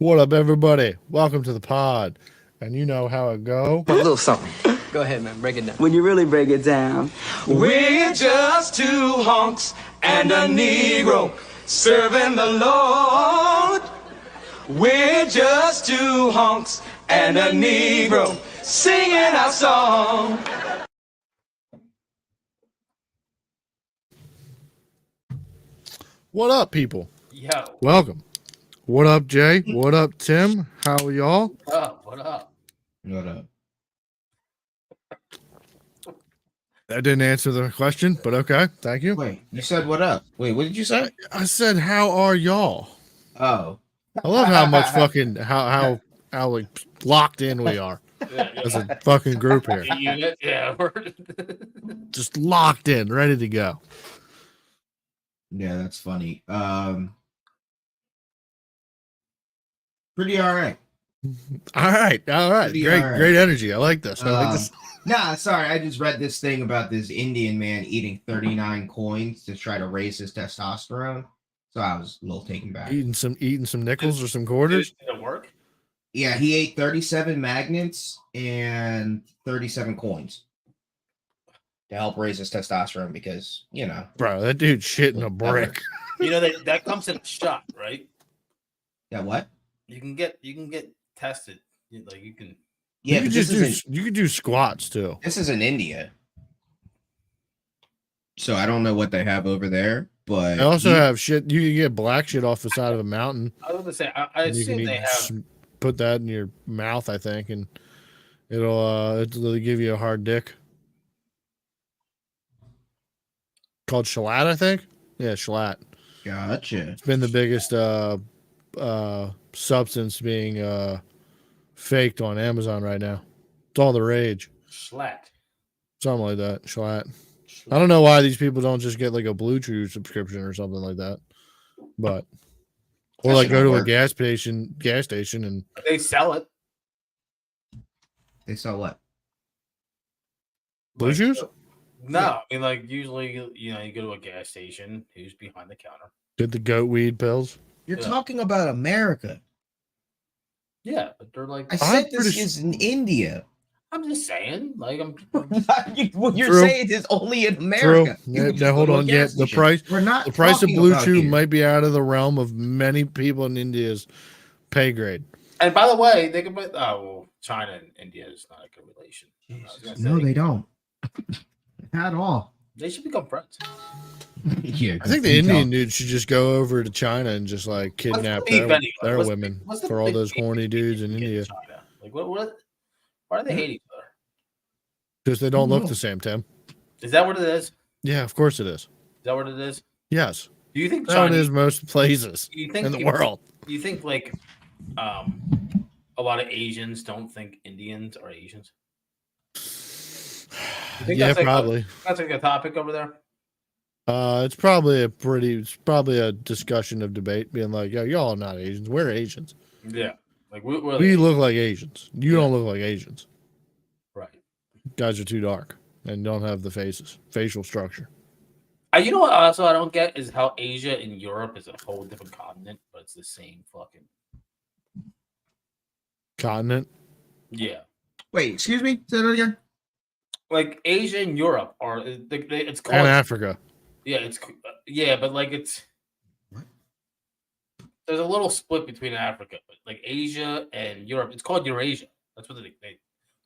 What up, everybody? Welcome to the pod. And you know how it go. A little something. Go ahead, man. Break it down. When you really break it down. We're just two hunks and a Negro serving the Lord. We're just two hunks and a Negro singing our song. What up, people? Yo. Welcome. What up, Jay? What up, Tim? How are y'all? What up? What up? What up? That didn't answer the question, but okay. Thank you. Wait, you said what up? Wait, what did you say? I said, how are y'all? Oh, I love how much fucking how like locked in we are as a fucking group here. The unit? Yeah. Just locked in, ready to go. yeah, that's funny. Pretty all right. All right. Pretty Great, all right. great energy. I like this. I like this. Nah, sorry, I just read this thing about this Indian man eating 39 coins to try to raise his testosterone. So I was a little taken back. Eating some nickels or some quarters. Did it work? Yeah, he ate 37 magnets and 37 coins to help raise his testosterone because, you know. Bro, that dude's shitting a brick. You know that comes in a shot, right? Yeah, what? You can get tested. Like you can. Yeah, you but could do squats too. this is in India. So I don't know what they have over there, but I also have shit. You can get black shit off the side of a mountain. I was gonna say. I and you assume can they have. put that in your mouth, I think, and it'll give you a hard dick. Called shellac, I think. Yeah, shellac. Gotcha. It's been the biggest substance being faked on Amazon right now. It's all the rage. Slack. Something like that. Shellac. I don't know why these people don't just get like a Blue Chew subscription or something like that, but or That like shit go don't to a work. gas station, and They sell it. They sell what? Blue Like, Chews. No, I mean like usually you go to a gas station. Who's behind the counter? Get the goat weed pills. You're Yeah. talking about America. Yeah, but they're like. I I'm said this pretty is in India. I'm just saying. Like I'm. What you're True. saying is only in True. America. You Yeah, can just now go hold to a on. gas Yeah, the station. price. We're not The price of talking Blue about Chew here. might be out of the realm of many people in India's pay grade. And by the way, they can put. Oh well, China and India is not a good relation. I was gonna No, say, they don't. At all. They should become friends. Yeah, I think the Indian dude should just go over to China and just like kidnap beef their, anyway? their What's the- women what's the for all big those beef horny between dudes in India India and China? Like what? Why do they hate each other? because they don't look No. the same, Tim. Is that what it is? Is Yeah, of course it is. that what it is? Yes, Do you think that's how it China? is most places Do you think in the world. Do you think like a lot of Asians don't think Indians are Asians? You think Yeah, that's like probably. That's like a topic over there. It's probably a discussion of debate, being like, "Yo, y'all are not Asians. We're Asians. Yeah, like we're We like, look like Asians. You don't look like Asians. right. You guys are too dark and don't have the facial structure." You know what? Also, I don't get is how Asia and Europe is a whole different continent, but it's the same fucking. Continent. Yeah, Wait, excuse me? Say that again. like Asia and Europe are. It's called. And Africa. Yeah, but like it's. What? There's a little split between Africa, but like Asia and Europe, it's called Eurasia. That's what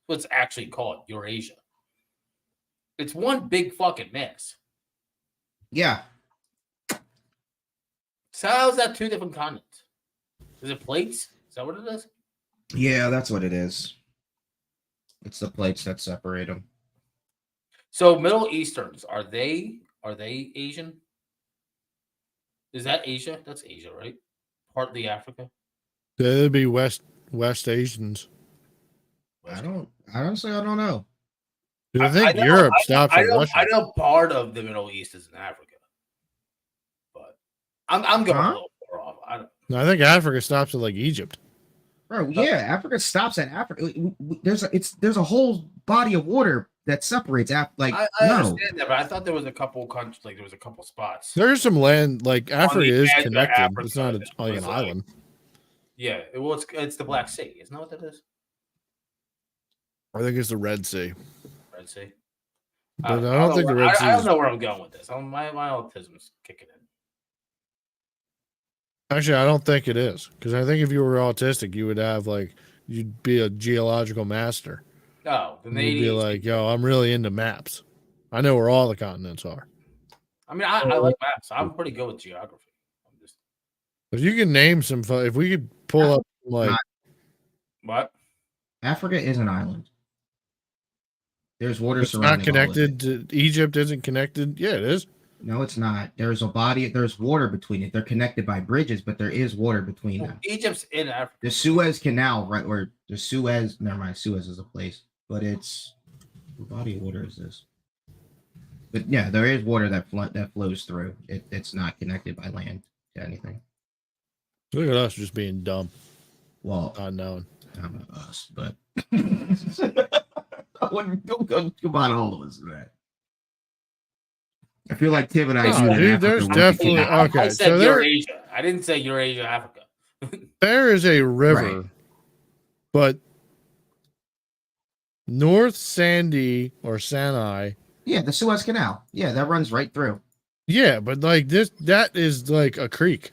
what it's actually called, Eurasia. It's one big fucking mess. Yeah. So how is that two different continents? Is it plates? Is that what it is? Yeah, that's what it is. It's the plates that separate them. So Middle Easterns are they Asian? Is that Asia? That's Asia, right? Partly Africa. They'd be West Asians. Honestly, I don't know. 'Cause I think know- Europe I know- stops I at know, Russia. I know part of the Middle East is in Africa, but I'm going Huh? a little far off. I don't, No, I think Africa stops at like Egypt. Bro, yeah, Africa stops at Africa. There's a whole body of water that separates I no. understand that, but I thought there was a couple countries, like there was a couple spots. There's some land like Africa the is edge of connected. Africa, It's not it like was an like- island. Yeah, well, it's the Black Sea. Isn't that what that is? I think it's the Red Sea. Red Sea. But I don't think the Red Sea I don't is- know where I'm going with this. My autism's kicking in. Actually, I don't think it is, because I think if you were autistic, you would have like you'd be a geological master. Oh, then You'd be they like, yo, I'm really into maps. I know where all the continents are. I mean, I like maps. I'm pretty good with geography. I'm just If you can name some, if we could pull up like, what? Africa is an island. There's water it's not surrounding all of it. connected to Egypt. Isn't connected. Yeah, it is. No, it's not. There's water between it. They're connected by bridges, but there is water between Well, them. Egypt's in Africa. The Suez Canal, right, or the Suez, never mind, Suez is a place, but it's, what body of water is this? But yeah, there is water that flows through. It's not connected by land to anything. Look at us just being dumb, Well, not knowing. not us, but I wouldn't don't combine all of us in that. I feel like Tim and I. No, do that in dude, Africa there's once a definitely- year. okay, I said so there- Eurasia. I didn't say Eurasia, Africa. There is a river, Right. but North Sandy or Sinai. Yeah, the Suez Canal. Yeah, that runs right through. Yeah, but like that is like a creek.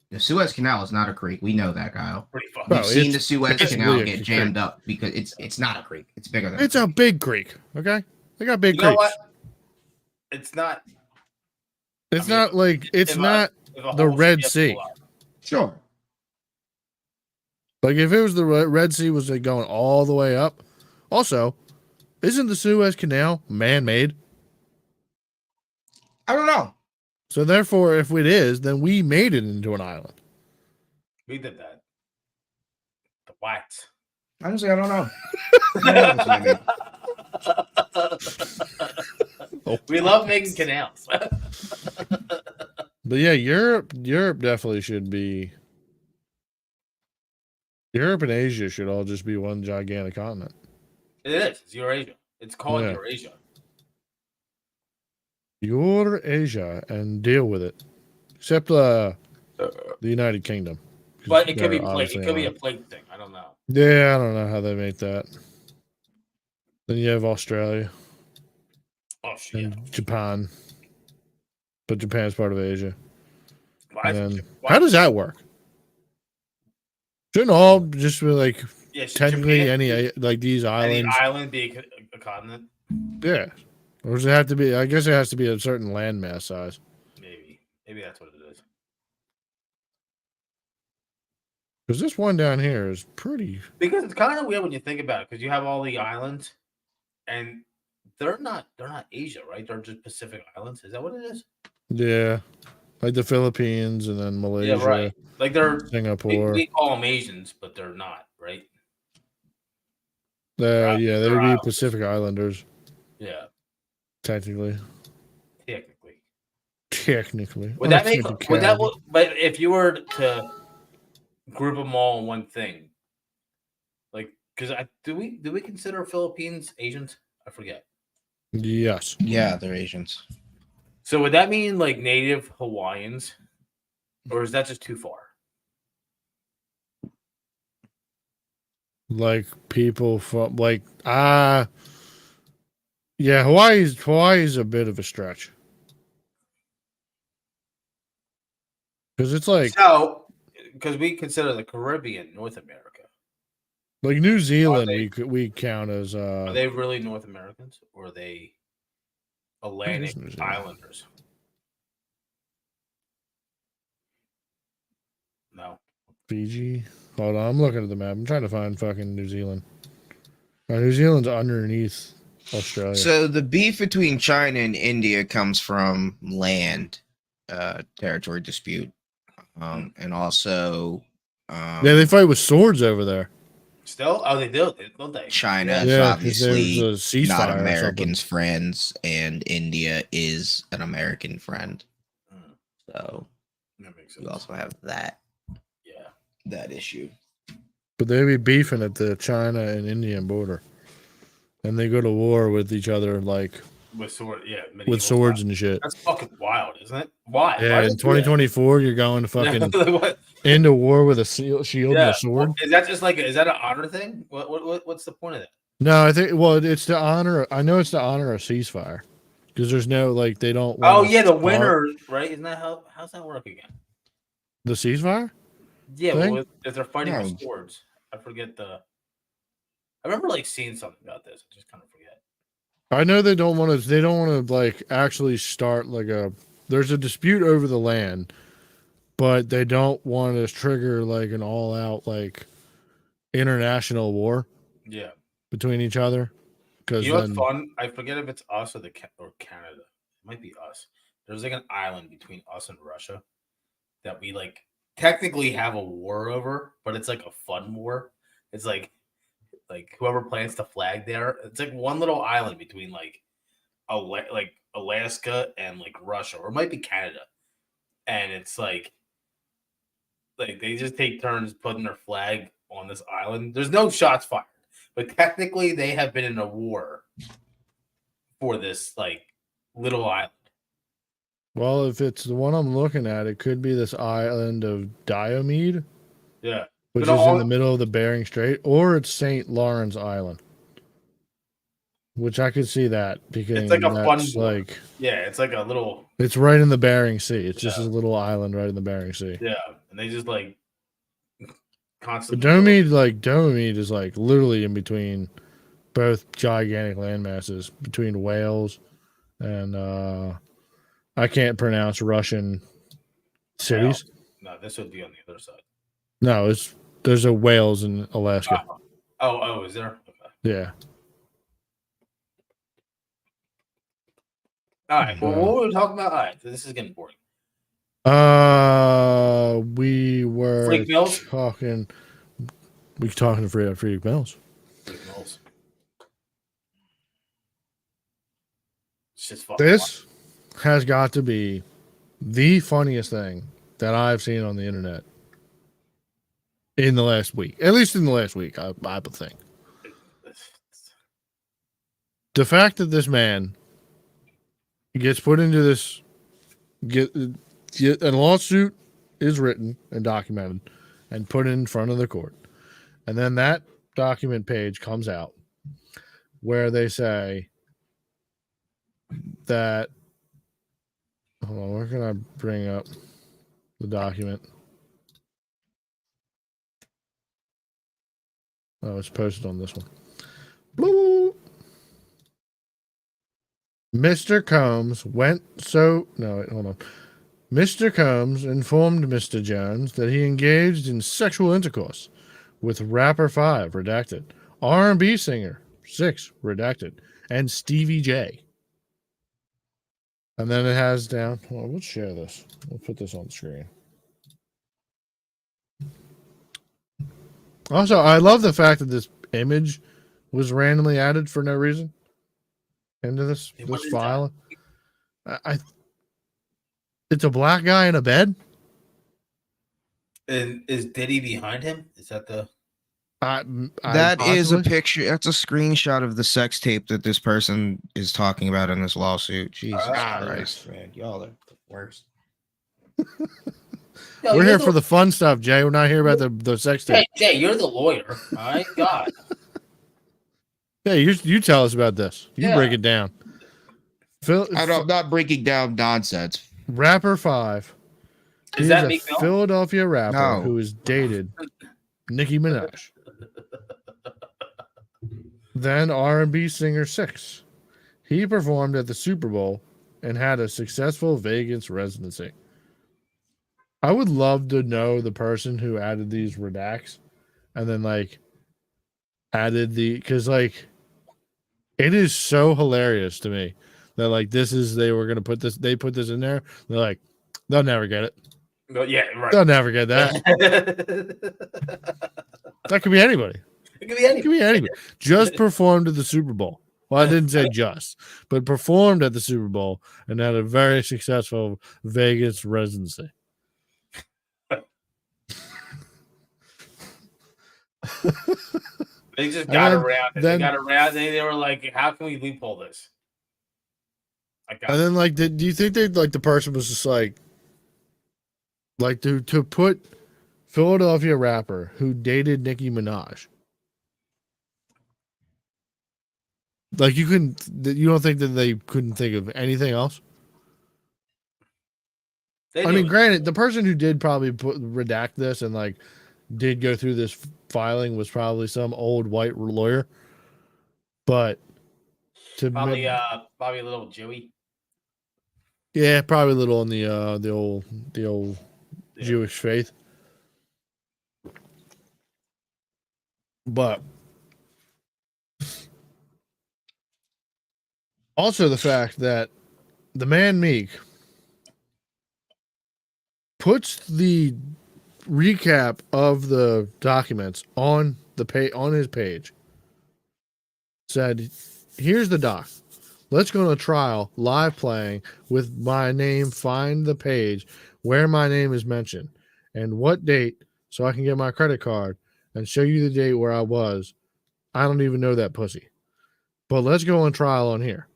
The Suez Canal is not a creek. We know that, Kyle. Pretty fucking. Bro, We've seen it's the Suez basically Canal a get creek. jammed up because it's not a creek. It's bigger than It's a big creek. Okay, they got big You know creeks. what? It's not. It's I mean, not like it's if a- not if a the whole Red ship Sea. blew up. Sure. like if it was the Red Sea was like going all the way up. Also, isn't the Suez Canal man-made? I don't know. So therefore, if it is, then we made it into an island. We did that. The whites. Honestly, I don't know. We love making canals. But yeah, Europe definitely should be. Europe and Asia should all just be one gigantic continent. It is. It's Eurasia. It's called Yeah. Eurasia. Eurasia and deal with it, except the United Kingdom. 'Cause But it could be they're plate. It obviously could be a on plate thing. I don't know. Yeah, I don't know how they make that. Then you have Australia Oh shit. and Japan, but Japan's part of Asia. Why is And it- then, why- how does that work? Shouldn't all just be like yeah, should technically Japan- any like these any islands? island be a continent? Yeah, or does it have to be? I guess it has to be a certain landmass size. Maybe that's what it is. Because this one down here is pretty. Because it's kind of weird when you think about it. Because you have all the islands, and they're not Asia, right? They're just Pacific islands. Is that what it is? Yeah, like the Philippines and then Malaysia, Yeah, right. Like they're Singapore. we call them Asians, but they're not, right? Yeah, they they're would be islands. Pacific Islanders Yeah, technically. technically. Technically, Would that Oh, make? freaking Would that? cow. But if you were to group them all in one thing, like, because do we consider Philippines Asians? I forget. Yes. Yeah, they're Asians. So would that mean like native Hawaiians, or is that just too far? Like people from like yeah, Hawaii's a bit of a stretch. Because it's like So, because we consider the Caribbean North America, New Zealand they- we count as are they really North Americans or are they Atlantic New Zealand? Islanders? No. Fiji. Hold on, I'm looking at the map. I'm trying to find fucking New Zealand. New Zealand's underneath Australia. So the beef between China and India comes from land territory dispute, and also yeah, they fight with swords over there. Still? Oh, they do, don't they? China Yeah. is Yeah, 'cause obviously there's a ceasefire not or something. Americans' friends, and India is an American friend. Mm, So that makes we sense. also have that Yeah. issue. But they be beefing at the China and Indian border, and they go to war with each other like With sword, yeah. medieval with swords stuff. and shit. That's fucking wild, isn't it? Why? Yeah, Why in 2024, you're going to fucking What? into war with a shield and Yeah. a sword. Is that just like is that an honor thing? What's the point of that? No, I think it's to honor. I know it's to honor a ceasefire because there's no like they don't. Oh wanna yeah, the start winner, right? Isn't that how's that work again? the ceasefire. Yeah, Thing? well, if they're fighting No. with swords, I forget the. I remember like seeing something about this. I just kind of forget. I know they don't want to. They don't want to like actually start like a. There's a dispute over the land, but they don't want to trigger like an all-out like international war Yeah, between each other. Because you know then what's fun? I forget if it's us or or Canada. It might be us. There's like an island between us and Russia that we like technically have a war over, but it's like a fun war. It's like whoever plants the flag there. It's like one little island between like Alaska and like Russia, or it might be Canada, and it's like they just take turns putting their flag on this island. There's no shots fired, but technically they have been in a war for this like little island. well, if it's the one I'm looking at, it could be this island of Diomede, Yeah, which But is in all- the middle of the Bering Strait, or it's St. Lawrence Island, which I could see that because like a fun that's war. like yeah, it's like a little it's right in the Bering Sea. It's just Yeah. a little island right in the Bering Sea. yeah, and they just like But constantly. Diomede is like literally in between both gigantic landmasses between Wales and I can't pronounce Russian cities. No, this would be on the other side. No, there's a Wales in Alaska. Oh, is there? Okay. Yeah. All right. Well, what were we talking about? All right, this is getting boring. We were Freak Mills? talking to Freak Mills. Freak Mills. It's just fucking This has got to be the funniest thing that I've seen on the internet in the last week. At least in the last week, I would think. The fact that this man gets put into this a lawsuit is written and documented and put in front of the court. And then that document page comes out where they say that hold on, where can I bring up the document? Oh, it's posted on this one. Bloop. Mr. Combs hold on. Mr. Combs informed Mr. Jones that he engaged in sexual intercourse with rapper 5, redacted, R&B singer 6, redacted, and Stevie J. And then it has down. Well, let's share this. We'll put this on the screen. Also, I love the fact that this image was randomly added for no reason into this What is file. It's a black guy in a bed. And is Diddy behind him? Is that the? That is a possibly. picture. That's a screenshot of the sex tape that this person is talking about in this lawsuit. Jesus Christ, man, y'all are the worst. Yo, We're you're here for the fun stuff, Jay. We're not here about the sex tape. Jay, you're the lawyer. All right, God. Yeah, you tell us about this. You Yeah. break it down. I'm not breaking down nonsense. Rapper 5. Is He's that a Meek Mill? Philadelphia rapper No. who has dated Nicki Minaj. Then R&B singer 6. He performed at the Super Bowl and had a successful Vegas residency. I would love to know the person who added these redacts and then like added because like it is so hilarious to me that like they were gonna put this, they put this in there. They're like, they'll never get it. No, yeah, right. They'll never get that. That could be anybody. It could be It any. could be anybody. Just performed at the Super Bowl. Well, I didn't say just, but performed at the Super Bowl and had a very successful Vegas residency. They just And got then- around. They then- got around. They were like, "How can we loophole this?" I got And then, like, do you think they like the person was just like to put Philadelphia rapper who dated Nicki Minaj. Like you don't think that they couldn't think of anything else? They I do mean, it. granted, the person who did probably redact this and like did go through this filing was probably some old white lawyer. But to probably a little Jewy. yeah, probably a little on the old Yeah. Jewish faith. But also the fact that the man Meek puts the recap of the documents on his page. Said, "Here's the doc. Let's go to trial, live playing with my name. Find the page where my name is mentioned and what date, so I can get my credit card and show you the date where I was. I don't even know that pussy, but let's go on trial on here."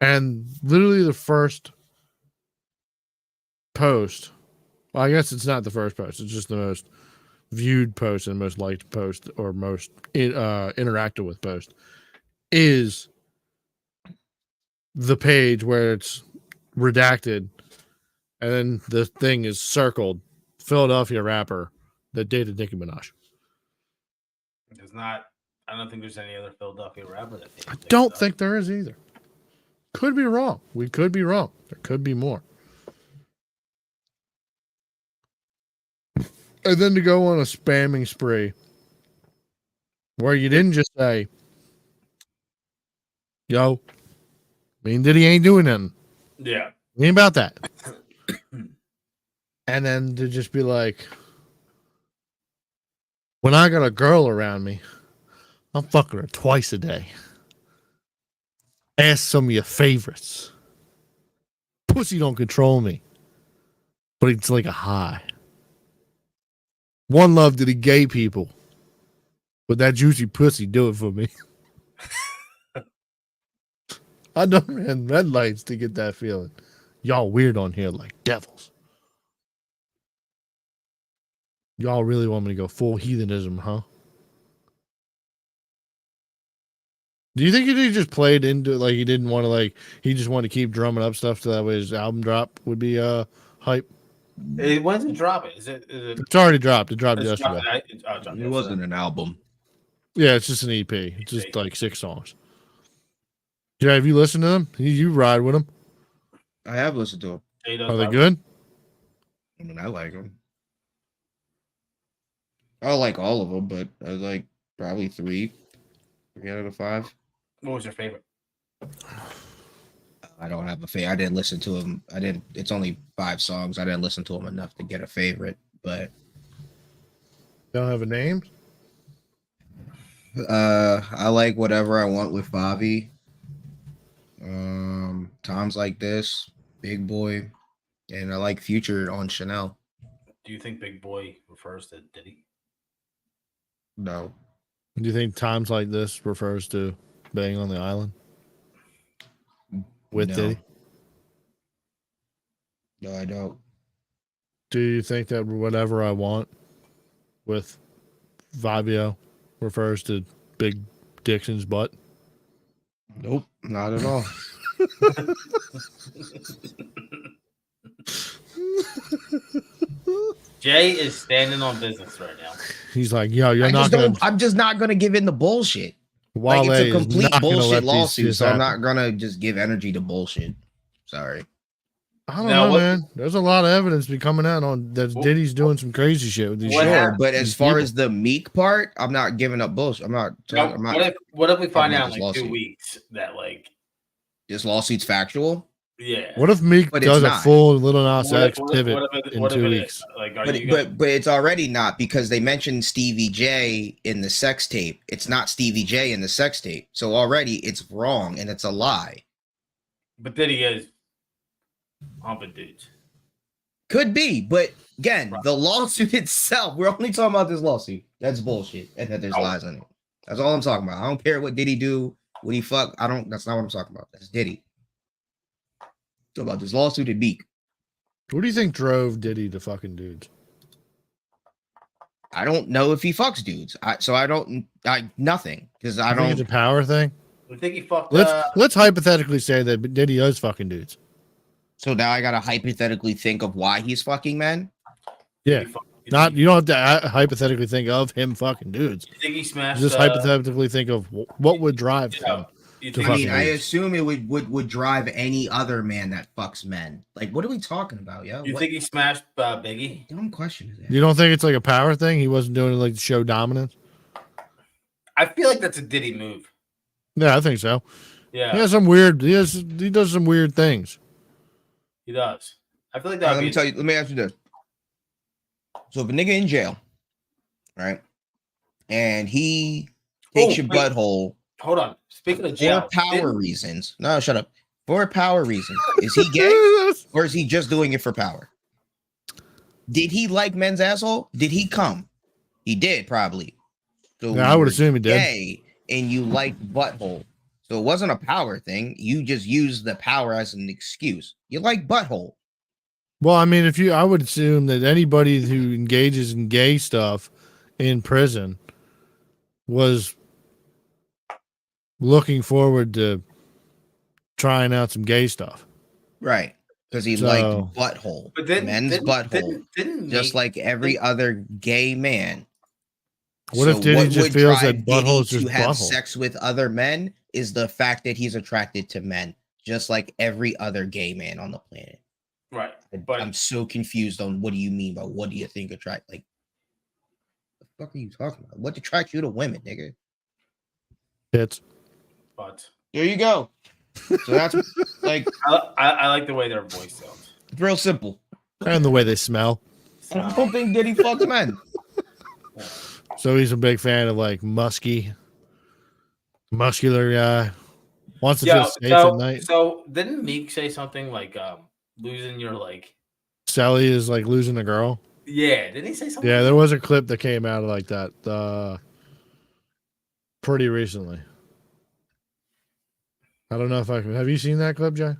And literally the first post. Well, I guess it's not the first post. It's just the most viewed post and most liked post or most interacted with post is the page where it's redacted and then the thing is circled Philadelphia rapper that dated Nicki Minaj. There's not. I don't think there's any other Philadelphia rapper that. I don't think there is either. Could be wrong. We could be wrong. There could be more. And then to go on a spamming spree where you didn't just say, "Yo, me and Diddy ain't doing nothing." Yeah. Ain't about that. And then to just be like, "When I got a girl around me, I'm fucking her twice a day. Ask some of your favorites. Pussy don't control me, but it's like a high. One love to the gay people, but that juicy pussy do it for me." I done ran red lights to get that feeling. Y'all weird on here like devils. Y'all really want me to go full heathenism, huh? Do you think he just played into it like he didn't want to he just wanted to keep drumming up stuff so that way his album drop would be hype? When's it dropping? Is it? It's already dropped. It dropped It's yesterday. dropping. It wasn't an album. Yeah, it's just an EP. It's just like 6 songs. Yeah, have you listened to them? You ride with them? I have listened to them. Are they good? I mean, I like them. I don't like all of them, but I like probably 3 out of the 5. What was your favorite? I don't have a favorite. I didn't listen to them. I didn't. It's only 5 songs. I didn't listen to them enough to get a favorite. But Don't have a name? I like Whatever I Want with Bobby. Times Like This, Big Boy, and I like Future on Chanel. Do you think Big Boy refers to Diddy? No, Do you think times like this refers to Bang on the Island with No. Diddy? no, I don't. Do you think that Whatever I Want with Fabio refers to Big Dixon's butt? Nope, not at all. Jay is standing on business right now. He's like, "Yo, you're not gonna." I'm just not gonna give in to bullshit. Wale Like, it's a is complete not gonna let bullshit these lawsuit, shits so I'm happen. not gonna just give energy to bullshit. Sorry. I don't Now, know, what- man. There's a lot of evidence be coming out on that What- Diddy's doing some crazy shit with these. What shit. Sure, happened? but as These far people. as the Meek part, I'm not giving up bullshit. I'm not. Now, I'm not. what if we find about out in this like 2 lawsuit. weeks that like This lawsuit's factual. yeah? What if Meek But it's does a not. full Little Nas What if- X what if- pivot what if it- in what if 2 it weeks? is? Like, are But you gonna, but it's already not because they mentioned Stevie J in the sex tape. It's not Stevie J in the sex tape. So already it's wrong and it's a lie. but Diddy is humping dudes. Could be, but again, Right. the lawsuit itself, we're only talking about this lawsuit. That's bullshit. And that there's Oh. lies in it. That's all I'm talking about. I don't care what Diddy do, what he fuck. That's not what I'm talking about. That's Diddy. Talk about this lawsuit and Meek. What do you think drove Diddy to fucking dudes? I don't know if he fucks dudes. I nothing because I I think it's don't. a power thing. I think he fucked. Let's hypothetically say that Diddy does fucking dudes. So now I gotta hypothetically think of why he's fucking men. Yeah. you Not think, you don't have to hypothetically think of him fucking dudes. you think he smashed? Just hypothetically think of what would drive yeah, him. you to think I fucking mean, I dudes. assume it would drive any other man that fucks men. Like, what are we talking about, yo? you What think he smashed Biggie? dumb question is that? You don't think it's like a power thing? He wasn't doing it like to show dominance. I feel like that's a Diddy move. Yeah, I think so. Yeah, He has some weird. He does some weird things. he does. I feel like All right, that. let me tell you. Let me ask you this. So if a nigga in jail, right, and he takes Oh, your wait. butthole Hold on. Speaking of for jail, power reasons. No, shut up. For power reasons. Is he gay or is he just doing it for power? Did he like men's asshole? Did he come? He did probably. So Yeah, I would you're assume he did. Gay and you like butthole. So it wasn't a power thing. You just used the power as an excuse. You like butthole. Well, I mean, I would assume that anybody who engages in gay stuff in prison was looking forward to trying out some gay stuff. Right. Because he So- liked butthole. but then men's butthole. didn't Just like every other gay man. What if Diddy just would feels drive that butthole is Diddy just to have butthole? sex with other men is the fact that he's attracted to men, just like every other gay man on the planet. right? But I'm so confused on what do you mean by what do you think attract? Like, the fuck are you talking about? What attracts you to women, nigga? Tits. but There you go. So that's like I like the way their voice sounds. it's real simple. And the way they smell. I don't think Diddy fucks men. So he's a big fan of like muscular guy. Wants to Yeah. feel safe at night. So didn't Meek say something like losing your like? Sally is like losing a girl. Yeah, didn't he say something? Yeah, there was a clip that came out like that pretty recently. I don't know if have you seen that clip, Jay?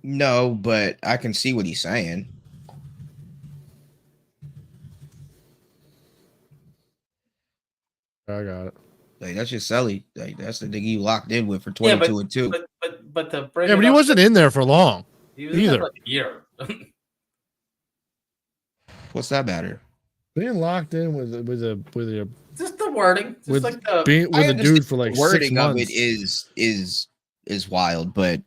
No, but I can see what he's saying. I got it. Like that's just Sully. Like that's the nigga you locked in with for Yeah, 22 and 2. But to bring Yeah, it but he up- wasn't in there for long. He was in there either. for like a year. What's that matter? Being locked in with a Just the wording, just with like the being with I a understand dude for like the 6 wording of months. it is wild, but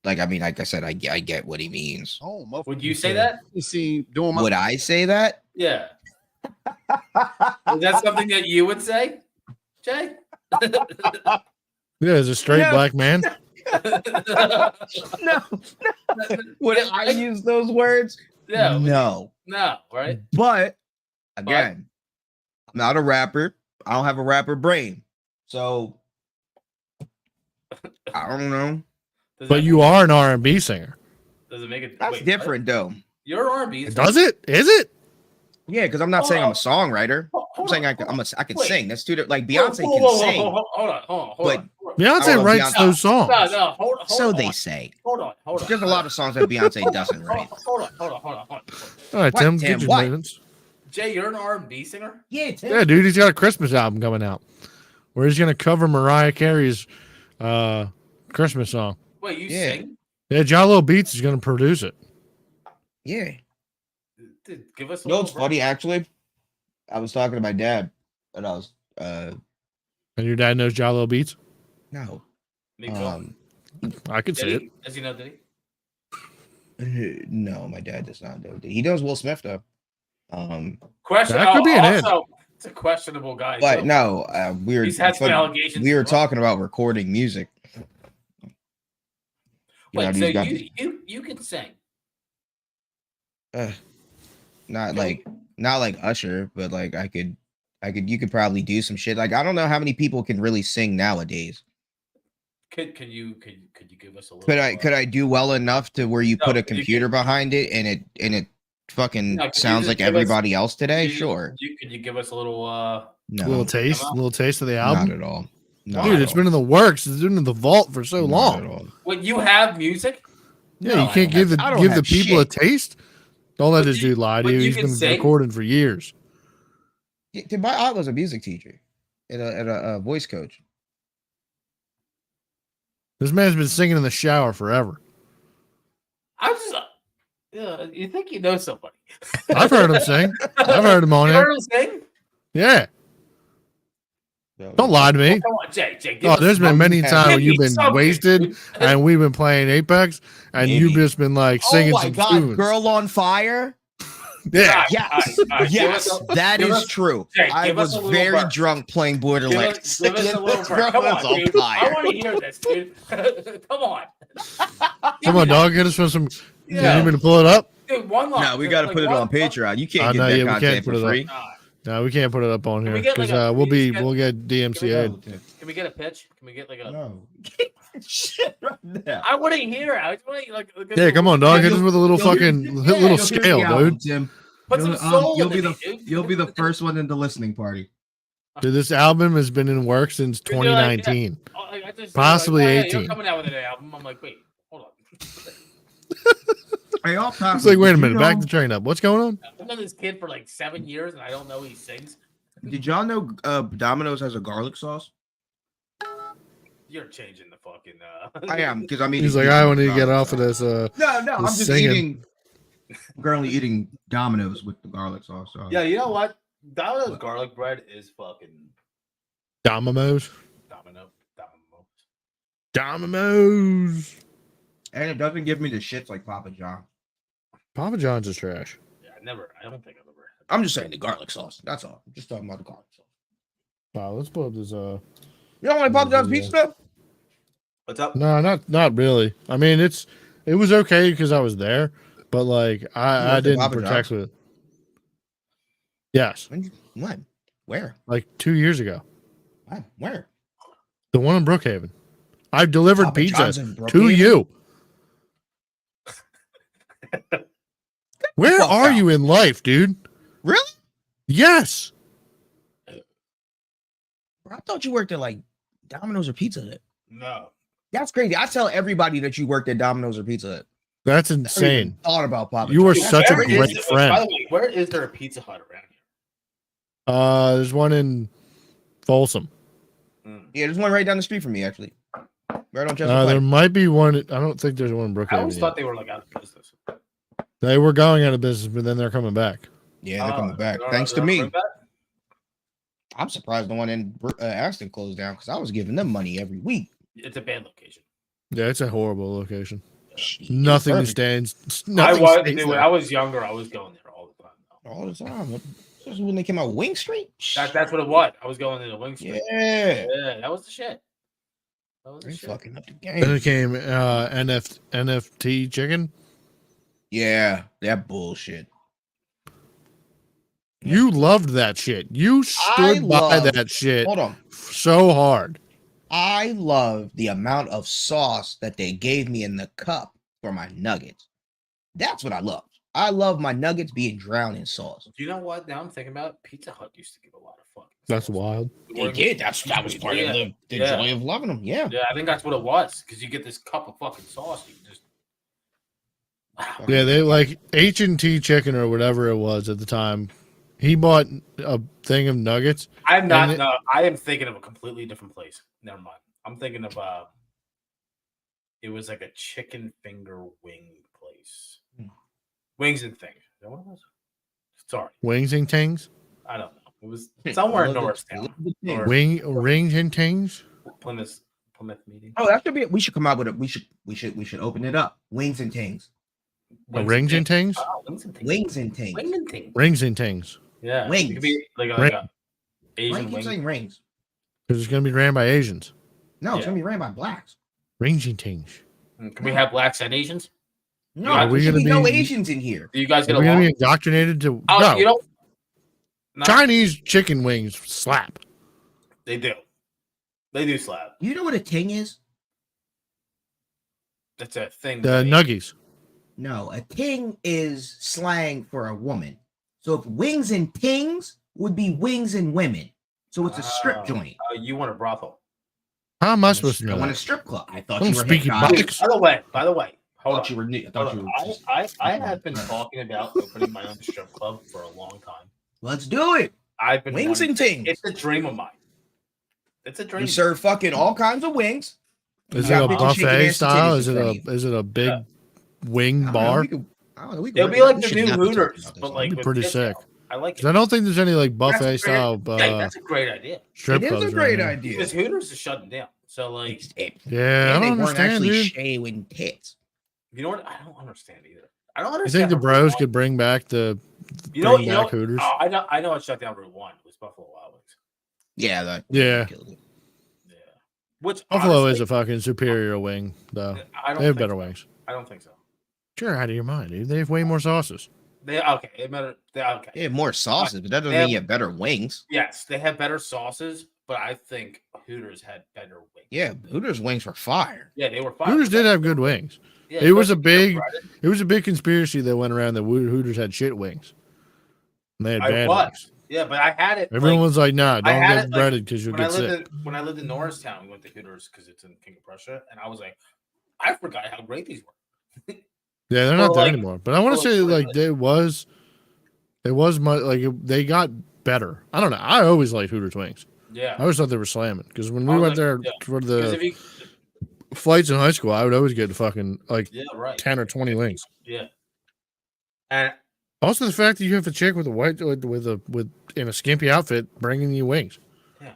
like I mean, like I said, I get what he means. Oh, motherfucker. Would you say that? You see, doing my Would I say that? Yeah. Is that something that you would say, Jay? Yeah, as a straight Yeah. black man. No. Would I use those words? Yeah. No. No, right? But again, I'm not a rapper. I don't have a rapper brain. So I don't know. Does But that- you are an R&B singer. does it make it That's wait, different though. You're R&B. Does it? Is it? Yeah, because I'm not saying I'm a songwriter. I'm saying I can Wait. sing. That's two different. Like Beyonce Whoa, can whoa, whoa, sing. Hold on. but- Beyonce Oh, writes Beyonce- those songs. No, hold So on. they say. Hold on. There's a lot of songs that Beyonce doesn't write. Hold on. All right, What, Tim, Tim, get your what? minutes. Jay, you're an R&B singer? Yeah, Yeah, dude, he's got a Christmas album coming out where he's gonna cover Mariah Carey's Christmas song. Wait, you Yeah. sing? Yeah, Jalo Beats is gonna produce it. Yeah. Dude, give us a You know little what's funny? Actually, I was talking to my dad, and I was And your dad knows Jalo Beats? no, Meek Mill. I could see Did it. he? Does he know? Did he? no, my dad does not know. He knows Will Smith though. Question. That could be an in. also, it's a questionable guy. But too. no, we were He's had some allegations. we were as well. talking about recording music. You know, Wait, he's so got you can sing? not like Usher, but like I could you could probably do some shit. Like I don't know how many people can really sing nowadays. Could you give us a little? Could I do well enough to where you No, put a but you computer can- behind it and it fucking No, could you sounds just like give us- everybody else today? Could you- Sure. Could you give us a little? No, A little taste of the not album. at all. Not Dude, at it's all. been in the works. It's been in the vault for so Not long. at all. Wait, you have music? Yeah, No, you I can't don't give I don't give the have people shit. a taste. Don't let But this you- dude lie to but you. you He's can been sing? recording for years. My aunt was a music teacher and a voice coach. This man's been singing in the shower forever. I'm just. You think you know somebody? I've heard him sing. I've heard him on You here. heard him sing? Yeah. Don't lie to me. Come on, Jay. Give Oh, us there's been something. many Give times when me you've been something, wasted dude. and we've been playing Apex and you've Maybe. just been like Oh singing my some God, tunes. Girl on Fire. Yeah. Yes, all right, give yes, us a- that give is us- true. Jay, I give us was a little very burst. drunk playing Give Borderlands. us, give us a Singing little This break. Girl Come is on, on dude. I fire. want to hear this, dude. Come on. Come on, dog. Get us for some. Yeah. You need me to pull it up? Dude, one line. No, we got to Like, put it one- on Patreon. You Oh, can't no, get yeah, that we can't content put for it up. free. Nah. No, we can't put it up on Can here we get, like, because a- we'll can we get DMCA'd. Can we get a pitch? Can we get like a? No. Shit, right there. I want to hear it. I just want to like. Yeah, come on, dog. Hit You'll- us with a little you'll hear- fucking yeah, little you'll hear the scale, album, dude. Tim. Put some soul You'll be in the it, dude. you'll be the first one in the listening party. Dude, this album has been in work since Dude, you're like, 2019. Oh, like, I just- Possibly like, oh, yeah, 18. You're coming out with an album. I'm like, wait, hold on. Hey, all It's like, wait a minute, back the train up. What's going on? I've known this kid for like 7 years, and I don't know he sings. Did y'all know Domino's has a garlic sauce? You're changing the fucking. I am because I mean He's like, I want to get off of this. No, I'm He's just singing. eating. I'm currently eating Domino's with the garlic sauce. So. Yeah, you know what? Domino's garlic bread is fucking Domino's. Domino. Domino's. And it doesn't give me the shits like Papa John. Papa John's is trash. Yeah, I don't think I've ever. I'm just saying the garlic sauce. That's all. I'm just talking about the garlic sauce. Wow, let's pull up this. You don't like Papa John's pizza though? What's up? No, not really. I mean, it was okay because I was there, but like I went to didn't Papa protect with it. Yes, When? Where? like 2 years ago. When? Where? The one in Brookhaven. I've delivered Papa pizza John's in to Brookhaven? you. Where fuck are out. you in life, dude? Really? Yes. Bro, I thought you worked at like Domino's or Pizza Hut. No. That's crazy. I tell everybody that you worked at Domino's or Pizza Hut. That's I never even insane. Thought about Papa. You were John's. such a Where is great it- friend. By the way, where is there a Pizza Hut around There's one in Folsom. here? Yeah, there's one right down the street from me actually. Right on Chester There Pike. might be one. I don't think there's one in I always Brookhaven. thought Yet. they were like out of business. They were going out of business, but then they're coming back. Yeah, they're coming back. they're- Thanks to they're me. coming back? I'm surprised the one in Aston closed down because I was giving them money every week. It's a bad location. Yeah, it's a horrible location. Shit, Nothing perfect. stands. I Nothing was stays dude, when there. I was younger. I was going there all the time. Though. all the time. Especially when they came out Wing Street. That's what it was. I was going into Wing Street. Yeah. Yeah, that was the shit. That was the They shit. fucking up the Then game. it came NFT chicken. Yeah, that bullshit. You loved that shit. You stood by loved- that shit Hold on. so hard. I love the amount of sauce that they gave me in the cup for my nuggets. That's what I love. I love my nuggets being drowned in sauce. Do you know what? Now I'm thinking about it, Pizza Hut used to give a lot of fucking. That's sauce. wild. They did. That was part of the Yeah. joy of loving them. Yeah. Yeah, I think that's what it was because you get this cup of fucking sauce. You can just. Yeah, they like H&T chicken or whatever it was at the time. He bought a thing of nuggets. I'm not. And No, I am thinking of a completely different place. Never mind. I'm thinking of it was like a chicken finger wing place. Wings and things. Is that what it was? Sorry, Wings and tings. I don't know. It was somewhere in Love it. Norristown Love it. or Rings and tings. Plymouth meeting. Oh, that should be. We should come out with it. We should open it up. Wings and tings. Rings and tings. Oh, wings and things. Wings and tings. Wing and things. Rings and tings. Yeah, Wings. It could be like Ring. a Why do Asian you keep wing. saying rings? Because it's gonna be ran by Asians. No, it's Yeah. gonna be ran by blacks. Rings and tings. Can we have blacks and Asians? No, Are there we should gonna be no be- Asians in here. Do you guys get Are we gonna along? be indoctrinated to Oh, no you don't. No, Chinese chicken wings slap. they do. They do slap. You know what a ting is? That's a thing. The nuggies. No, a ting is slang for a woman. So if wings and tings would be wings and women. So it's a strip Oh. joint. You want a brothel? How am I supposed to I know want a that? strip club. I thought Don't you were speak hip, in guys. box. By the way, I hold thought on. you were. I Hold thought you on. were. I have been talking about opening my own strip club for a long time. Let's do it. I've been Wings wanting- and tings. It's a dream of mine. It's a dream. We serve fucking all kinds of wings. Is You it got a bitches shaking buffet ass style? titties Is in it front a of you. is it a big I wing don't know, bar? we could- I don't know, we could It'll work be it out. like We the should new not be talking Hooters, about this but on like That'd be with pretty tits sick. out. I like 'Cause it. I don't think there's any like That's a buffet great- style yeah, that's a great idea. strip It is clubs. a around great here. idea. Because Hooters is shutting down. So like, Yeah, I And they don't weren't understand, actually dude. showing tits. you know what? I don't understand either. I don't You understand. think the how bros Route could One- bring back the You know, bring you know, back Hooters? oh, I know. It shut down Route 1. It was Buffalo Wild Wings. Yeah, that Yeah. killed it. Yeah. Which Buffalo honestly, is a fucking superior wing, though. I don't They have think better so. wings. I don't think so. You're out of your mind, dude. They have way more sauces. They okay. It matter. They okay. They have more sauces, but that doesn't They mean have- you have better wings. Yes, they have better sauces, but I think Hooters had better wings. Yeah, Hooters wings were fire. Yeah, they were fine. Hooters did have good wings. Yeah, It was a especially if big- they're breaded. It was a big conspiracy that went around that Hooters had shit wings. And they had I bad was. wings. Yeah, but I had it. Everyone like, was like, nah, I don't had get it, like, breaded because you'll when I get lived sick. in when I lived in Norristown, we went to Hooters because it's in King of Prussia, and I was like, I forgot how great these were. Yeah, they're not for there like- anymore. But I want to for say like- like it was my like they got better. I don't know. I always liked Hooters wings. Yeah, I always thought they were slamming because when I we was went like, there yeah. for because the if you, flights in high school, I would always get fucking like yeah, right, 10 or 20 wings. yeah, and Also, the fact that you have a chick with a white with in a skimpy outfit bringing you wings. yeah.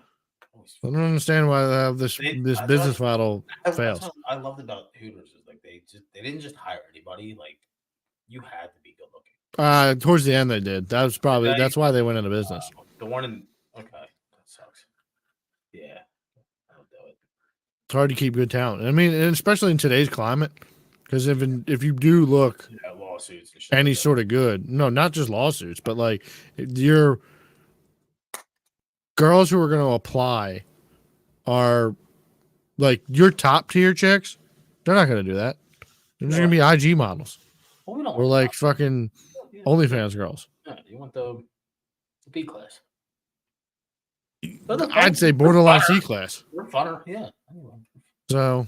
I don't understand why they have this They- this I business thought- model That's fails. what I loved about Hooters is like they didn't just hire anybody. Like you had to be good looking. Towards the end, they did. That was probably They- that's why they went into business. The one in okay, that sucks. Yeah, I don't do it. It's hard to keep good talent. I mean, and especially in today's climate, because if you do look Yeah, lawsuits and shit. any like that. sort of good, no, not just lawsuits, but like your girls who are going to apply are like your top tier chicks. They're not going to do that. They're just going to be IG models Well, we don't or want like that. fucking Yeah, OnlyFans girls. yeah, you want the B class. But the I'd fun- say borderline funner. C class. We're funner, yeah. Anyway. So,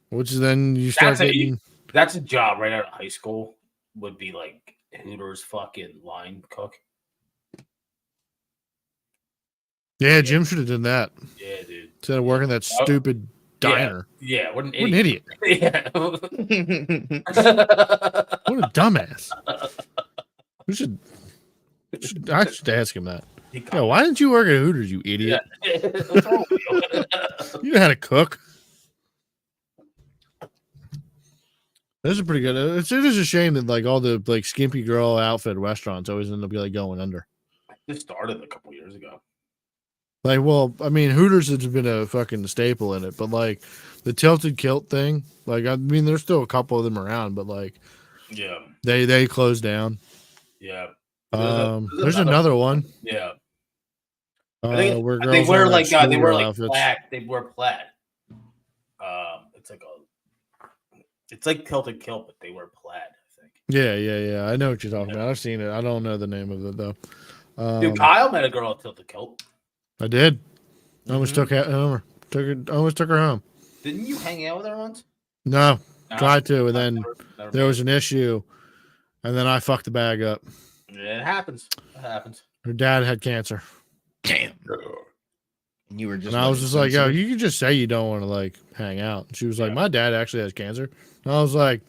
which is then you start That's a- getting. That's a job right out of high school. Would be like Hooters fucking line cook. Yeah, Jim should have done that Yeah, dude. instead of working that stupid diner. Yeah, what an What an idiot. idiot! Yeah. What a dumbass! We should. I should ask him that. Yeah, why didn't you work at Hooters, you idiot? What's wrong with you? You know how to cook. This is pretty good. It is a shame that like all the like skimpy girl outfit restaurants always end up like going under. This started a couple years ago. Like, well, I mean, Hooters has been a fucking staple in it, but like the tilted kilt thing, like I mean, there's still a couple of them around, but like Yeah, they closed down. yeah, There's another one. yeah. Where They girls wear wear like they schoolgirl wear like outfits. plaid. They wear plaid. It's like tilted kilt, but they wear plaid. I think. Yeah. I know what you're talking about. I've seen it. I don't know the name of it though. Dude, Kyle met a girl at tilted kilt. I did. I almost Mhm. took her home. Almost took her home. Didn't you hang out with her once? No, No, tried to, and then never there was an issue, and then I fucked the bag up. It happens. It happens. Her dad had cancer, Damn. And you were just. and I was letting just like, "Yo, censor- you can just say you don't want to like hang out." And she was like, Yeah. "My dad actually has cancer." And I was like,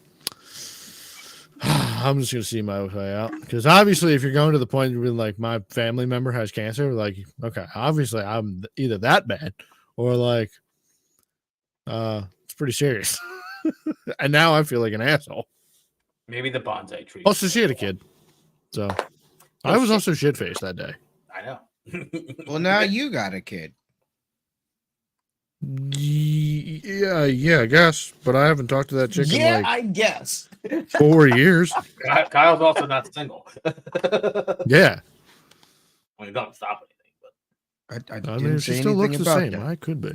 "I'm just gonna see my way out," because obviously, if you're going to the point where like my family member has cancer, like, okay, obviously I'm either that bad or like, it's pretty serious. And now I feel like an asshole. Maybe the bonsai tree. Also, she had a kid, so I was shit. also shit faced that day. I know. Well, now you got a kid. Yeah, I guess. But I haven't talked to that chick in like I guess. 4 years. Kyle's also not single. Yeah, Well, he don't stop anything, but I I didn't mean, say she still looks anything the about same. that. I could be.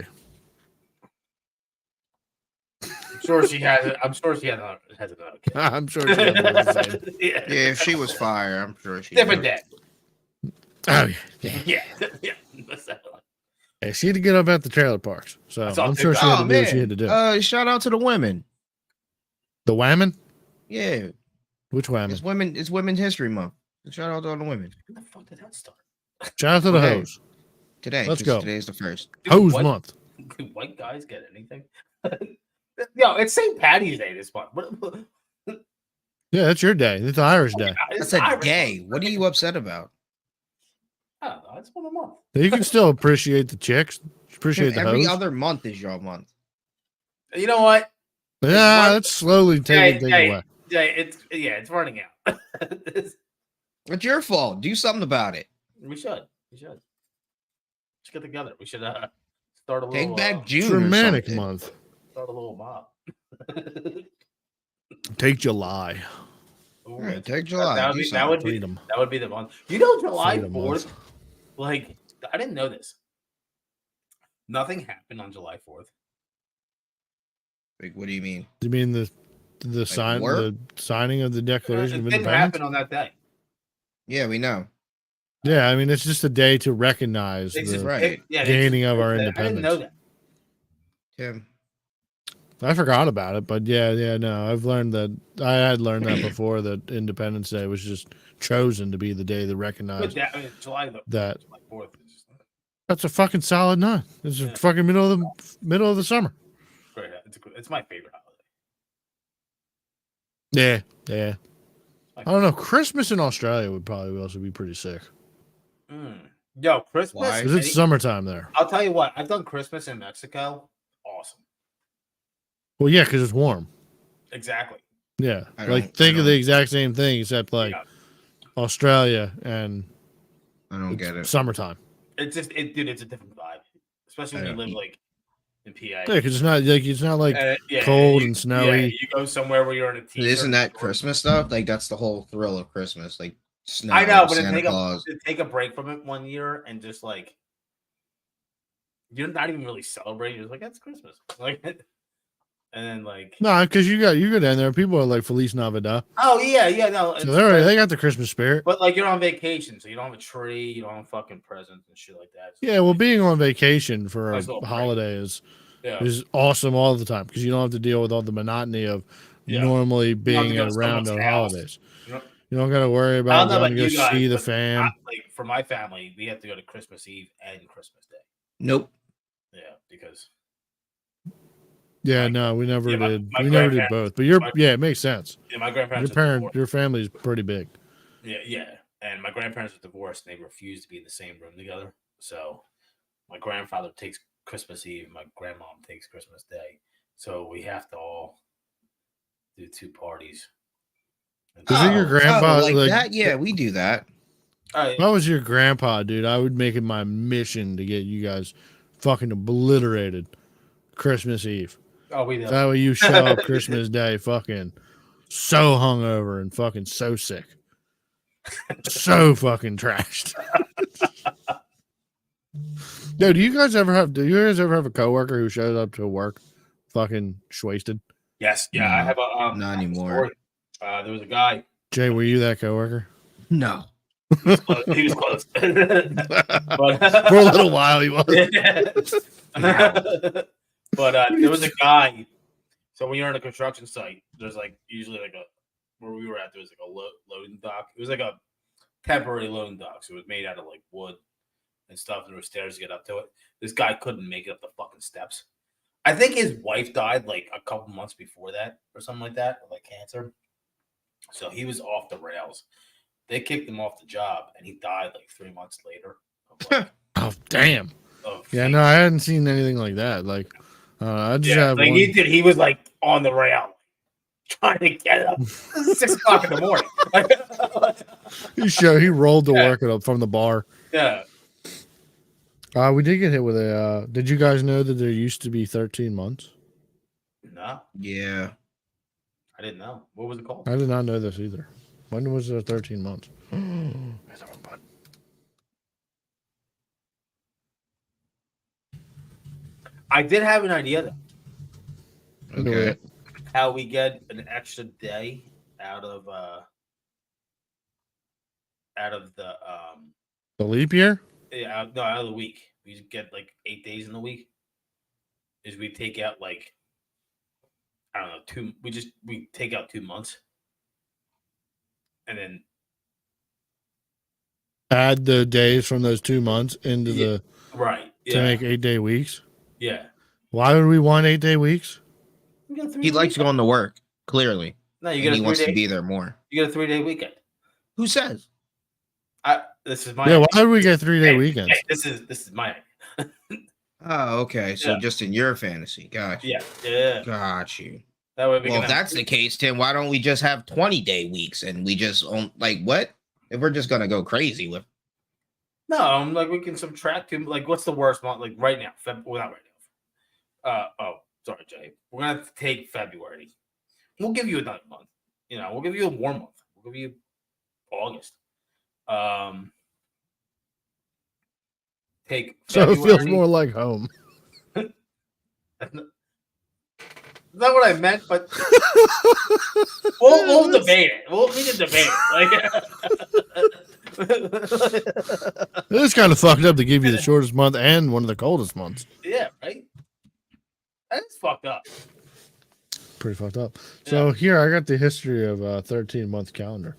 I'm sure she has. I'm sure she has another kid. I'm sure she doesn't look the same. Yeah. Yeah, if she was fire, I'm sure she. Different would. dad. Oh yeah, Yeah, yeah. That's that one. yeah. She had to get up at the trailer parks, so That's all I'm sure she TikTok. had to do what she had to do. Shout out to the women. The whammon? Yeah, Which whammon? it's Women's History Month. Shout out to all the women. When the fuck did that start? Shout out to the Okay. hose. Today. Let's 'cause go. Today's the first. Dude, Hose what- month. Do white guys get anything? Yo, it's St. Patty's Day this month. Yeah, that's your day. It's Irish day. It's That's a Irish day. month. What are you upset about? I don't know. It's one a month. You can still appreciate the chicks. Appreciate the Every hose. other month is your month. You know what? Yeah, one- let's slowly take it away. Yeah, it's running out. It's your fault. Do something about it. We should. Let's get together. We should start a little. Take back June. It's or romantic something. month. Start a little mob. Take July. Ooh, All right, that's- take July. That would Do be something. Freedom. the month. You know, July Freedom 4th. month. Like, I didn't know this. Nothing happened on July 4th. Like, what do you mean? You mean the war? the signing of the Declaration It of didn't Independence? happen on that day. Yeah, we know. Yeah, I mean it's just a day to recognize They the just- right. they gaining just- of our I didn't know independence. that. Tim. I forgot about it, but no, I've learned that I had learned that before that Independence Day was just chosen to be the day to But recognize that, I mean, July that. July 4th is just That's a fucking solid nut. It's Yeah. a fucking middle of the summer. great. It's my favorite holiday. Yeah. I don't know. Christmas in Australia would probably also be pretty sick. Yo, Christmas. Why? Because it's summertime there. I'll tell you what. I've done Christmas in Mexico. Awesome. Well, yeah, because it's warm. Exactly. Yeah. I Like don't- think I of the don't- exact same thing except like Yeah. Australia and I don't it's get it. summertime. It's just dude. It's a different vibe, especially when I you don't live eat- like in PA. Yeah, because it's not like Yeah, cold you- and snowy. Yeah, you go somewhere where you're in a But t-shirt. isn't that Christmas stuff? Like, that's the whole thrill of Christmas. Like, snow, I know, but to Santa Claus. take a break from it one year and just like you're not even really celebrating. You're just like, that's Christmas. Like, and then like, No, because you go down there, people are like Feliz Navidad. oh yeah, no. So they got the Christmas spirit. But like you're on vacation, so you don't have a tree, you don't have fucking presents and shit like that. So, Yeah, well, being on vacation for Nice a little break. holiday is yeah. awesome all the time because you don't have to deal with all the monotony of Yeah. normally have to being go to around someone's on house. holidays. You know? You don't got to worry I about don't know going to about go you guys, see the but fam. like for my family, we have to go to Christmas Eve and Christmas Day. Nope. Yeah, because Yeah, like- no, we never yeah, my- did. my We never did grandparents- both. But my- yeah, it makes sense. yeah, my grandparents Your family's pretty big. Yeah. And my grandparents were divorced and they refused to be in the same room together. So my grandfather takes Christmas Eve, my grandmom takes Christmas Day. So we have to all do two parties. And Is it your grandpa, like, like- that? Yeah, we do that. If I was your grandpa, dude, I would make it my mission to get you guys fucking obliterated Christmas Eve. oh, we know. That way you show up Christmas Day fucking so hungover and fucking so sick. So fucking trashed. Yo, do you guys ever have a coworker who shows up to work fucking wasted? Yes, yeah, I No, have a not I have a anymore. story. There was a guy. Jay, were you that coworker? No. He was close. But, For a little while he was. But there was a guy. So when you're on a construction site, there's like usually like a where we were at. There was like a loading dock. It was like a temporary loading dock. So it was made out of like wood and stuff. And there were stairs to get up to it. This guy couldn't make it up the fucking steps. I think his wife died like a couple months before that or something like that, like cancer. So he was off the rails. They kicked him off the job, and he died like 3 months later. Of, like, Oh damn. of Yeah, no, I hadn't seen anything like that. Like I just yeah, have like one. he was like on the rail, trying to get up. 6 o'clock in the morning. He rolled to Yeah. work it up from the bar. Yeah. We did get hit with a did you guys know that there used to be 13 months? No, Yeah. I didn't know. What was it called? I did not know this either. When was there 13 months? There's our bud. I did have an idea though. Okay. How we get an extra day out of the The leap year? yeah, no, out of the week. We just get like 8 days in the week. Is we take out like I don't know, we take out 2 months. And then add the days from those 2 months into Yeah. the Right. to Yeah. make 8-day weeks. Yeah. Why would we want 8-day weeks? You get a He 3-day likes weekend. going to work, clearly. No, you And get he a wants to 3-day. be there more. You get a 3-day weekend. Who says? This is my. Yeah, why would we get 3-day Hey, weekends? hey, this is my. Oh, okay. So Yeah. just in your fantasy. Got you. Yeah. Got you. That way we Well, can if that's the case, Tim, why don't we just have 20-day weeks and we just own, like, what? If we're just gonna go crazy with No, like we can subtract him. Like, what's the worst month? Like right now, well, not right now. Sorry, Jay. We're gonna have to take February. We'll give you another month. We'll give you a warm month. We'll give you August. Take So it February. feels more like home. That's not what I meant, but we'll debate it. We can debate it. It is kind of fucked up to give you the shortest month and one of the coldest months. Yeah, right. That's fucked up. Pretty fucked up. So here I got the history of a 13-month calendar.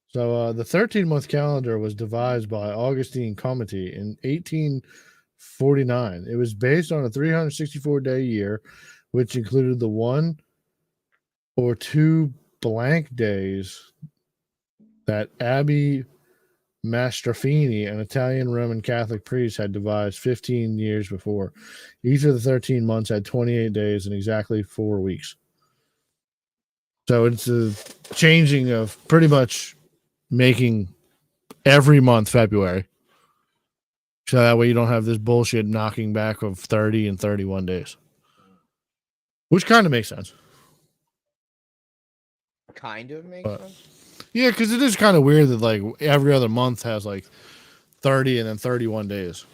So the 13-month calendar was devised by Augustine Comte in 1849. It was based on a 364-day year, which included the 1 or 2 blank days that Abbe Mastrofini, an Italian Roman Catholic priest, had devised 15 years before. Each of the 13 months had 28 days and exactly 4 weeks. So it's a changing of pretty much making every month February. So that way you don't have this bullshit knocking back of 30 and 31 days. Which kind of makes sense. kind of makes sense. Yeah, because it is kind of weird that like every other month has like 30 and then 31 days.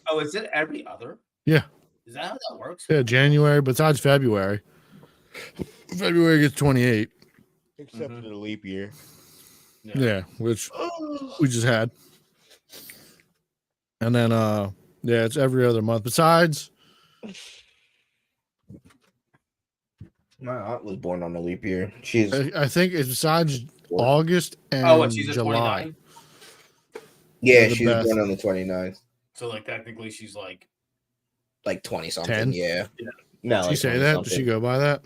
Oh, is it every other? Yeah. Is that how that works? Yeah, January, besides February. February gets 28. Except Mhm. for the leap year. Yeah, which we just had. And then yeah, it's every other month. Besides, My aunt was born on the leap year. She's I think it's besides August and Oh, and she's a July. 29. yeah, the she was best. born on the 29th. So like technically she's like Like 20 something. 10? Yeah. Yeah. No, Did she like say 20 that? something. Does she go by that?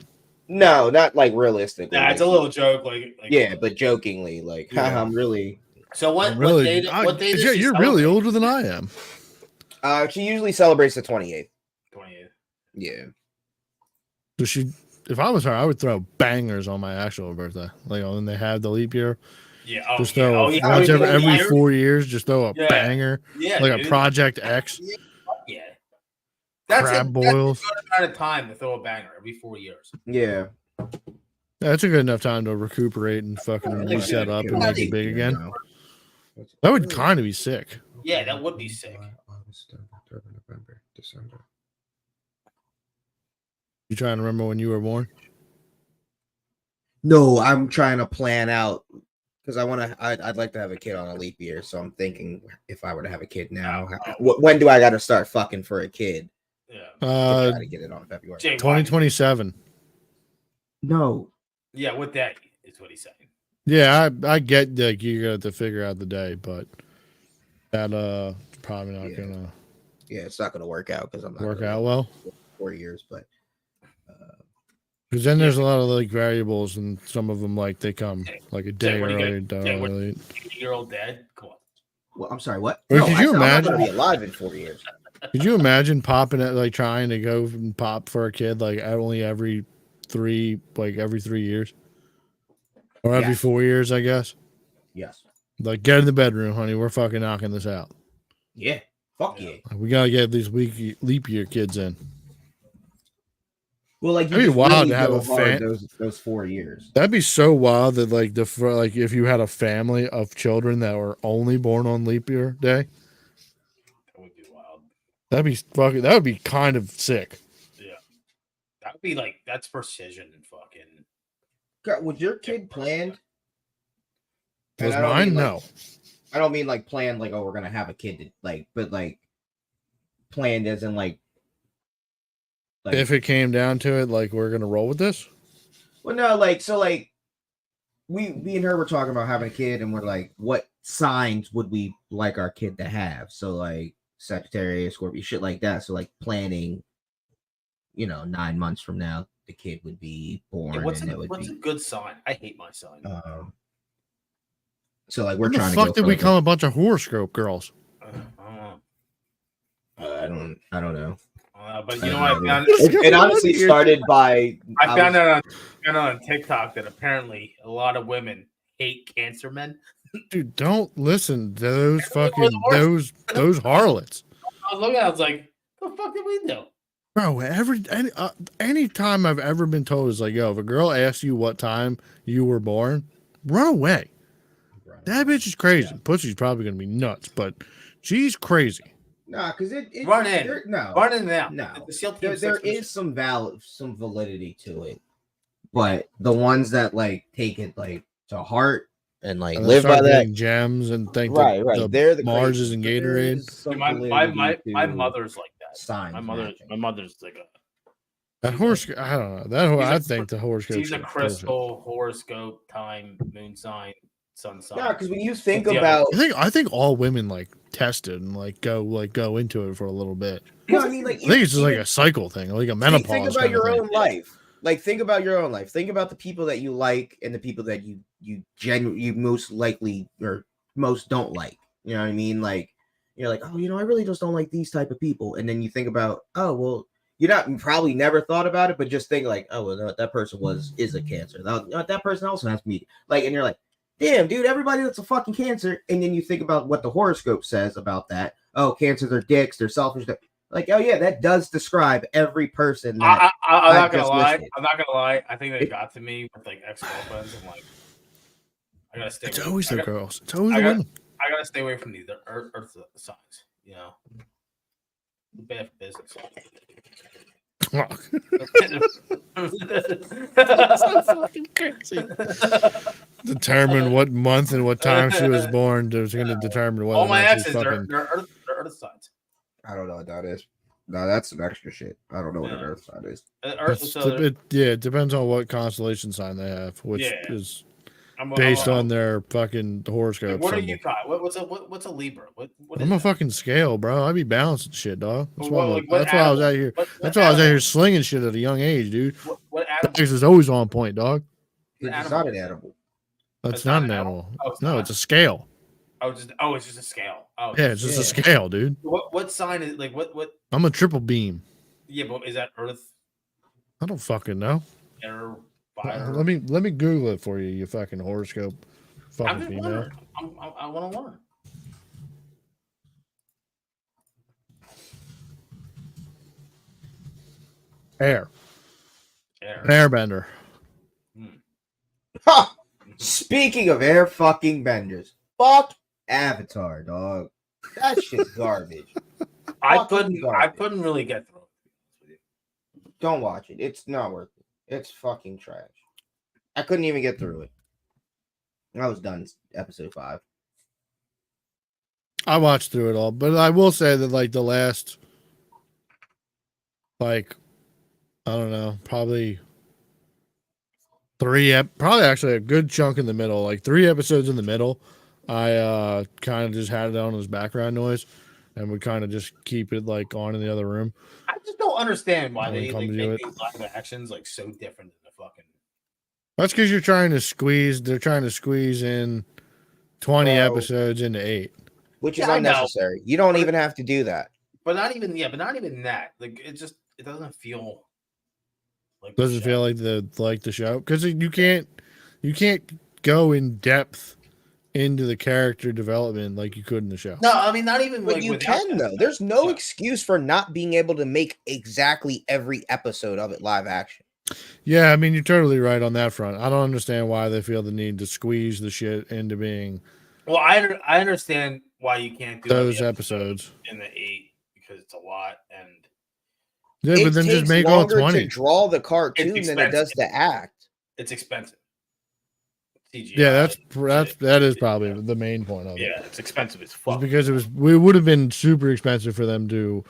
No, not like realistically. nah, it's a like, little joke. Like Yeah, but jokingly, like Yeah. I'm really. So what? I'm really, What day does yeah, she you're really celebrate? older than I am. She usually celebrates the 28th. 28. Yeah. So she, if I was her, I would throw bangers on my actual birthday. Like when they have the leap year, Yeah. Oh, just yeah. throw Oh, yeah. once Oh, every yeah. 4 years, just throw a Yeah. banger, Yeah, like a dude. Project X, Yeah. That's crab a boils. good amount of time to throw a banger every 4 years. Yeah. Yeah, that's a good enough time to recuperate and fucking reset up and make it big again. That would kind of be sick. Yeah, that would be sick. August, October, November, December. You trying to remember when you were born? No, I'm trying to plan out because I'd like to have a kid on a leap year. So I'm thinking if I were to have a kid now, when do I got to start fucking for a kid? Yeah. To try to get it on February. Jay, why- 2027. No. Yeah, with that is what he's saying. Yeah, I get like you got to figure out the day, but that probably not Yeah. gonna Yeah, it's not going to work out because I'm not work gonna out well. 4 years, but Because then there's a lot of like variables, and some of them like they come like a day what do you early, got- day Jay, what- early. 80-year-old dad. Come on. well, I'm sorry, what? Wait, No, could I you said I'm not gonna imagine- be alive in 4 years? Could you imagine popping it like trying to go and pop for a kid like only every 3 years, or every Yes. 4 years? I guess. Yes. Like get in the bedroom, honey. We're fucking knocking this out. Yeah. Fuck Yeah. yeah. Like, we gotta get these leap year kids in. Well, like That'd be just wild really to have go a hard fan- those 4 years. That'd be so wild that like like if you had a family of children that were only born on leap year day, That would be wild. that'd be fucking. That would be kind of sick. Yeah. That would be like, that's precision and fucking. God, was your kid planned? Was And I don't mine? mean, like, No. I don't mean like planned, like, oh, we're gonna have a kid, like, but like planned as in like If it came down to it, like we're gonna roll with this. well, no, like, so like me and her were talking about having a kid, and we're like, what signs would we like our kid to have? So like Sagittarius, Scorpio, shit like that. So like planning, 9 months from now, the kid would be born, Yeah, what's and a, it would what's a be. good sign? I hate my sign. So like we're When the trying to fuck go did for we like become a bunch of horoscope girls? I don't know. I don't know. But I you know don't what? I know. found, It honestly started by I found out on TikTok that apparently a lot of women hate cancer men. Dude, don't listen to those Everybody wore fucking the those harlots. I was looking at it, I was like, the fuck did we do? Bro, any time I've ever been told is like, yo, if a girl asks you what time you were born, run away. That bitch is crazy. Yeah. Pussy's probably gonna be nuts, but she's crazy. Nah, because it Run in. no, Run in now. No. The SEAL Team there 6 is some validity to it, but the ones that like take it like to heart and like And live by start that, getting gems and think right, that they're the Mars crazies. and There Gatorade. is some my validity my to mother's like that. signs matching. My mother's like That horse, I don't know. That She's I a- think the horoscope. she's a shit's bullshit. crystal, horoscope, time, moon sign, sun sign. Yeah, because when you think What's the other- about, I think all women like test it and like go into it for a little bit. no, I mean like I think it's just like a cycle thing, like a menopause. Think about kind of your thing. own life. Like think about your own life. Think about the people that you like and the people that you most likely or most don't like. You know what I mean? Like you're like, oh, I really just don't like these type of people. And then you think about, oh, well, you probably never thought about it, but just think like, oh, well, no, that person is a Cancer. That person also has me. Like, and you're like, damn, dude, everybody that's a fucking Cancer. And then you think about what the horoscope says about that. Oh, Cancers are dicks. They're selfish. Like, oh yeah, that does describe every person. That I'm not I've gonna just lie. listed. I'm not gonna lie. I think they got to me with like ex-girlfriends. I'm like, I gotta stay. It's away- always I the gotta- girls. It's always I the got- women. I gotta stay away from these earth signs. Bad for business. So fucking crazy. Determine what month and what time she was born. Is going to determine whether All or my not she's exes, they're fucking. earth signs. I don't know what that is. No, that's some extra shit. I don't know what an Yeah. Earth sign is. Earth, It's, so it depends on what constellation sign they have, which Yeah. is I'm, based I'm- on their fucking horoscope. What are symbol. you, Kyle? What's a Libra? What is I'm a that? fucking scale, bro. I be balancing shit, dog. That's Well, why. like, what That's why I was animal? out here. What That's why I was out here animal? slinging shit at a young age, dude. What animal? This is always on point, dog. What It's animal not is an it? animal. That's It's not not an an animal. Oh, it's No, not. it's a scale. It's just a scale. Oh, Yeah, it's just a Yeah. scale, dude. What sign is like what? I'm a triple beam. Yeah, but is that Earth, I don't fucking know. air, fire? Let me Google it for you. You fucking horoscope, I'm fucking just female. wondering. I want to learn. Air, Air. airbender. Ha! Speaking of air fucking benders, fuck Avatar, dog. That shit's garbage. I fucking garbage. couldn't really get through it. Don't watch it. It's not worth it. It's fucking trash. I couldn't even get through it. I was done episode 5. I watched through it all, but I will say that like the last, like, I don't know, probably probably actually a good chunk in the middle, like 3 episodes in the middle. I kind of just had it on as background noise, and would kind of just keep it like on in the other room. I just don't understand why When it they comes to make it. these live actions like so different than the fucking. That's because you're trying to squeeze. They're trying to squeeze in 20 Bro. episodes into 8. Which is Yeah, I know. unnecessary. You don't even have to do that. But not even that. Like it doesn't feel. Like the Does it show. feel like the show? Because you can't go in depth into the character development like you could in the show. No, I mean not even. But like, you without can, that. though. There's no Yeah. excuse for not being able to make exactly every episode of it live action. Yeah, I mean you're totally right on that front. I don't understand why they feel the need to squeeze the shit into being Well, I understand why you can't do those every episodes. in the 8 because it's a lot and Yeah, but then just takes make all longer 20. to draw the cartoon than it does expensive. to act. it's expensive. CGI. Yeah, that is Yeah. probably the main point of it. Yeah, it's expensive as It's fuck. because it would have been super expensive for them to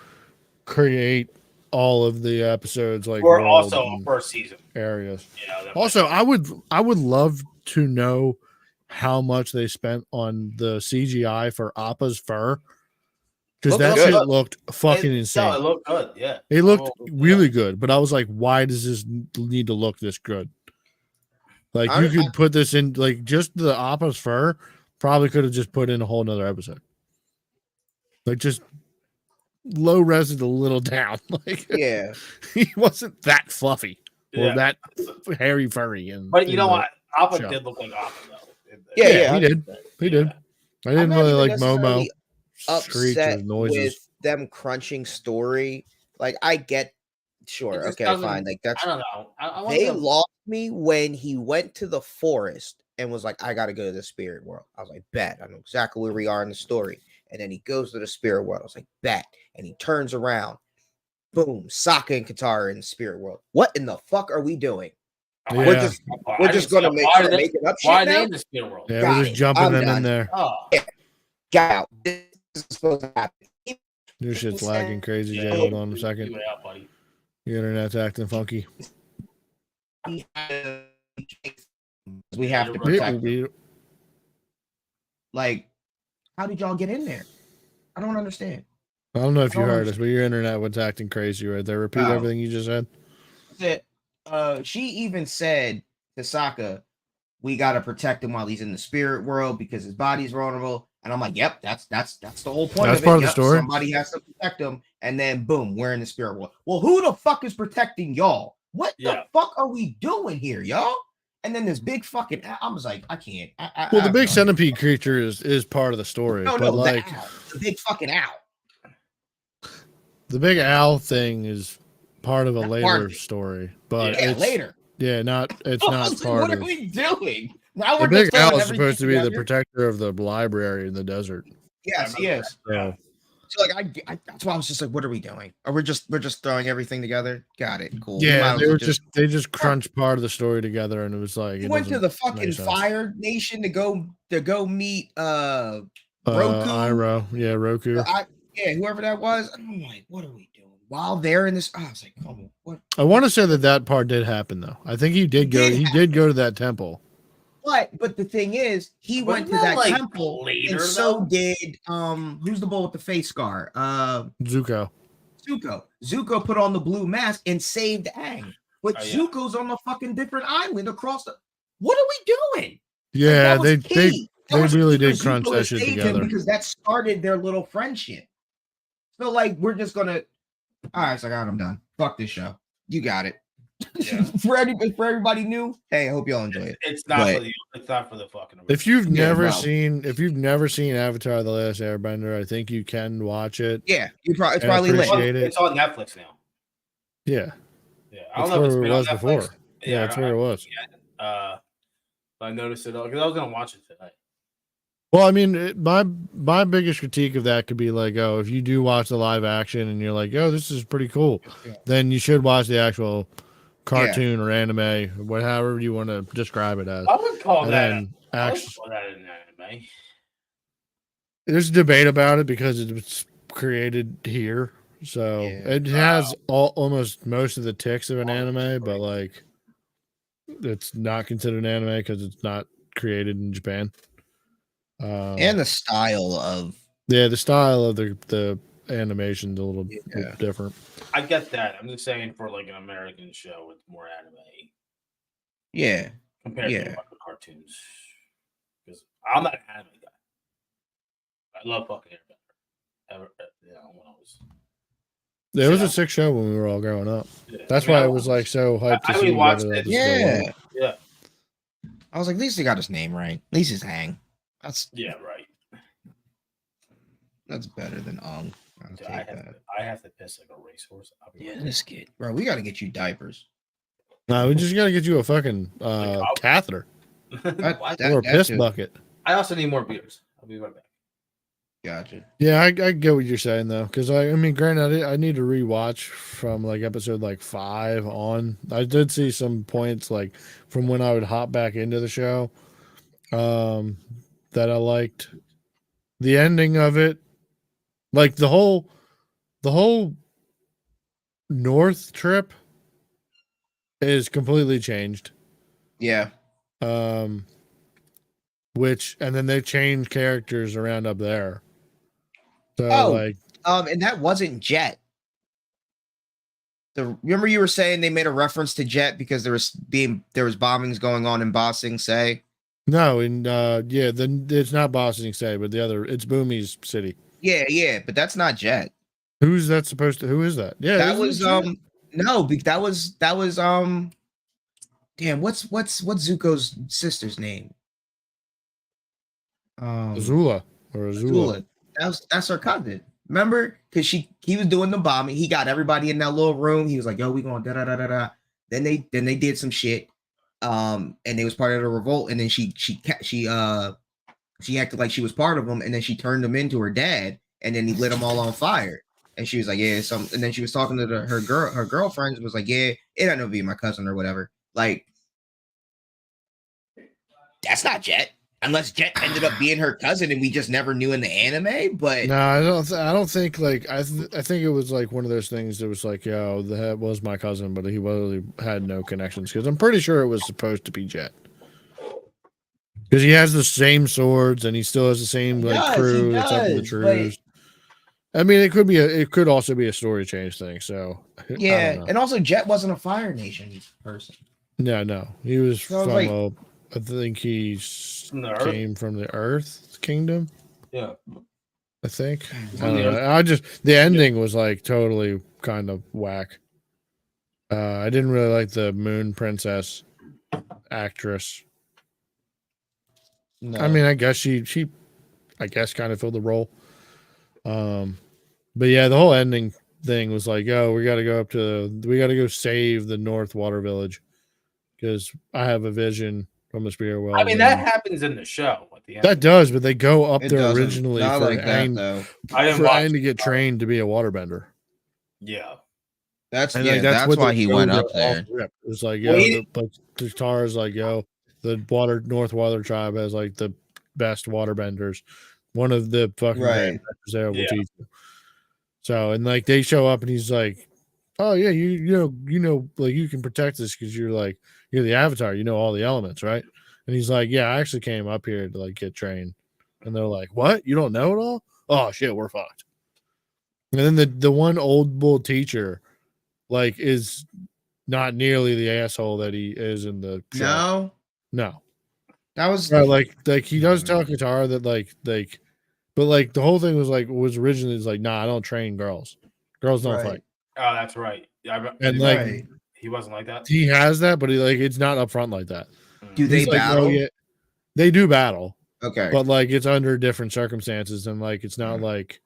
create all of the episodes like Or world also and first season. areas. You know, that Also, I would love to know how much they spent on the CGI for Appa's fur, because Looked that good. shit looked fucking No, insane. it looked good. Yeah, It looked Oh, really good, but I was like, why does this need to look this good? Like, you I- could put this in, like, just the Appa's fur, probably could have just put in a whole nother episode. Like, just low res it a little down. Like, Yeah. he wasn't that fluffy or Yeah. that hairy furry. And But you know what? Appa show. did look like Appa though. Yeah, he did. He did. I didn't not really even like Momo. necessarily Screech upset or noises. with them crunching story. Like I get, It sure, just okay, doesn't- fine. Like that's I don't know. I want they them- lost me when he went to the forest and was like, I gotta go to the spirit world. I was like, bet. I know exactly where we are in the story. And then he goes to the spirit world. I was like, bet. And he turns around. Boom, Sokka and Katara in the spirit world. What in the fuck are we doing? Yeah. We're just I we're didn't just see gonna it. make Why start are they- making up Why are shit they now. in the spirit world? Yeah, Got we're just it. jumping I'm them done. in there. Oh, Get out. This is supposed to happen. Your shit's lagging crazy, yeah. Jay. Hold on a You second. went out, buddy. Your internet's acting funky. We have to You're protect them. Yeah, Like, how did y'all get in there? I don't understand. I don't know if you I don't heard us, but your internet was acting crazy right there. Repeat Oh. everything you just said. She even said to Sokka, we gotta protect him while he's in the spirit world because his body's vulnerable. And I'm like, yep, that's the whole point. That's of it. part of the Yep, story. Somebody has to protect him, and then boom, we're in the spirit world. Well, who the fuck is protecting y'all? What Yeah. the fuck are we doing here, y'all? And then this big fucking, I was like, I can't. Well, the big centipede creature is part of the story, No, but no, like the owl, the big fucking owl. the big owl thing is part of a That's part later of it. story. But Yeah, it's later. yeah, it's I not was like, part what of are we doing? Now the we're big just throwing owl is everything supposed to be the together. protector of the library in the desert. Yes, I remember yes. that. Yeah. So like I that's why I was just like, what are we doing? Are we're just throwing everything together? Got it. Cool. We might Yeah, as they well were they just crunched part of the story together, and it was like He it went to doesn't the make fucking sense. Fire Nation to go meet Roku. Iroh, yeah, Roku. Yeah, whoever that was. I'm like, what are we doing? While they're in this, I was like, come on, what? I want to say that part did happen though. I think he did go. did He did go to that temple. But the thing is, he went Wasn't to that, that like, temple, later, and so though? did who's the bull with the face scar? Zuko. Zuko. Zuko put on the blue mask and saved Aang. But Oh, yeah. Zuko's on a fucking different island across the. What are we doing? Like, Yeah, that was they key. That they was really key for did crunch Zuko that to shit save him together. because that started their little friendship. So like, we're just gonna. All right, so I'm done. Fuck this show. You got it. Yeah. for everybody new. Hey, I hope y'all enjoy it. It's not But- for the. It's not for the fucking. If you've Yeah, never wow. seen Avatar: The Last Airbender, I think you can watch it. Yeah, it's I probably lit. appreciate it. It's on Netflix now. Yeah, Yeah, I don't that's know if it's where been it on was Netflix. before. Yeah, that's where it was. But I noticed it because I was gonna watch it tonight. Well, I mean, my biggest critique of that could be like, oh, if you do watch the live action and you're like, oh, this is pretty cool, then you should watch the actual cartoon or anime, whatever you want to describe it as. I would call And that. then I would actually, call that an anime. there's a debate about it because it's created here, so Yeah. it has almost most of the ticks of an anime, but like, it's not considered an anime because it's not created in Japan. And the style of Yeah, the style of the animation's a little Yeah. different. I get that. I'm just saying for like an American show with more anime yeah. compared Yeah. to like, the cartoons. Because I'm not an anime guy. I love fucking Airbender. When I was. It was Yeah. a sick show when we were all growing up. Yeah. That's I mean, why I was like so hyped to I see only watched whether it- that was still Yeah. on. Yeah. I was like, at least he got his name right. At least he's Hang. Yeah, right. That's better than Ong. I'll Dude, take that. I have to piss like a racehorse. I'll be Yeah, right this kid. Bro, we gotta get you diapers. No, we just gotta get you a fucking I'll- catheter back. or a piss too. bucket. I also need more beers. I'll be right back. Gotcha. Yeah, I get what you're saying though, because I mean, granted, I need to rewatch from like episode like 5 on. I did see some points like from when I would hop back into the show, that I liked. The ending of it, like the whole north trip, is completely changed. Yeah. But and then they changed characters around up there. So Oh. like, And that wasn't Jet. Remember you were saying they made a reference to Jet because there was bombings going on in Ba Sing Se? no, then it's not Ba Sing Se, but it's Boomy's city. Yeah, but that's not Jet. Who's that supposed to? Who is that? Yeah, That isn't was it Jet? that was damn, what's Zuko's sister's name? Azula or Azula. Azula. That's her cousin. Remember? Because he was doing the bombing. He got everybody in that little room. He was like, "Yo, we going da da da da da." Then they did some shit. And they was part of the revolt. And then she acted like she was part of them. And then she turned them into her dad. And then he lit them all on fire. And she was like, "Yeah, some." And then she was talking to her girlfriends. Was like, "Yeah, it had to be my cousin or whatever." Like, that's not Jet. Unless Jet ended up being her cousin and we just never knew in the anime, but No, I don't think like I think it was like one of those things that was like, yo, that was my cousin, but he really had no connections because I'm pretty sure it was supposed to be Jet because he has the same swords and he still has the same crew except for the Trues. I mean, it could also be a story change thing. So yeah, and also Jet wasn't a Fire Nation person. No, he was from like, I think he came from the Earth Kingdom. Yeah, I think. I don't know. The ending was like totally kind of whack. I didn't really like the Moon Princess actress. No. I mean, I guess she kind of filled the role. But yeah, the whole ending thing was like, oh, we got to go save the North Water Village because I have a vision from the spirit world. I mean, that happens in the show at the end. That does, but they go up It there doesn't. originally Not for like that, Aang, though. I didn't for watch Aang to get trained to be a waterbender. Yeah, That's And, yeah, like, that's what why they he showed went their up there. off rip. It was like, Well, yo, Katara's like, yo, the North Water tribe has like the best waterbenders. One of the fucking Right. grandmasters there will Yeah. teach you. So, and like they show up and he's like, oh yeah, you know, like you can protect this because you're the Avatar, you know all the elements, right? And he's like, yeah, I actually came up here to like get trained. And they're like, what? You don't know it all? Oh shit, we're fucked. And then the one old bull teacher, like, is not nearly the asshole that he is in the show. No. That was Right, like he does tell Katara that like, but like the whole thing was originally is like, nah, I don't train girls. Girls don't Right. fight. oh, that's right. And like right. he wasn't like that. he has that, but it's not upfront like that. Do He's they like, battle? oh, yeah, they do battle, Okay. but like it's under different circumstances, and like it's not like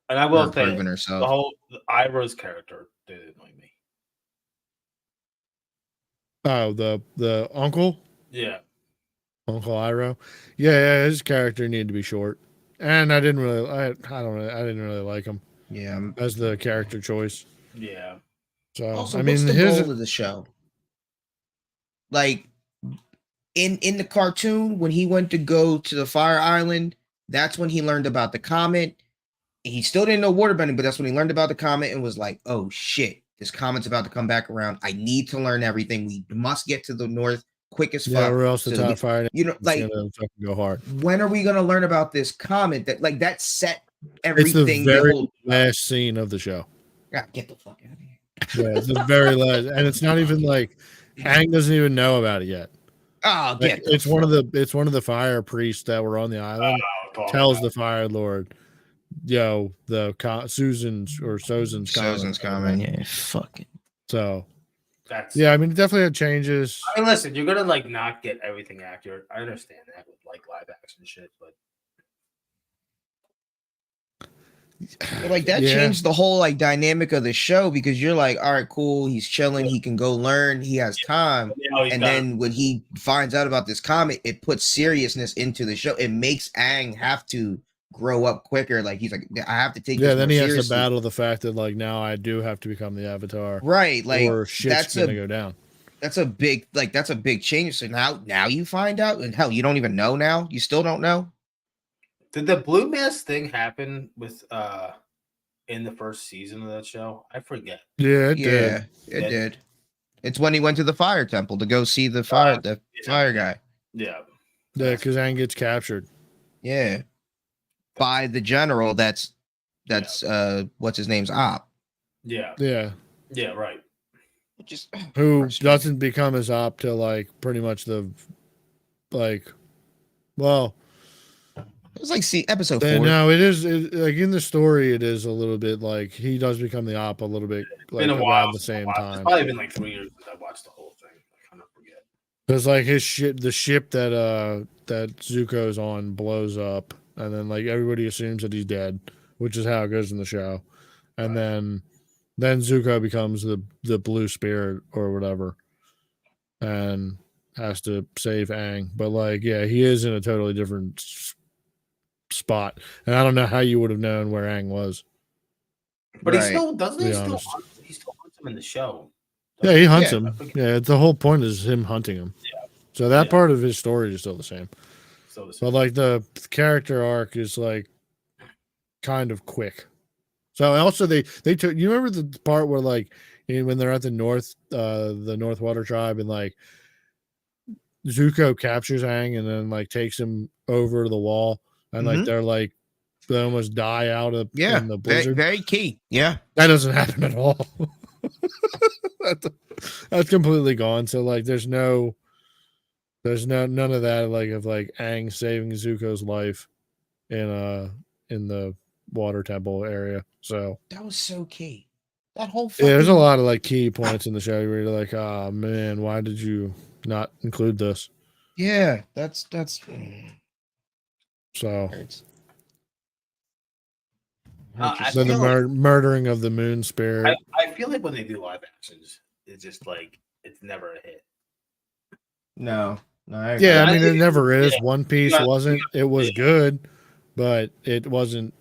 And I will Her say, proving the herself. whole Ira's character did annoy me. the uncle Yeah, Iroh. Yeah, his character needed to be short, and I didn't really like him Yeah. as the character choice. yeah. So Also, I mean, what's the his goal of the show? Like in the cartoon, when he went to go to the Fire Island, that's when he learned about the comet. He still didn't know waterbending, but that's when he learned about the comet and was like, "Oh shit, this comet's about to come back around. I need to learn everything. We must get to the north quick as yeah, fuck." or else the so that we- top fire, You know, it's like gonna fucking go hard. when are we gonna learn about this comet? That set It's everything. the very whole last scene of the show. get the fuck out of here. Yeah, it's the very last, and it's not even like Aang doesn't even know about it yet. Oh, Like, get it's one of the fire priests that were on the island tells the Fire Lord, yo, Susan's Sozin's comment. Yeah, fucking. So That's yeah, I mean, it definitely had changes. I mean, listen, you're gonna like not get everything accurate. I understand that with like live action shit, but But like that Yeah. changed the whole like dynamic of the show because you're like, all right, cool, he's chilling, he can go learn, he has time. you know, he's And got- then when he finds out about this comet, it puts seriousness into the show. It makes Aang have to grow up quicker. Like he's like, I have to take Yeah, this then more he has seriously. to battle the fact that like now I do have to become the Avatar, Right. Like or shit's that's gonna a go down. that's a big change. So now you find out, and hell, you don't even know now. You still don't know. did the Blue Mask thing happen with in the first season of that show? I forget. Yeah, it Yeah, did. it Yeah. did. It's when he went to the fire temple to go see the fire yeah. fire guy. Yeah. Yeah, because Aang gets captured. Yeah. By the general that's what's his name's op. Yeah, Yeah, yeah, right. Just who frustrating. doesn't become his op till like pretty much the like. Well, It was like see episode then 4. no, it is like in the story. It is a little bit like he does become the op a little bit like Been a while. around the same It's time. probably been like 3 years since I watched the whole thing. I kind of forget. Because like his ship, the ship that Zuko's on blows up, and then like everybody assumes that he's dead, which is how it goes in the show, and Right. then Zuko becomes the blue spirit or whatever, and has to save Aang. But like, yeah, he is in a totally different spot, and I don't know how you would have known where Aang was. But he Right. still doesn't. To He be still honest. hunts, he still hunts him in the show. Yeah, he hunts Yeah, him. Yeah, the whole point is him hunting him. So that Yeah. part of his story is still the same. So the But like the character arc is like kind of quick. So also they took, you remember the part where like when they're at the North Water Tribe, and like Zuko captures Aang and then like takes him over to the wall, and like Mhm. they're like they almost die out of Yeah. in the Very, blizzard. very key. Yeah. That doesn't happen at all. That's completely gone. So like there's none of that like of like Aang saving Zuko's life in the water temple area. So That was so key. That whole yeah, there's a fucking- lot of like key points in the show where you're like, oh man, why did you not include this? Yeah, that's So hurts. I then the feel like- murdering of the moon spirit. I feel like when they do live actions, it's just like it's never a hit. No, I Yeah, agree. I mean it never is. Yeah. One Piece Yeah. wasn't. It was good, but it wasn't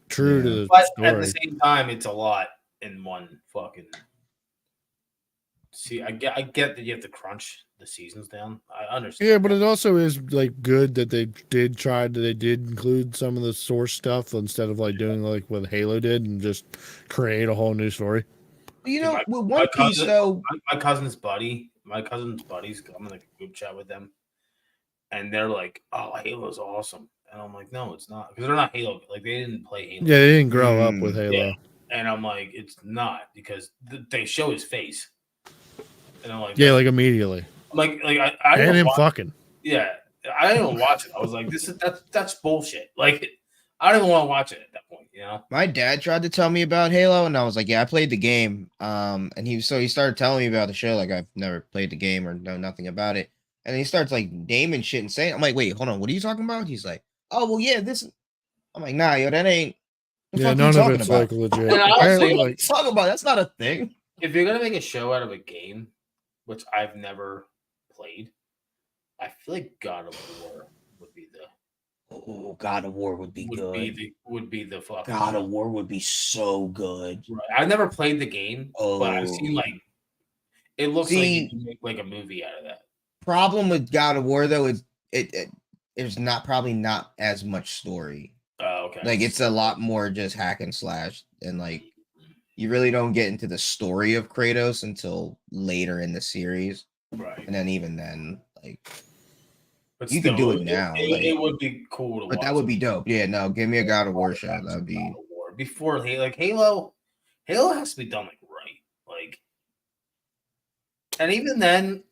true to Yeah. the But at story. the same time, it's a lot in one fucking. See, I get that you have to crunch the seasons down. I understand. Yeah, but it also is like good that they did include some of the source stuff instead of like doing like what Halo did and just create a whole new story. You know, My- with my One Piece cousin- though, my cousin's buddies, I'm in like a group chat with them, and they're like, "Oh, Halo's awesome," and I'm like, "No, it's not," because they're not Halo. Like they didn't play Halo. Yeah, they didn't grow up with Halo. Yeah. And I'm like, "It's not," because they show his face, and I'm like, Yeah, like immediately. like I And don't him watch, fucking. yeah, I didn't watch it. I was like, that's bullshit. Like I don't even want to watch it at that point, you know. my dad tried to tell me about Halo, and I was like, "Yeah, I played the game." And he started telling me about the show, like I've never played the game or know nothing about it. And then he starts like naming shit and saying, "I'm like, wait, hold on, what are you talking about?" He's like, "Oh, well, yeah, this." I'm like, "Nah, yo, that ain't." The Yeah, fuck you none of talking it's about? like legit. And honestly, Apparently, What are you like talking about? That's not a thing. If you're gonna make a show out of a game, which I've never played, I feel like God of War would be the Oh, God of War would be would be the fucking God of War would be so good. Right. I've never played the game, but I've seen Oh. like it looks See- like you can make like a movie out of that. Problem with God of War though is it there's probably not as much story. Oh, okay. Like it's a lot more just hack and slash, and like you really don't get into the story of Kratos until later in the series, right. and then even then, like, But you can do it still, now, It, like- it would be cool to watch. but that would be dope. Yeah, no, give me a God of War show. God That would be. of War. Before Halo has to be done like right, like, and even then,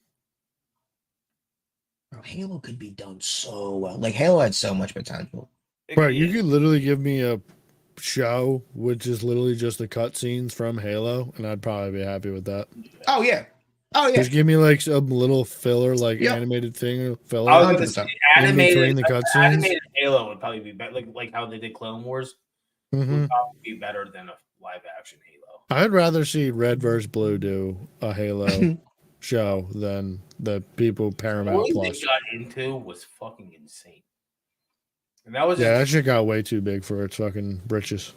Bro, Halo could be done so well. Like Halo had so much potential. bro, you could literally give me a show which is literally just the cutscenes from Halo, and I'd probably be happy with that. Oh yeah, oh yeah. Just give me like some little filler, like Yep. animated thing, I was filler. gonna 100%. say In animated, between the cutscenes? animated Halo would probably be better, like how they did Clone Wars Mhm. would probably be better than a live action Halo. I'd rather see Red vs. Blue do a Halo show than the people Paramount What they Plus. got into was fucking insane, and that was Yeah, just, that shit got way too big for its fucking britches.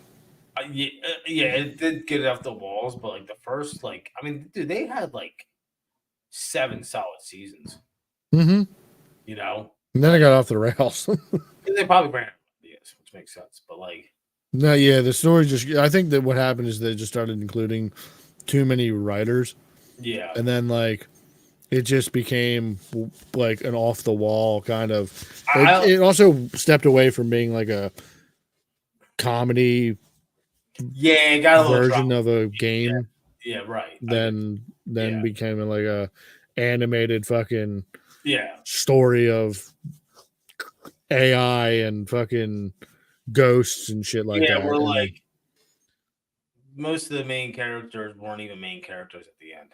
yeah, it did get it off the walls, but like the first, like, I mean, dude, they had like 7 solid seasons, Mm-hmm. you know. And then I got off the rails. They probably ran out of ideas, which makes sense, but like, No, yeah, the story just. I think that what happened is they just started including too many writers, yeah, and then like it just became like an off the wall kind of. I- It also stepped away from being like a comedy Yeah, it got a little version drama. of a game. Yeah, right. Then Yeah. became like a animated fucking Yeah. story of AI and fucking ghosts and shit like Yeah, that. we're And like most of the main characters weren't even main characters at the end.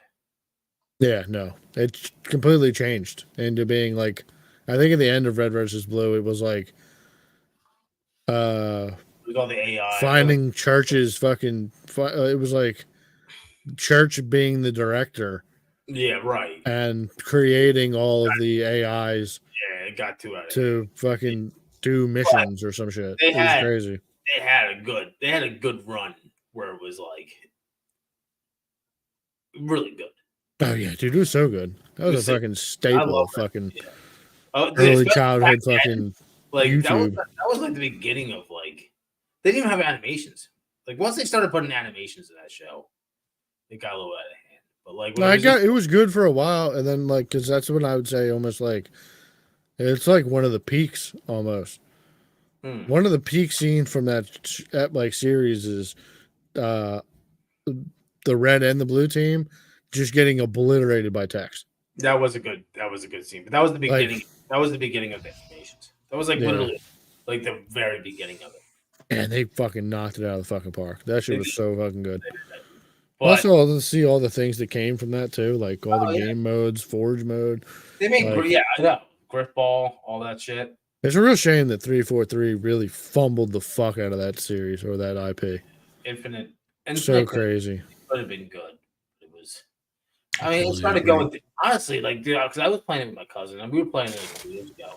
yeah, no, it completely changed into being like, I think at the end of Red versus Blue, it was like, With all the AI. finding Church's fucking. It was like Church being the director Yeah, right. and creating all of the AIs Yeah, it got too out of hand. to fucking do missions or some shit. They It was had- crazy. They had a good run where it was like really good. Oh yeah, dude, it was so good. That was a Listen, fucking staple love of fucking Oh, dude, early especially childhood back then, fucking. like YouTube. that was like the beginning of like they didn't even have animations. Like once they started putting animations in that show, it got a little out of hand. But like when It was good for a while, and then like because that's when I would say almost like it's like one of the peaks almost. One of the peak scenes from that like series is the red and the blue team just getting obliterated by text. that was a good scene. But that was the Like- beginning. that was the beginning of the animations. That was like Yeah. literally like the very beginning of it. And they fucking knocked it out of the fucking park. That shit was so fucking good. But Also, to see all the things that came from that too, like all the Oh, yeah. game modes, Forge mode. they made like- yeah, I know. Griffball, all that shit. It's a real shame that 343 really fumbled the fuck out of that series or that IP. Infinite So crazy. could have been good. It was. I mean, it's trying to go with honestly, like, dude, because I was playing it with my cousin, and we were playing it like 2 years ago.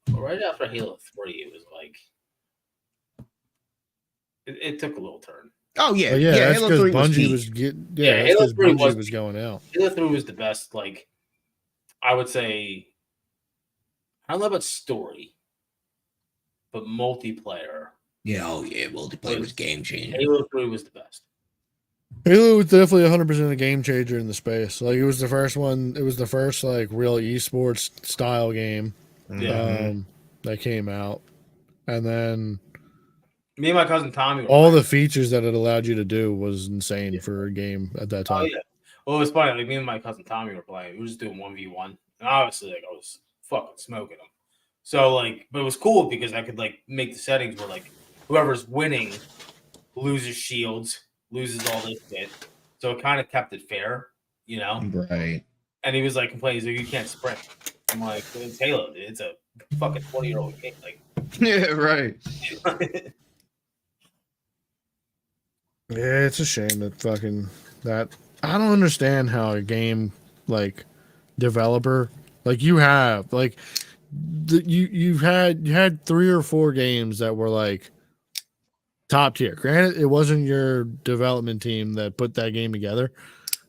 But right after Halo 3, it was like it took a little turn. Oh yeah, But yeah, that's Halo because 3 was Bungie peak. was getting. Yeah, Yeah, that's Halo because 3 Bungie was was going out. Halo 3 was the best. Like, I would say, I don't know about story, but multiplayer. Yeah, oh yeah, multiplayer was game changing. Halo 3 was the best. Halo was definitely 100% a game changer in the space. Like it was the first one. It was the first like real esports style game Yeah. that came out, and then Me and my cousin Tommy were all playing. the features that it allowed you to do was insane for a game at that Oh time. yeah. Well, it was funny. Like me and my cousin Tommy were playing. We were just doing 1v1, and obviously, like I was fucking smoking them. So like, but it was cool because I could like make the settings where like whoever's winning loses shields, loses all this shit. So it kind of kept it fair, you know. Right. And he was like complaining, he's like, "You can't sprint." I'm like, "It's Halo. Dude. It's a fucking 20-year-old game." Like, Yeah, right. Yeah, it's a shame that fucking that. I don't understand how a game like developer like you have like you had 3 or 4 games that were like top tier. Granted, it wasn't your development team that put that game together,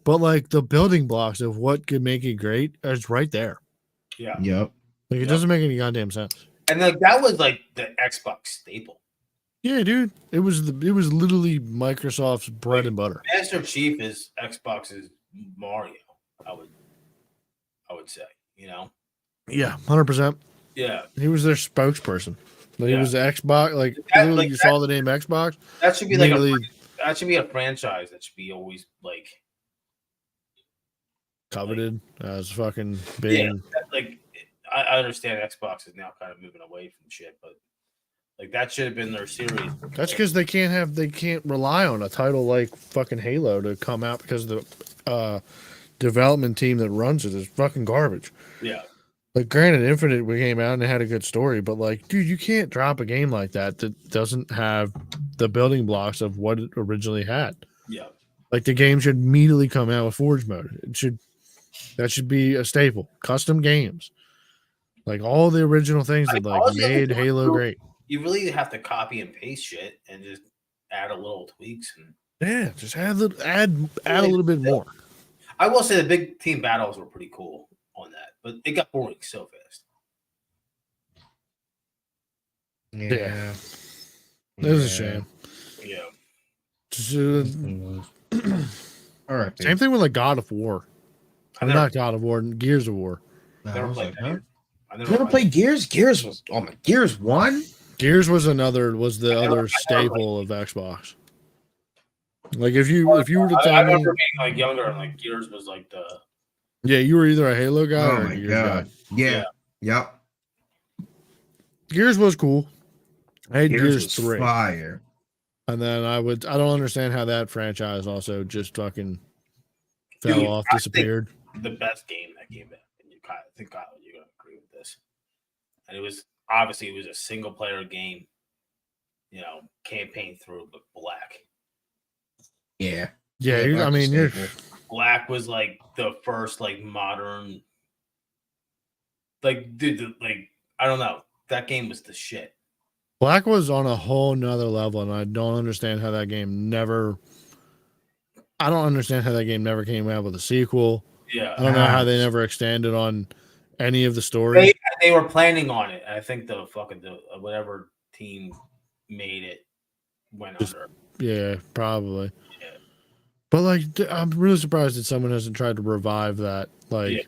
but like the building blocks of what could make it great is right there. yeah. Yep. Like it Yep. doesn't make any goddamn sense. And like that was like the Xbox staple. Yeah, dude, it was literally Microsoft's bread and butter. Master Chief is Xbox's Mario. I would say, you know. Yeah, 100%. Yeah, He was their spokesperson. Like, He Yeah. was the Xbox. Like, That- literally, like you that- saw the name Xbox. that should be like Immediately that should be a franchise that should be always like coveted as fucking being. like I understand Xbox is now kind of moving away from shit, but like that should have been their series. That's because they can't rely on a title like fucking Halo to come out because the development team that runs it is fucking garbage. Yeah, Like, granted, Infinite came out and it had a good story, but like, dude, you can't drop a game like that doesn't have the building blocks of what it originally had. yeah, Like, the game should immediately come out with Forge mode. That should be a staple. Custom games, like all the original things that like all you have to made do is Halo do- great. you really have to copy and paste shit and just add a little tweaks. And Yeah, just add a little bit more. I will say the big team battles were pretty cool on that, but it got boring so fast. Yeah. It was a shame. Yeah, Just, All right. same thing with like God of War. I Or never, not God of War, Gears of War. I never was played like, that. huh? either. I You never played Gears? Gears was Gears 1? Gears was the I never other played- staple of Xbox. Like if you were to I tell me, remember being like younger and like Gears was like the yeah, you were either a Halo guy Oh or a my Gears guy. god. Yeah. Yep. Gears was cool. I had Gears was 3. fire. And then I don't understand how that franchise also just fucking fell Dude, off, I think- disappeared. the best game that came out. And I think Kyle, you're gonna agree with this. And it was obviously a single player game, you know, campaign through, but Black. Yeah. Yeah, Black I mean, you're, staple. Black was like the first like modern, like dude, like I don't know, that game was the shit. Black was on a whole nother level, and I don't understand how that game never. I don't understand how that game never came out with a sequel. Yeah, I don't know how they Yes. never extended on any of the story. they were planning on it. I think the whatever team made it went Just- under. Yeah, probably. Yeah. But like, I'm really surprised that someone hasn't tried to revive that, like, Yeah.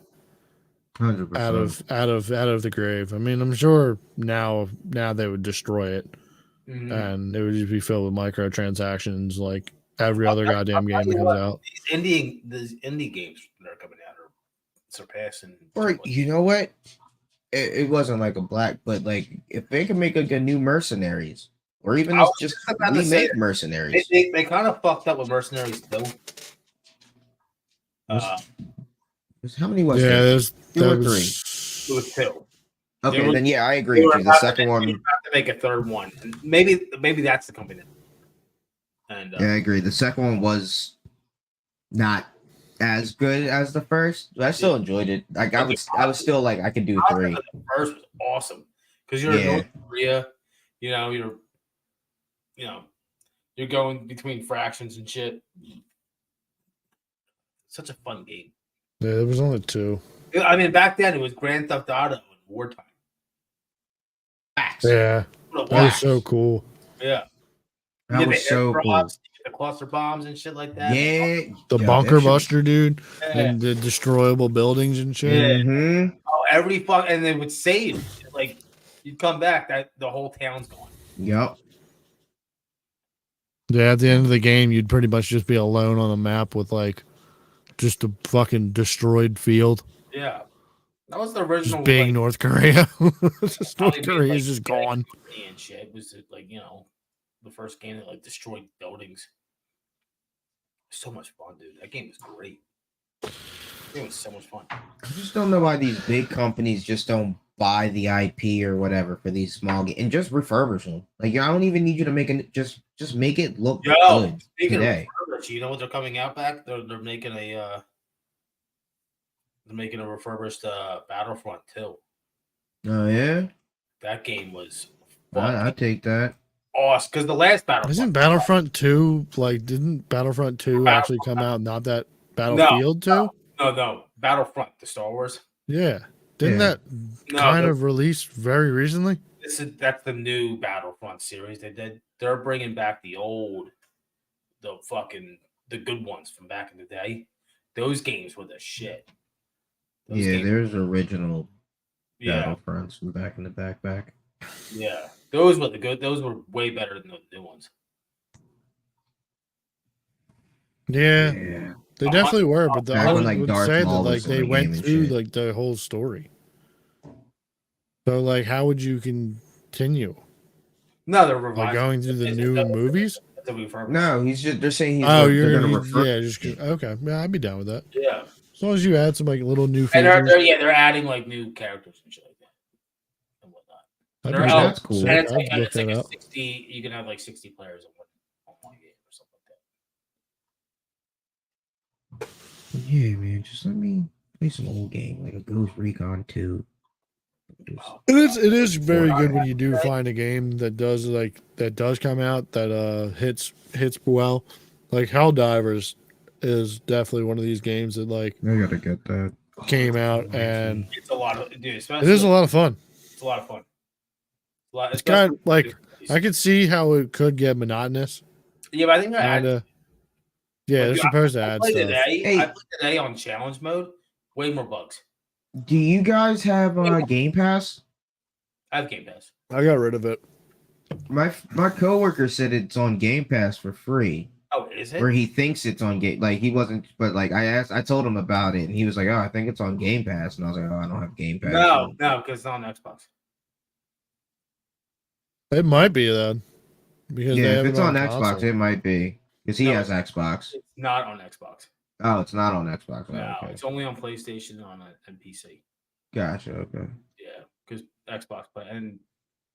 100%. out of the grave. I mean, I'm sure now they would destroy it, Mhm. and it would just be filled with microtransactions, like every other goddamn game that comes out. These indie games that are coming out are surpassing. Or you know what? It wasn't like a Black, but like if they could make like a new Mercenaries, or even I was just just about to say remake that. Mercenaries. They kind of fucked up with Mercenaries too. How many was Yeah, there? there's Two or that three? was- It was two. Okay, They were- then yeah, I They agree were with you. The about second they one, were about to make a third one, and maybe that's the company. And Yeah, I agree. The second one was not as good as the first. but I still enjoyed it. Like I was still like I could do three. the first was awesome because you're in Yeah. North Korea, you're going between fractions and shit. Such a fun game. yeah, there was only two. I mean, back then it was Grand Theft Auto in wartime. Facts. Yeah, What it that was was. so cool. Yeah. That Yeah, was the so air cool. drops, the cluster bombs and shit like that. Yeah. The Yeah, bunker that shit- buster, dude, Yeah. and the destroyable buildings and shit. Yeah. Mm-hmm. Oh, every fuck, and they would save. Like you'd come back, that the whole town's gone. Yep. Yeah, at the end of the game, you'd pretty much just be alone on the map with like just a fucking destroyed field. Yeah, that was the Just original. being like, North Korea. Just probably North made, Korea like, is just gone. and shit. It was like the first game that like destroyed buildings. So much fun, dude. That game was great. It was so much fun. I just don't know why these big companies just don't buy the IP or whatever for these small games and just refurbish them. Like I don't even need you to make it. Just make it look Yo, good speaking today. of refurbished, you know what they're coming out back? They're making a refurbished Battlefront 2. Oh yeah, That game was I take that. awesome because the last Battlefront Isn't Battlefront 2 like didn't Battlefront 2 actually come out, not that Battlefield 2? no Battlefront, the Star Wars. Yeah. Didn't Yeah. that No, kind the- of release very recently? that's the new Battlefront series they did. They're bringing back the good ones from back in the day. Those games were the shit. Those Yeah, games- there's original yeah, Battlefronts from back in the back. yeah. Those were the good. Those were way better than the new ones. Yeah, Yeah. they definitely were, but Back I when, would, like, would Darth say that Maul like was in they the went game and through shit. like the whole story. So like how would you continue? No, they're Like revising. going through the It's- new it's- movies? it's a refurbish. no, they're saying he's. Oh, they're gonna you're refer. yeah, just okay. Yeah, I'd be down with that. Yeah, As long as you add some like little new and they're features. they're adding like new characters and shit like that and whatnot. I'd They're be out. That's cool. sick. And it's I'd like, look that a up. 60. You can have like 60 players on one game or something like that. Yeah, man. Just let me play some old game like a Ghost Recon 2. It is very good when you do find a game that does come out that hits well. Like Helldivers is definitely one of these games that like I gotta get that. came out and It's a lot of dude. it Especially is a lot of fun. It's a lot of fun. It's kind of like I could see how it could get monotonous. Yeah, but I think they're Kind adding. of. Yeah, they're Dude, supposed to I add played stuff. today. Hey. I played today on challenge mode, Way more bugs. Do you guys have Game Pass? I have Game Pass. I got rid of it. My coworker said it's on Game Pass for free. Oh, is it? Where he thinks it's on Game, like he wasn't, but like I told him about it, and he was like, "Oh, I think it's on Game Pass," and I was like, "Oh, I don't have Game Pass." No, because it's on Xbox. It might be then. Because they Yeah, have if it's it on console. Xbox, it might be because he No, has Xbox. It's not on Xbox. Oh, it's not on Xbox. Oh, No, okay. it's only on PlayStation and PC. Gotcha. Okay. Yeah, because Xbox, but and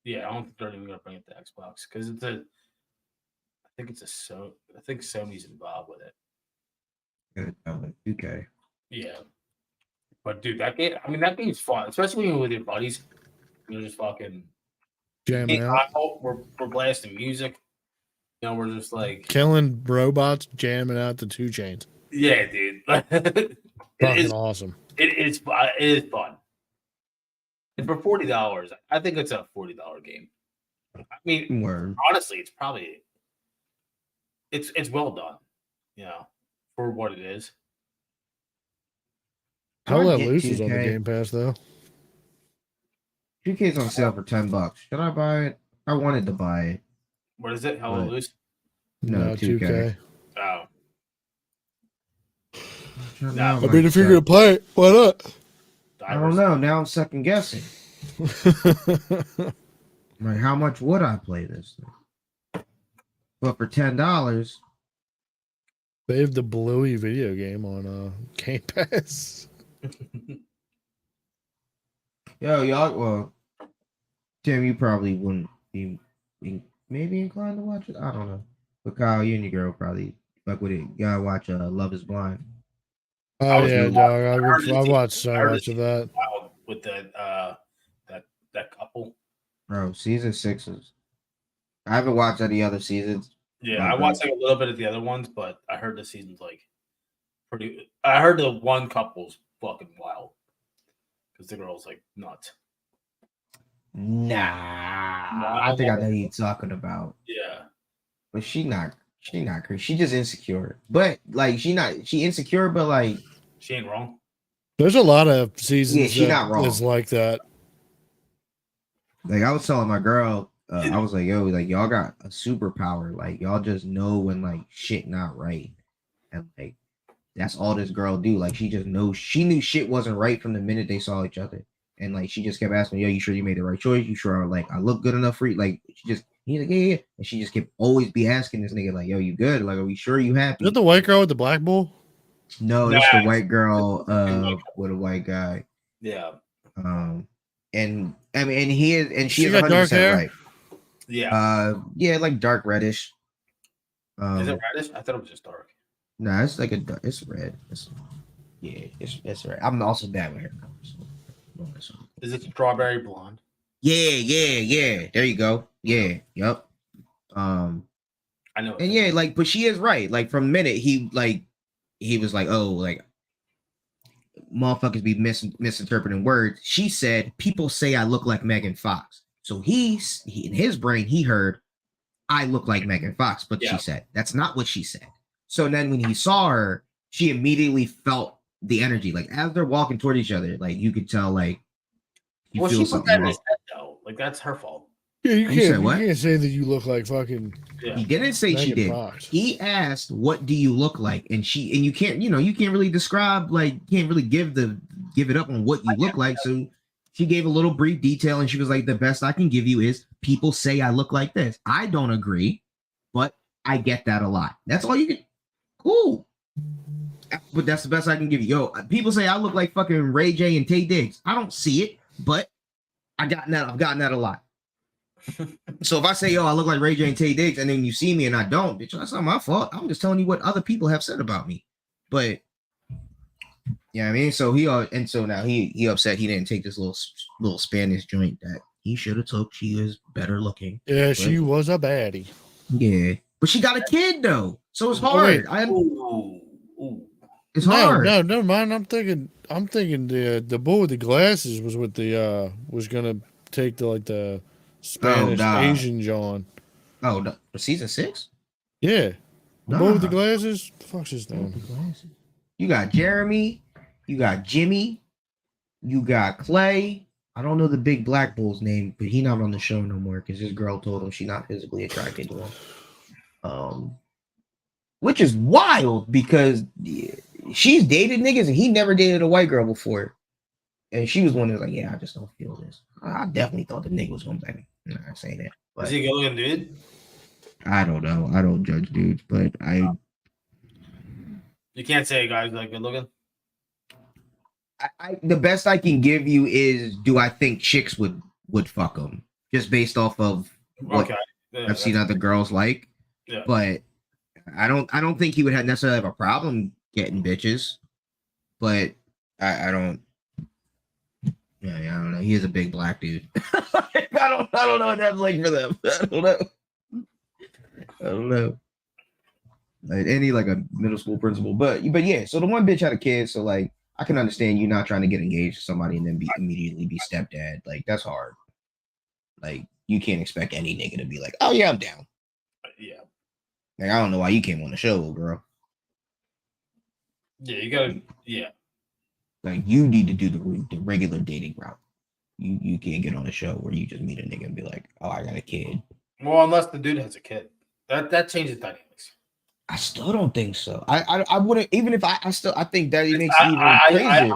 yeah, I don't think they're even gonna bring it to Xbox because it's a. I think Sony's involved with it. Good. Okay. Yeah, but dude, that game. I mean, that game's fun, especially when you're with your buddies. You're just fucking. Jamming out. We're blasting music. You know, we're just like Killing robots, jamming out the 2 Chains. yeah, dude. it Fucking is. awesome. It is fun. And for $40, I think it's a $40 game. I mean, Word. honestly, it's probably it's well done, you know, for what it is. Hell Can I Let get Loose is on the 2K? Game Pass though. 2K's on sale for $10. Should I buy it? I wanted to buy it. What is it? Hell What? Loose? No, 2K. Oh, Now I I'm I mean, like, if you're gonna play it, why not? I don't know. Now I'm second guessing. I'm like, how much would I play this thing? But for $10, They have the Bluey video game on Game Pass. y'all. Well, Tim, you probably wouldn't be maybe inclined to watch it. I don't know. But Kyle, you and your girl probably fuck with it. You gotta watch Love Is Blind. Oh was yeah, gonna dog. watch- I watched so I heard much of that. Wild with that couple. Bro, season 6 is. I haven't watched any other seasons. Yeah, Oh, I watched like a little bit of the other ones, but I heard the season's like pretty. I heard the one couple's fucking wild because the girl's like nuts. Nah, I think I know who you're talking about. Yeah, But she not crazy. She just insecure. But like she insecure, but like she ain't wrong. There's a lot of seasons. Yeah, she that not wrong. is like that. I was telling my girl, I was like, yo, like y'all got a superpower. Like y'all just know when like shit not right. And like that's all this girl do. Like she just knows she knew shit wasn't right from the minute they saw each other. And like she just kept asking, yo, you sure you made the right choice? You sure like I look good enough for you? Like he's like, yeah. And she just kept always be asking this nigga, like, yo, you good? Like, are we sure you happy? Is that the white girl with the black bull? No, it's the Nah. white girl with a white guy. Yeah, And I mean, and he is, and She she is got dark 100% hair? right. yeah. Like dark reddish. Is it reddish? I thought it was just dark. No, it's like it's red. It's red. I'm also bad with hair color. So. Is it strawberry blonde? Yeah. There you go. Yeah, yep. I know. And yeah, like, but she is right. Like from the minute he was like, oh, like motherfuckers be misinterpreting words. She said, people say I look like Megan Fox. So he in his brain, he heard I look like Megan Fox, but Yeah. she said that's not what she said. So then when he saw her, she immediately felt the energy. Like as they're walking toward each other, like you could tell, like he well, she feels put something that in wrong. his head though. Like that's her fault. Yeah, you You said can't. what? You can't say that you look like fucking Yeah. He didn't say she Megan did. Fox. He asked, "What do you look like?" And you can't really describe, like, can't really give it up on what you look like. So she gave a little brief detail, and she was like, "The best I can give you is people say I look like this. I don't agree, but I get that a lot. That's all you can. Cool, but that's the best I can give you. Yo, people say I look like fucking Ray J and Tay Diggs. I don't see it, but I've gotten that a lot." So if I say, yo, I look like Ray J and Tay Diggs, and then you see me and I don't, bitch, that's not my fault. I'm just telling you what other people have said about me. But yeah, I mean, so now he upset he didn't take this little Spanish joint that he should have took. She is better looking. Yeah, she was a baddie. Yeah, but she got a kid though, so it's Oh, wait. hard. Ooh. It's No, hard. no, never mind. I'm thinking the bull with the glasses was with the was gonna take the Spanish nah. Asian John. Oh, no, for season 6? Yeah. The bull with the Nah. glasses? The fuck's his name? You got Jeremy. You got Jimmy. You got Clay. I don't know the big black bull's name, but he not on the show no more because his girl told him she's not physically attracted to him. Which is wild because she's dated niggas and he never dated a white girl before. And she was one that was like, yeah, I just don't feel this. I definitely thought the nigga was gonna say, nah, I'm saying that. But Is he a good-looking dude? I don't know. I don't judge dudes, but You can't say a guy's like good looking. the best I can give you is, do I think chicks would fuck him just based off of what Okay. Yeah, I've seen other girls like. Yeah. But I don't think he would necessarily have a problem getting bitches. But I don't. Yeah, I don't know. He is a big black dude. I don't know what that's like for them. I don't know. Like any like a middle school principal, but yeah. So the one bitch had a kid, so like I can understand you not trying to get engaged to somebody and then immediately be stepdad. Like that's hard. Like you can't expect any nigga to be like, oh yeah, I'm down. Yeah. Like I don't know why you came on the show, girl. Yeah, you gotta. Yeah. Like you need to do the regular dating route. You can't get on a show where you just meet a nigga and be like, oh, I got a kid. Well, unless the dude has a kid, that changes dynamics. I still don't think so. I wouldn't, even if I think that it makes it even crazier.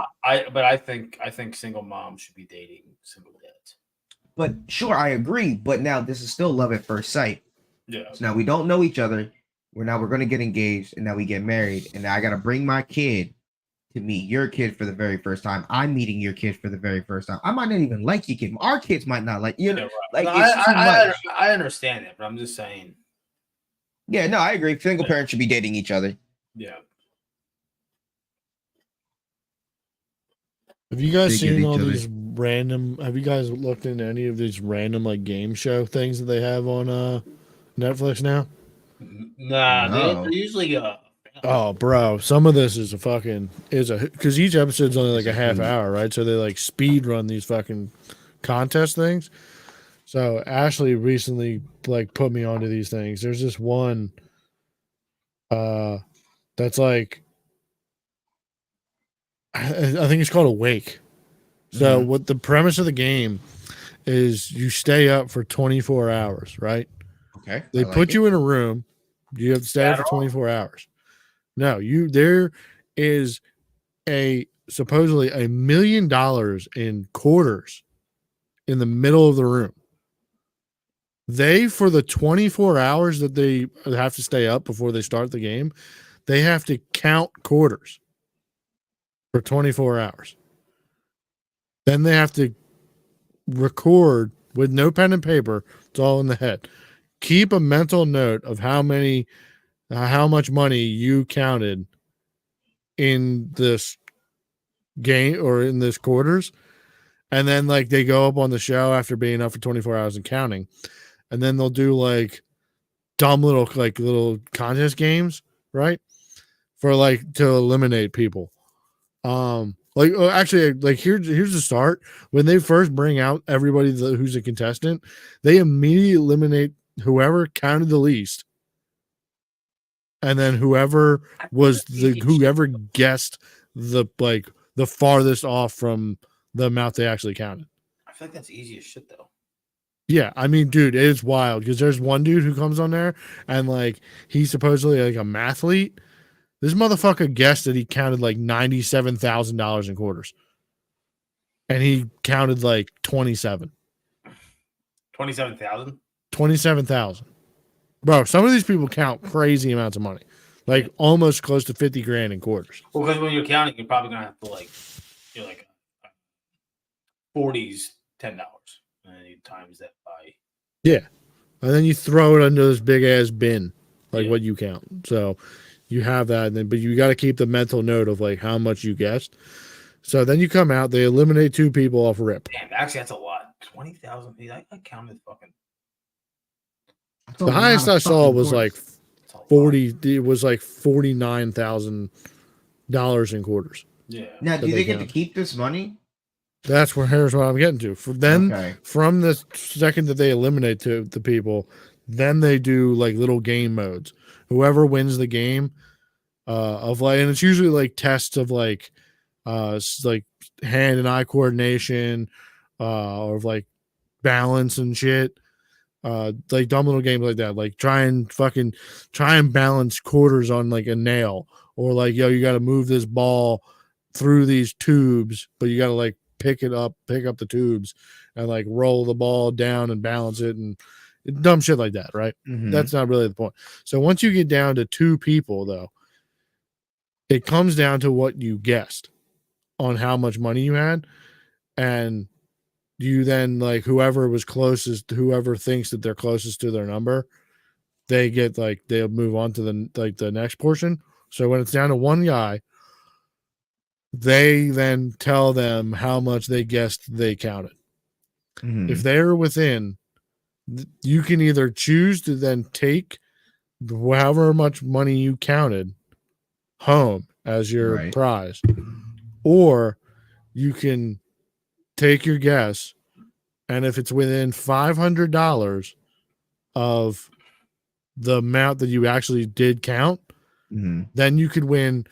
But I think single moms should be dating single dads. But sure, I agree. But now this is still love at first sight. Yeah. So now we don't know each other. We're going to get engaged, and now we get married, and now I got to bring my kid to meet your kid for the very first time. I'm meeting your kid for the very first time. I might not even like your kid. Our kids might not like you. Know, Right. like No, it's too much. I understand it, but I'm just saying. Yeah, no, I agree. Single parents should be dating each other. Yeah. Have you guys They get seen all each other. these random? Have you guys looked into any of these random like game show things that they have on Netflix now? Nah, No. they're usually Oh, bro, some of this is because each episode's only like a half huge. hour, right? So they like speed run these fucking contest things. So Ashley recently like put me onto these things. There's this one that's like I think it's called Awake. So what the premise of the game is, you stay up for 24 hours, right? Okay. They put you in a room. You have to stay up for 24 hours. No, there is supposedly $1 million in quarters in the middle of the room. For the 24 hours that they have to stay up before they start the game, they have to count quarters for 24 hours. Then they have to record with no pen and paper. It's all in the head. Keep a mental note of how much money you counted in this game or in this quarters. And then like they go up on the show after being up for 24 hours and counting. And then they'll do like dumb little contest games, right? For like to eliminate people. Actually, here's the start. When they first bring out everybody who's a contestant, they immediately eliminate whoever counted the least. And then whoever guessed the farthest off from the amount they actually counted. I feel like that's easy as shit though. Yeah, I mean, dude, it's wild because there's one dude who comes on there and like he's supposedly like a mathlete. This motherfucker guessed that he counted like $97,000 in quarters, and he counted like 27. 27,000. 27,000. Bro, some of these people count crazy amounts of money, like almost close to 50 grand in quarters. Well, because when you're counting, you're probably gonna have to like 40's $10, and then you times that by. Yeah, and then you throw it into this big ass bin, like Yeah. what you count. So you have that, and then but you got to keep the mental note of like how much you guessed. So then you come out, they eliminate 2 people off rip. Damn, actually, that's a lot. 20,000. I counted fucking. The highest I saw was like That's a lot. 40. It was like $49,000 in quarters. Yeah. Now, that do they they get to count. keep this money? Here's what I'm getting to. Okay. From the second that they eliminate the people, then they do like little game modes. Whoever wins the game, and it's usually like tests of like like hand and eye coordination, or like balance and shit. Like dumb little games like that. Like try and balance quarters on like a nail, or like, yo, you got to move this ball through these tubes, but you got to like pick up the tubes and like roll the ball down and balance it, and dumb shit like that, right? Mhm. That's not really the point. So once you get down to 2 people, though, it comes down to what you guessed on how much money you had, and you then, like, whoever thinks that they're closest to their number, they'll move on to the next portion. So when it's down to one guy, they then tell them how much they guessed they counted. Mhm. If they're within, you can either choose to then take however much money you counted home as your Right. prize, or you can take your guess, and if it's within $500 of the amount that you actually did count, Mhm. then you could win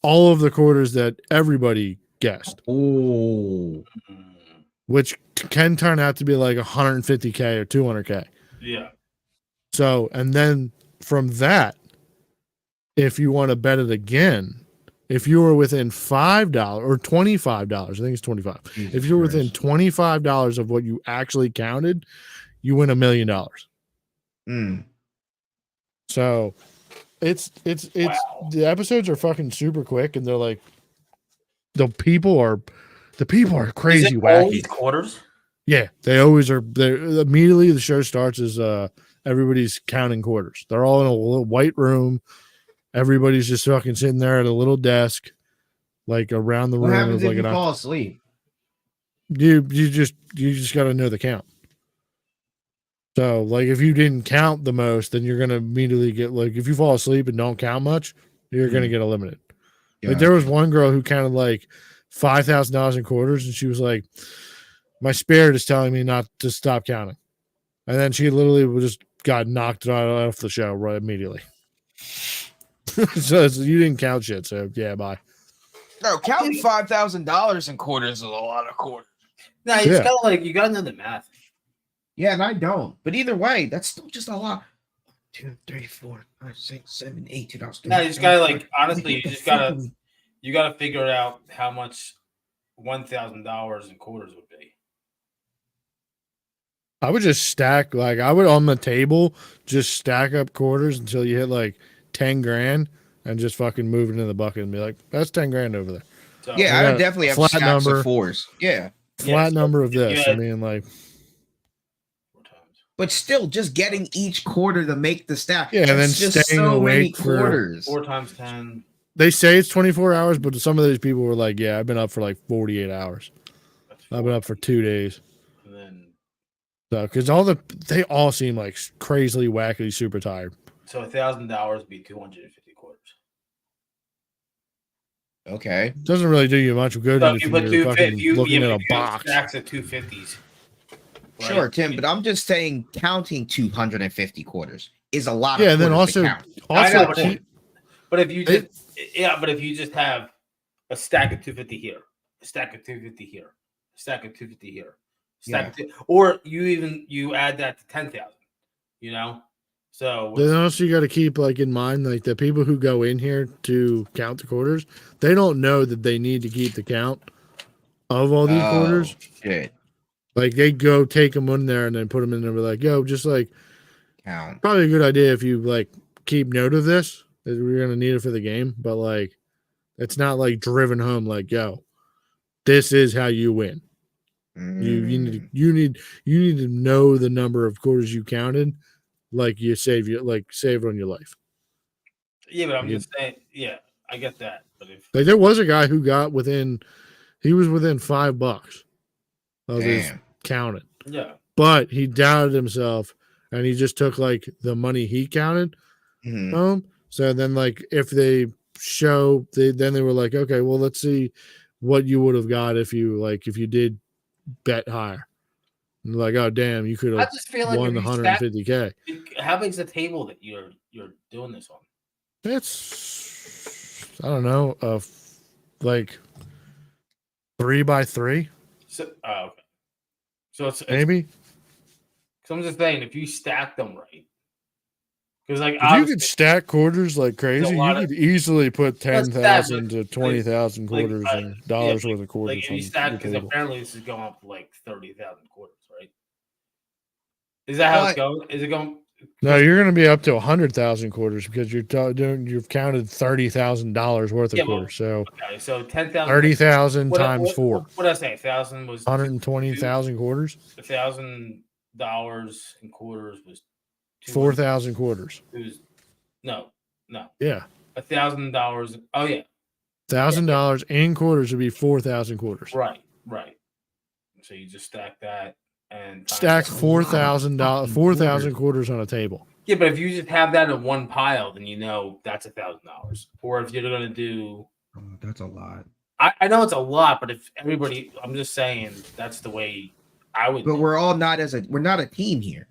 all of the quarters that everybody guessed, Oh, Mm, which can turn out to be like 150K or 200K. yeah. So, and then from that, if you want to bet it again, if you were within $5 or $25, I think it's 25. Jesus If you're within Christ. $25 of what you actually counted, you win $1 million. Mm. So it's Wow. the episodes are fucking super quick, and they're like, the people are crazy Is it all wacky. these quarters? Yeah, they always are. They immediately the show starts as everybody's counting quarters. They're all in a little white room. Everybody's just fucking sitting there at a little desk, like around the What room. happens of if like you fall asleep? you just got to know the count. So, like, if you didn't count the most, then you're gonna immediately get, like, if you fall asleep and don't count much, you're gonna get eliminated. Like, there was one girl who counted like $5,000 in quarters, and she was like, "My spirit is telling me not to stop counting," and then she literally just got knocked right off the show right immediately. So you didn't count shit. So yeah, bye. Bro, counting $5,000 in quarters is a lot of quarters. No, you just Yeah. gotta you gotta know the math. Yeah, and I don't. But either way, that's still just a lot. 2, 3, 4, 5, 6, 7, 8, 2 dollars. No, you just gotta honestly, you gotta figure out how much $1,000 in quarters would be. I would just stack, like, I would on the table just stack up quarters until you hit like 10 grand and just fucking move it in the bucket and be like, that's 10 grand over there. So, Yeah, I Yeah, would definitely have flat stacks number. of 4s. Yeah. Flat so number of if you this. I had- mean, like, 4 times. But still, just getting each quarter to make the stack. Yeah, and then that's just staying so many awake for- quarters. 4 times 10. they say it's 24 hours, but some of these people were like, yeah, I've been up for like 48 hours. That's I've been up for 2 days. And then So, because they all seem like crazily, wackily, super tired. so $1,000 would be 250 quarters. Okay. Doesn't really do you much good So if you're fucking looking at a box. Stacks of 250s. right? Sure, Tim, but I'm just saying counting 250 quarters is a lot Yeah, of and then quarters to also, count. I know, also but keep- But if you just have a stack of 250 here, a stack of 250 here, a stack of 250 here, or you add that to 10,000, you know. So then also you got to keep like in mind, like, the people who go in here to count the quarters, they don't know that they need to keep the count of all these quarters. Shit. Like, they go take them in there and then put them in there, and be like, yo, just like, Count. probably a good idea if you like keep note of this, that we're gonna need it for the game, but like, it's not like driven home, like, yo, this is how you win. You Mm. need to know the number of quarters you counted, like you save it on your life. yeah, but I'm you- just saying, yeah, I get that. But if Like, there was a guy who got within $5 of his Damn. counted, yeah, but he doubted himself and he just took like the money he counted Mhm. home. So then, like, if they show, then they were like, okay, well, let's see what you would have got if you did bet higher. And like, oh damn, you could I have just feel like won the if you stack- 150K. how big's the table that you're doing this on? It's, I don't know, like 3x3, So, okay. So it's maybe. So I'm just saying, if you stack them right, because like If you obviously, could stack quarters like crazy, you lot of- could easily put Let's stack, 10,000 but, to 20,000 like, quarters and yeah, dollars worth of like quarters if on you stack, the because table. apparently this is going up to like 30,000 quarters, right? Is that how it's going? Is it going? No, you're going to be up to 100,000 quarters because you've counted $30,000 worth of Yeah, well, quarters. So Okay, so 10,000. 30,000 times four, What did I say? 1,000 was 120,000 quarters, $1,000 in quarters was 4,000 quarters. It was no. Yeah, $1,000. Oh yeah, $1,000 in quarters would be 4,000 quarters. right. So you just stack that and times Stack that. $4,000, 4,000 quarters on a table. Yeah, but if you just have that in one pile, then you know that's $1,000. Or if you're gonna do, Oh, that's a lot. I know it's a lot, but if everybody, I'm just saying that's the way I would. But we're not a team here.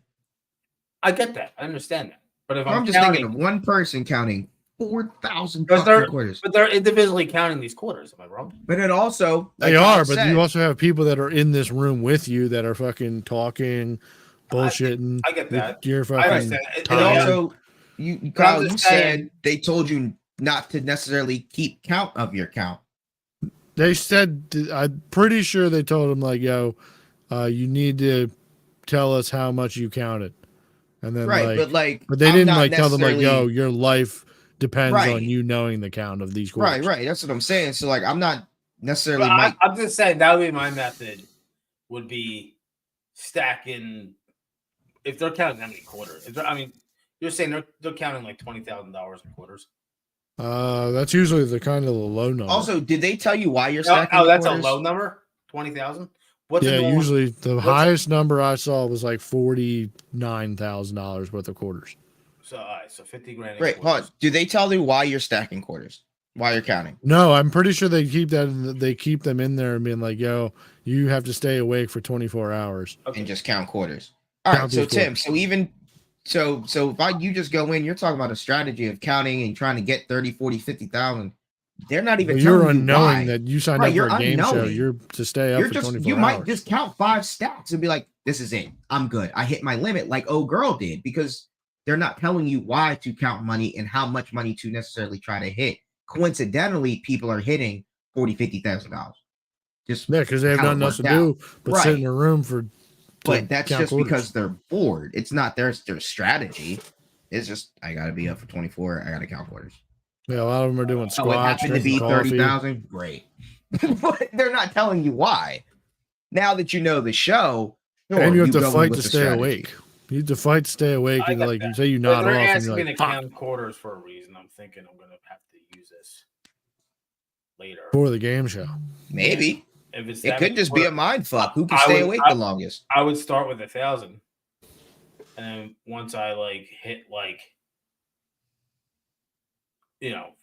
I get that. I understand that. But if I'm just thinking of one person counting 4,000 But they're- quarters. but they're individually counting these quarters. Am I wrong? But it also They like are, Todd but said, you also have people that are in this room with you that are fucking talking, bullshitting. I get that. You're I fucking understand. and tired. also you I'm Kyle, just you saying- said they told you not to necessarily keep count of your count. They said, I'm pretty sure they told him like, yo, you need to tell us how much you counted. And then Right, but they I'm didn't not like tell them like, yo, necessarily- your life depends Right. on you knowing the count of these quarters. right. That's what I'm saying. So like I'm not necessarily But I'm just saying that would be my method. Would be stacking. If they're counting that many quarters, you're saying they're counting like $20,000 in quarters. That's usually the kind of the low number. Also, did they tell you why you're stacking? Oh, the that's quarters? a low number. 20,000. What's yeah, a normal- usually the what's- highest number I saw was like $49,000 worth of quarters. So all right, so 50 grand. in Great. Hold quarters. on. Do they tell you why you're stacking quarters? Why you're counting? No, I'm pretty sure they keep they keep them in there and being like, yo, you have to stay awake for 24 hours. Okay. And just count quarters. All right. Count So these Tim, quarters. so even so if you just go in, you're talking about a strategy of counting and trying to get 30, 40, 50,000. They're not even But you're telling you unknowing why. that you signed Right, up for you're a game show. unknowing. You're to stay up You're for just 24 you hours. might just count 5 stacks and be like, this is it. I'm good. I hit my limit like old girl did, because they're not telling you why to count money and how much money to necessarily try to hit. Coincidentally, people are hitting $40,000-$50,000. Just Yeah, because they have how it nothing else to worked do but sit in Right. a room for. but that's count just quarters. because they're bored. It's not their strategy. It's just I gotta be up for 24. I gotta count quarters. Yeah, a lot of them are doing Oh, it squats, happened to drinking be coffee. 30,000. Great, but they're not telling you why. Now that you know the show, sure, And you have go to in fight with to the stay strategy. awake. You have to fight to stay awake, I and get like that. you say, you But nod they're off, and asking you're me like, to "Fuck," count quarters for a reason. I'm thinking I'm gonna have to use this later. for the game show. Maybe If it's it that could many just be a quarters, mind fuck. Who can I stay would- awake I- the longest? I would start with 1,000, and then once I like hit like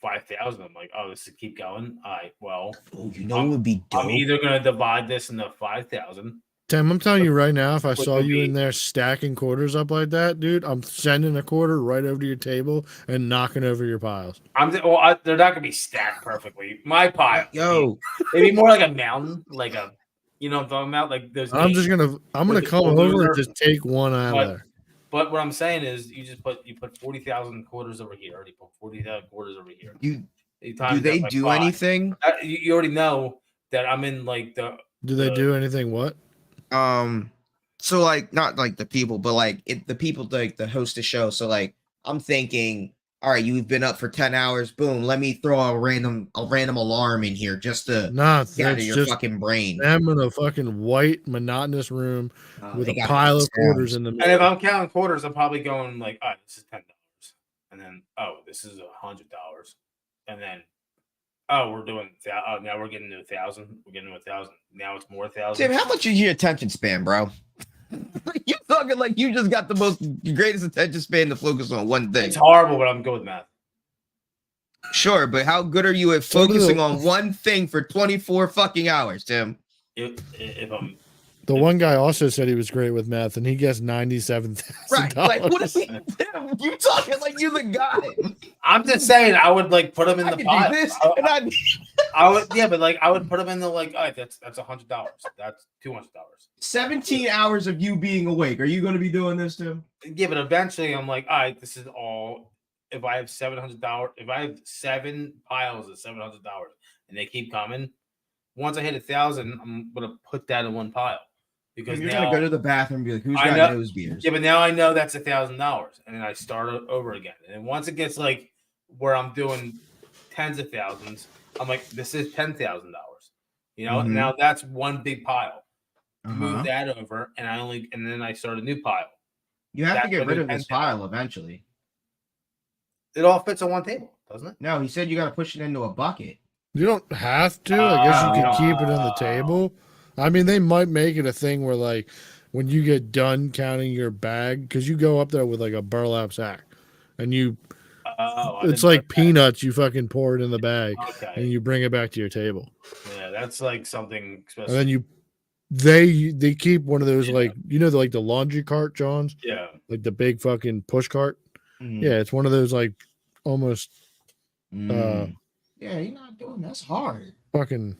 5,000, I'm like, oh, this is keep going. All right, well, Oh, you know, it would be dope. I'm either gonna divide this into 5,000. Tim, I'm telling you right now, if I Which saw would you be- in there stacking quarters up like that, dude, I'm sending a quarter right over to your table and knocking over your piles. They're not gonna be stacked perfectly. My pile, Yo, maybe more like a mountain, like a, what I'm talking about, like those. I'm games. gonna With the come full over loser. and just take one out But- of there. But what I'm saying is, you put 40,000 quarters over here. Already put 40,000 quarters over here. you You do times they that by do 5. anything? You already know that I'm in like the. Do they do anything? What? So like not like the people, but like the people like the host the show. So like I'm thinking, all right, you've been up for 10 hours. Boom, let me throw a random alarm in here just to Nah, get out of that's your just fucking brain. them in a fucking white, monotonous room with They a got pile of sounds. quarters in the And if middle. I'm counting quarters, I'm probably going like, all right, this is $10, and then this is $100, and then we're doing now we're getting to 1,000. We're getting to 1,000. Now it's more 1,000. Tim, how much is your attention span, bro? You talking like you just got the greatest attention span to focus on one thing. It's horrible, but I'm good with math. Sure, but how good are you at So do focusing the- on one thing for 24 fucking hours, Tim? If I'm The one guy also said he was great with math, and he guessed $97,000. Right. Like, what is he? You talking like you're the guy. I'm just saying, I would like put him in I the could pile. do this. And I would, yeah, but like I would put him in the like, all right, that's $100. That's $200. 17 hours of you being awake. Are you going to be doing this too? Yeah, but eventually I'm like, all right, this is all. If I have $700, if I have 7 piles of $700 and they keep coming, once I hit 1,000, I'm gonna put that in one pile because You're now, going to go to the bathroom and be like, who's I got know- nose beers? yeah, but now I know that's $1,000, and then I start over again. And then once it gets like where I'm doing tens of thousands, I'm like, this is $10,000. You know, Mhm. now that's one big pile. Uh-huh. Move that over, and then I start a new pile. You have to That's get what rid it of this depends on. pile eventually. It all fits on one table, doesn't it? No, he said you got to push it into a bucket. You don't have to. I guess you Oh. can keep it on the table. I mean, they might make it a thing where, like, when you get done counting your bag, because you go up there with like a burlap sack, and Oh, it's like peanuts. You fucking pour it in the bag, Okay. and you bring it back to your table, Yeah, that's like something and special. then they keep one of those Yeah. like the laundry cart, Johns, Yeah. like the big fucking push cart. Mm. Yeah, it's one of those like almost Mm. Yeah, you're not doing that's hard. fucking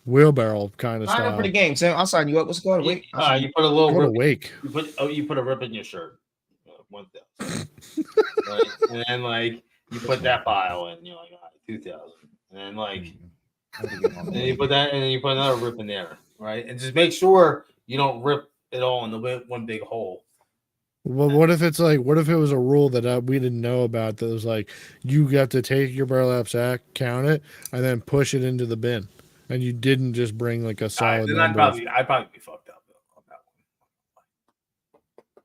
wheelbarrow kind of Sign up style. for the game, Sam. I'll sign you up. What's going on? Wait. You put a little Go to rip. wake. You put a rip in your shirt. 1,000. Right? And then like you put that file in. You're like, all right, 2,000. And then like and then you put that, and then you put another rip in there, right? And just make sure you don't rip it all in the one big hole. Well, what if it's like, what if it was a rule that we didn't know about that was like, you got to take your burlap sack, count it, and then push it into the bin, and you didn't just bring like a solid Then I'd number. probably be fucked up on that one.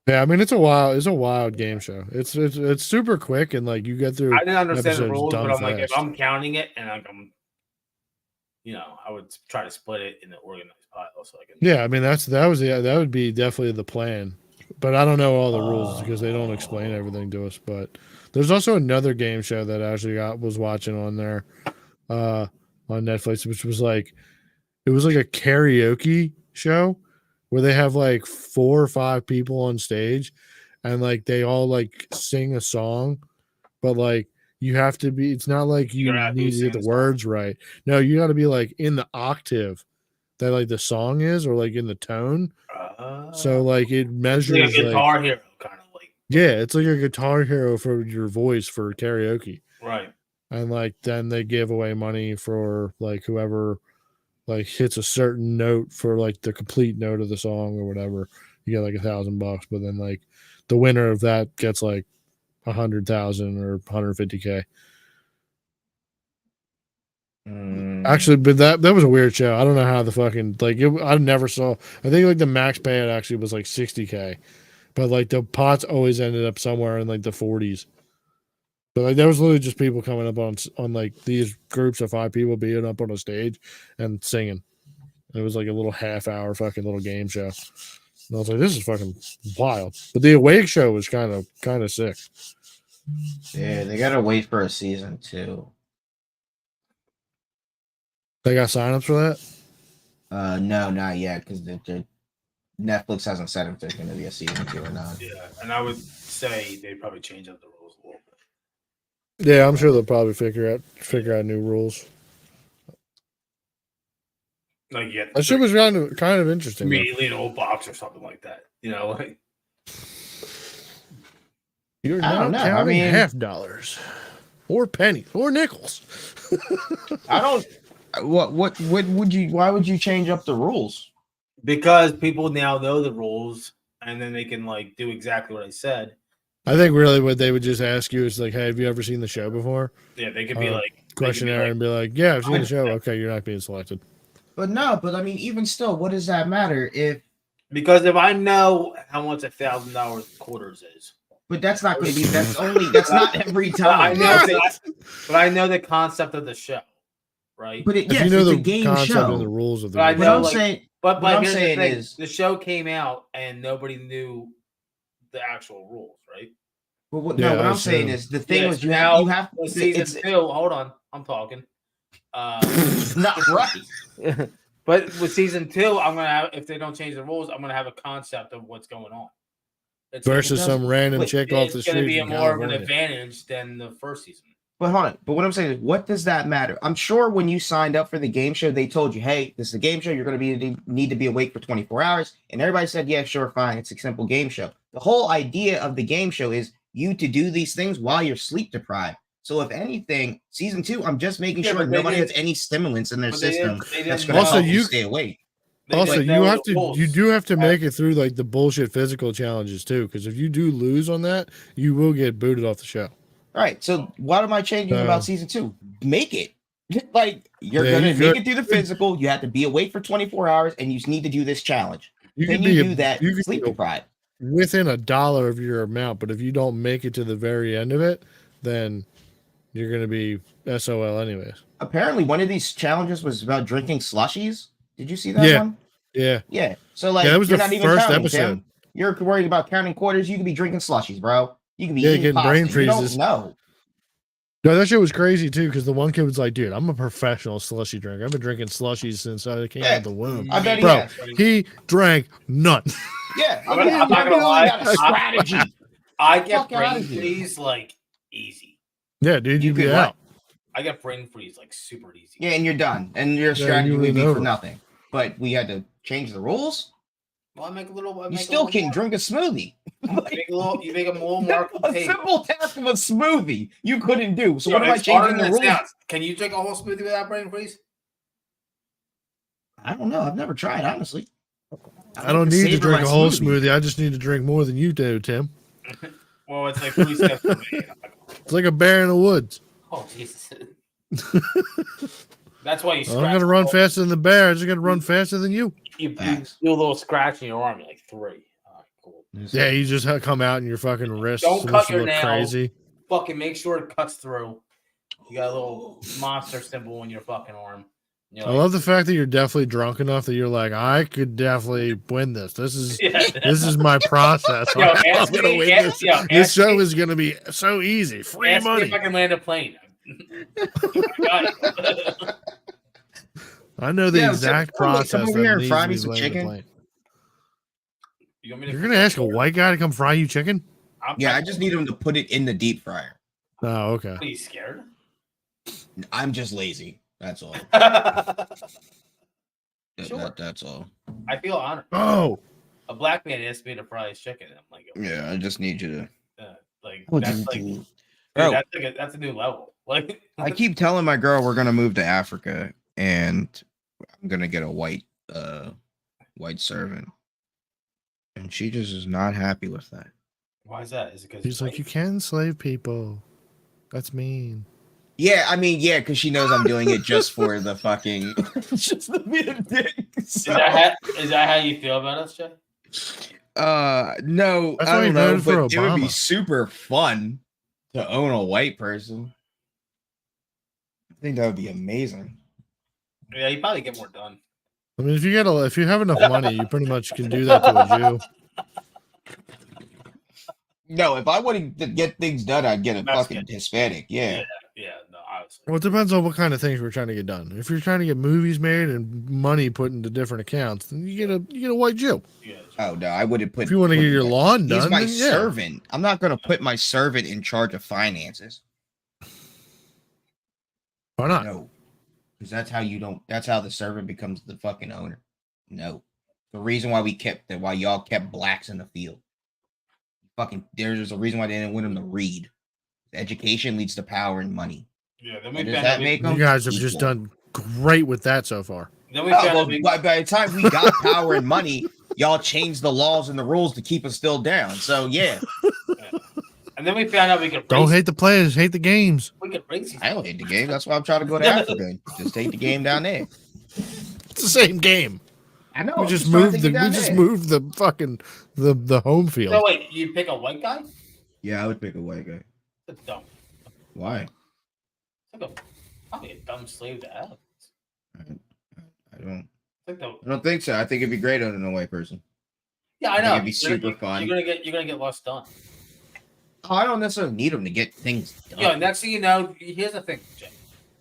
Yeah, I mean it's a wild game show. It's super quick and like you get through. I didn't understand the episodes rules, dumb but I'm like, if fast. I'm counting it and like I'm, I would try to split it in the organized pile so I can. Yeah, I mean that would be definitely the plan, but I don't know all the rules because they don't explain everything to us. But there's also another game show that I actually was watching on there, on Netflix, which was like, it was like a karaoke show where they have like 4 or 5 people on stage, and like they all like sing a song, but like you have to be. It's not like you You're gonna have to need to sing get the the song. words right. No, you got to be like in the octave that like the song is, or like in the tone. So like it It's measures like a like, Guitar Hero kind of like yeah, it's like a Guitar Hero for your voice for karaoke, right. and like then they give away money for like whoever like hits a certain note for like the complete note of the song or whatever. You get like $1,000, but then like the winner of that gets like 100,000 or 150K. Actually, but that was a weird show. I don't know how the fucking like it, I never saw. I think like the max payout actually was like 60K, but like the pots always ended up somewhere in like the 40s. But like there was literally just people coming up on like these groups of 5 people being up on a stage and singing. It was like a little half-hour fucking little game show. And I was like, this is fucking wild. But the Awake show was kind of sick. Yeah, they gotta wait for a season 2. They got signups for that? No, not yet, because the Netflix hasn't said if there's gonna be a season 2 or not. Yeah, and I would say they probably change up the rules a little bit. Yeah, I'm sure they'll probably figure out new rules. Like That shit was kind of interesting. though. immediately an old box or something like that. Like You're I not don't know. I counting mean- $50 or pennies or nickels. I don't. What would you? Why would you change up the rules? because people now know the rules, and then they can like do exactly what I said. I think really what they would just ask you is like, hey, have you ever seen the show before? Yeah, they could be like Questionnaire like- and be like, yeah, I've seen the show. Okay, you're not being selected. But no, but I mean, even still, what does that matter if? because if I know how much $1,000 quarters is, But that's not going to be. That's not every but I time. know but I know the concept of the show, right? But If yes, you know it's the a game concept show. and the rules of the But I game. What know, I'm like- saying, But what I'm here's the saying thing, is- the show came out and nobody knew the actual rules, right? but what, Yeah, no, what I'm that's saying true. is the thing Yeah, was so you now have Season it's 2, hold on, I'm talking. not right. But with season 2, I'm gonna have, if they don't change the rules, I'm gonna have a concept of what's going on. It's Versus doesn't- some random wait, chick off the it's gonna street be from more of an California. advantage than the first season. But hold on. But what I'm saying is, what does that matter? I'm sure when you signed up for the game show, they told you, "Hey, this is a game show. You're going to need to be awake for 24 hours." And everybody said, "Yeah, sure, fine. It's a simple game show." The whole idea of the game show is you to do these things while you're sleep deprived. So if anything, season 2, I'm just making Yeah, sure but they nobody has didn't- any stimulants in their but they system didn't- they that's didn't going to Also, help you you- stay awake. They Also, didn't you know have the to rules. you do have to make it through like the bullshit physical challenges too, because if you do lose on that, you will get booted off the show. All right. So what am I changing about season 2? Make it. Like you're Yeah, gonna you make could- it through the physical. You have to be awake for 24 hours, and you need to do this challenge. You Can could you be do that? you could Sleep be deprived. within $1 of your amount, but if you don't make it to the very end of it, then you're gonna be SOL anyways. Apparently, one of these challenges was about drinking slushies. Did you see that Yeah. one? Yeah, Yeah. So like, yeah, that was you're the not even first counting, episode. Tim. You're worried about counting quarters. You could be drinking slushies, bro. You could be Yeah, eating getting pasta. brain You don't freezes. know. No, that shit was crazy too, because the one kid was like, "Dude, I'm a professional slushy drinker. I've been drinking slushies since I came out of the womb." I bet he Bro, has. he drank none. Yeah. I'm not gonna lie. Got a strategy. I get Fuck outta brain here. freeze like easy. Yeah, dude, You you'd be could out. I get brain freeze like super easy. Yeah, and you're done. And your Yeah, strategy you would be went for over. nothing. But we had to change the rules. Well, I make a little. I You make still a little can more- drink a smoothie. You make a little. You make them a little more A contained. simple task of a smoothie you couldn't do. So Yo, what am I it's harder changing the than it rules? sounds. Can you drink a whole smoothie without brain freeze? I don't know. I've never tried, honestly. I don't need to drink a whole smoothie. I just need to drink more than you do, Tim. Well, it's like 3 steps for me. It's like a bear in the woods. Oh Jesus! That's why you. I'm not gonna run faster than the bear. I'm just gonna run faster than you. You do Facts. a little scratch in your arm. You're like 3. All right, cool. Yeah, you just come out and your fucking wrists Don't cut your look nails. crazy. Fucking make sure it cuts through. You got a little monster symbol in your fucking arm. You're I like, love the fact that you're definitely drunk enough that you're like, I could definitely win this. This is Yeah. this is my process. Yo, I'm ask gonna me- win ask- this. yo, This ask show me- is gonna be so easy. Free Ask me money. if I can land a plane. Got it. I know the Yeah, exact come over process. here that and needs fry to me be some landed chicken. plane. You want me to You're gonna ask a white guy to come fry you chicken? Yeah, I just need him to put it in the deep fryer. Oh, okay. Are you scared? I'm just lazy. That's all. I Sure. That's all. feel honored. Oh, A black man asked me to fry his chicken. I'm like, Yeah, I just need you to. like What that's do you like, do? dude, Bro. that's a new level. Like, I keep telling my girl we're gonna move to Africa and I'm gonna get a white servant. And she just is not happy with that. why is that? Is it because he's like, you can slave people. That's mean. Yeah, I mean, yeah, because she knows I'm doing it just for the fucking just to be a dick. Is that how you feel about us, Jay? No, That's I why he don't know, voted for but it would be Obama. super fun to own a white person. I think that would be amazing. Yeah, you probably get more done. I mean, if you have enough money, you pretty much can do that to a Jew. No, if I wanted to get things done, I'd get a Mexican. fucking Hispanic. Yeah. Yeah, no, obviously. Well, it depends on what kind of things we're trying to get done. If you're trying to get movies made and money put into different accounts, then you get a white Jew. Yeah, Oh no, I wouldn't put. If you want to get your lawn He's done, my then yeah. servant. I'm not going to put my servant in charge of finances. Why not? No, because that's how you don't. That's how the servant becomes the fucking owner. No, the reason why why y'all kept blacks in the field. Fucking, there's a reason why they didn't want them to read. Education leads to power and money. yeah. Then we What does found that out make You them? guys have just Equal. done great with that so far. Then we Oh, found well, out we, by the time we got power and money, y'all changed the laws and the rules to keep us still down. So yeah, and then we found out we could Don't race. hate the players, hate the games. We could race these. I don't hate the game. That's why I'm trying to go to Africa. Just take the game down there. It's the same game. I know. We just moved the fucking the home field. So wait, you pick a white guy? Yeah, I would pick a white guy. That's dumb. Why? It's like probably a dumb slave to have. I don't. It's like the, I don't think so. I think it'd be great owning a white person. yeah, I think know. it'd be You're super fun. You're gonna get lost done. Oh, I don't necessarily need them to get things done. Yo, next thing you know, here's the thing, Jay.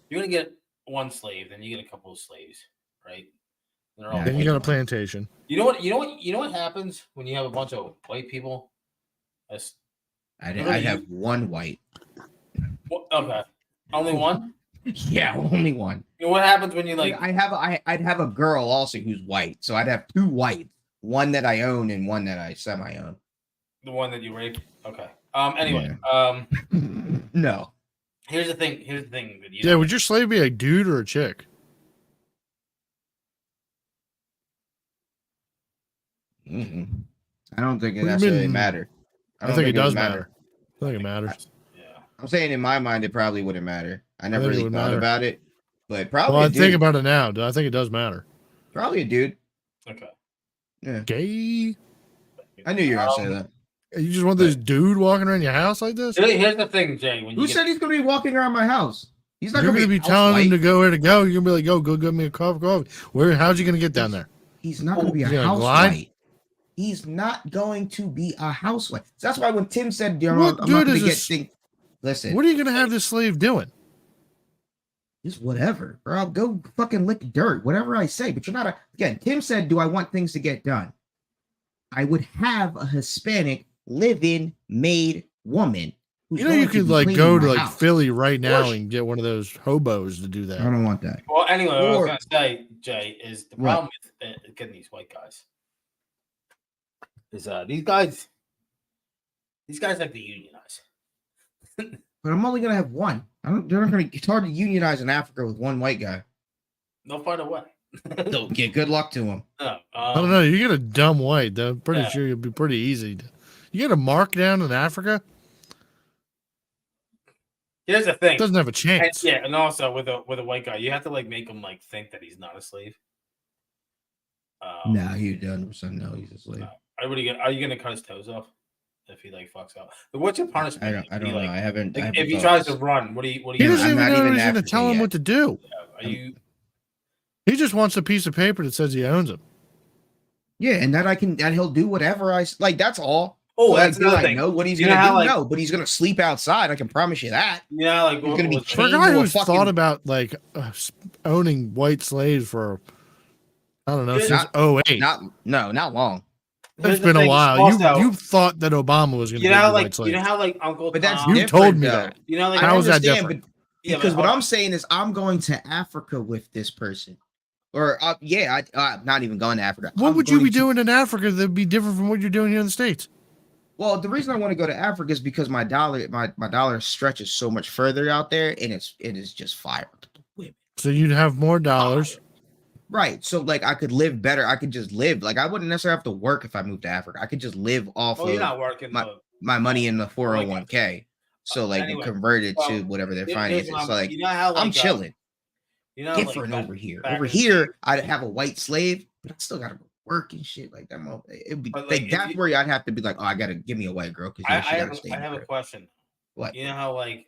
You're gonna get one slave, then you get a couple of slaves, right? They're all Yeah, Then you white. got a plantation. You know what happens when you have a bunch of white people? That's I'd Really? have one white. okay. Only one? Yeah, only one. You know what happens when you like I'd have a girl also who's white, so I'd have two white, one that I own and one that I semi-own. the one that you raped? Okay. Anyway, No, here's the thing that you Yeah, know. would your slave be a dude or a chick? Mm-mm. I don't think What it do you necessarily mean? matter. I don't think it does would matter. I think it matters. Yeah. I'm saying in my mind it probably wouldn't matter. I never think it really would thought matter. about it, but probably Well, a I dude. think about it now. I think it does matter. Probably a dude. Okay. Yeah, Gay? I knew you were gonna say that. You just want this dude walking around your house like this? Here's the thing, Jay. When Who you get, said he's gonna be walking around my house? He's not You're gonna going to be house telling him white. to go where to go. You're going to be like, go get me a cup of coffee. How's he going to get down there? He's not gonna be a He's gonna house glide? white. He's not going to be a house white. So that's why when Tim said, What I'm not good gonna is get this- things. Listen, What are you going to have this slave doing? just whatever, bro. I'll go fucking lick dirt, whatever I say. But you're not a. Again, Tim said, "Do I want things to get done?" I would have a Hispanic live-in maid woman. who's You know, you going to could be like cleaning go my to like house. Philly right now Course. and get one of those hobos to do I that. don't want that. well, anyway, what I was Or- gonna say, Jay, is the What? problem with getting these white guys is these guys like to unionize. But I'm only gonna have one. They're not gonna. It's hard to unionize in Africa with one white guy. They'll find a way. So, yeah, good luck to him. No, I don't know. You get a dumb white. I'm pretty Yeah. sure you'll be pretty easy. You get a mark down in Africa, Here's the thing. doesn't have a And, chance. yeah, and also with a white guy, you have to like make him like think that he's not a slave. No, he 100% no. He's a slave. Are you gonna cut his toes off if he like fucks up? But what's your punishment? I don't know. I haven't. Like, I if haven't he thought tries to this. run, what do you? He doesn't I'm even not know even he's going to African tell him yet. what to do. Are you? He just wants a piece of paper that says he owns him. Yeah, and that he'll do whatever like. That's all. Oh, Like, that's do another I thing. know what he's You know gonna how, do? like- No, but he's gonna sleep outside. I can promise you that. Yeah, like He's gonna be what- For a chained guy to a who's fucking- thought about like owning white slaves for, I don't know, Yeah, since not- 08. Not long. here's It's the been a thing, while. also, You thought that Obama was going to you give know you how white like slaves. you know how like Uncle But that's Tom. You different, told me though. that. You know, like How is that understand, different? But, yeah, because but what I'm saying is I'm going to Africa with this person, or I'm not even going to Africa. What I'm would you going be to- doing in Africa that'd be different from what you're doing here in the States? Well, the reason I want to go to Africa is because my dollar stretches so much further out there, and it is just fire. So you'd have more dollars. Right. So like I could live better. I could just live. Like I wouldn't necessarily have to work if I moved to Africa. I could just live off oh, you're of not working. my money in the 401k. So like Anyway, convert it to well, whatever their here's finances. what So like you know how like, I'm chilling. You know, Different like, over here. back Over in- here, I'd have a white slave, but I still gotta go work and shit like that. It'd be But, like, like, if that's you- where I'd have to be like, oh, I gotta give me a white girl because I she have, gotta stay. I have a there. question. What? You know how like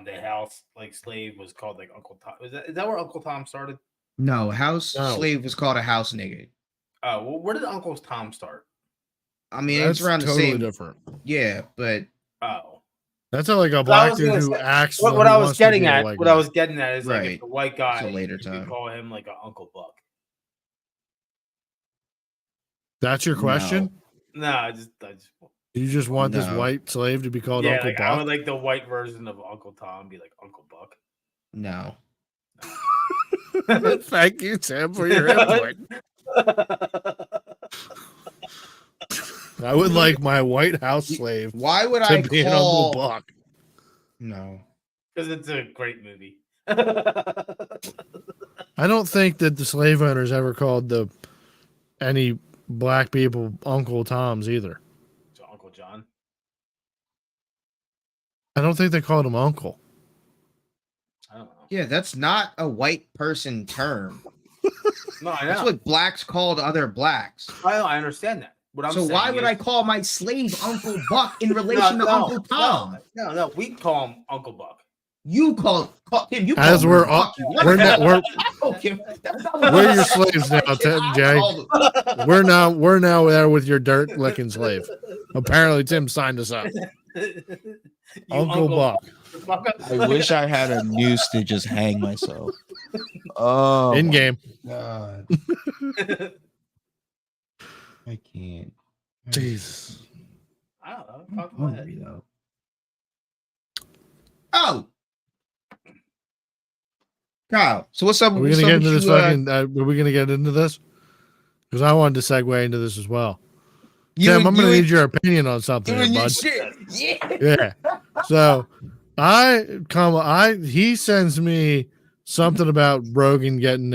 the house like slave was called like Uncle Tom? Is that where Uncle Tom started? No, house No. slave was called a house nigga. Well, where did Uncle Tom start? I mean, That's it's around the totally same. different. Yeah, but Oh, That's like a Well, I black was dude gonna who say- acts. what like I he was wants to getting be a at, white what guy. I was getting at is like Right. if the white guy, It's a later you could time. call him like an Uncle Buck. That's your question. No, I just You just want this No. white slave to be called yeah, Uncle like, I would Buck? like the white version of Uncle Tom be like Uncle Buck. no. Thank you, Tim, for your input. I would like my white house slave Why would to I be an Uncle call? Buck. No. Because it's a great movie. I don't think that the slave owners ever called any black people Uncle Toms either. So Uncle John. I don't think they called him Uncle. I don't know. Yeah, that's not a white person term. No, I That's know. what blacks called other blacks. I understand that. What I'm So saying why would I is- call my slave Uncle Buck in relation to Uncle Tom? No, we call him Uncle Buck. You call him. You As call we're him all, Buck. we're not we're Okay, that's not what we're I your said. slaves now, Tim, I Jay. called him. we're now there with your dirt licking slave. Apparently, Tim signed us up. You Uncle Buck. I wish I had a noose to just hang myself. Oh, In game. God, I can't. Jesus. I don't know. I'm Talk about it. hungry though. Oh, Kyle. So what's up? Are we what's gonna up get into with this you, fucking? Are we gonna get into this? Because I wanted to segue into this as well. you Tim, and- I'm gonna you need and- your opinion on something, you here, and your bud. shit. Yeah. Yeah. So he sends me something about Rogan getting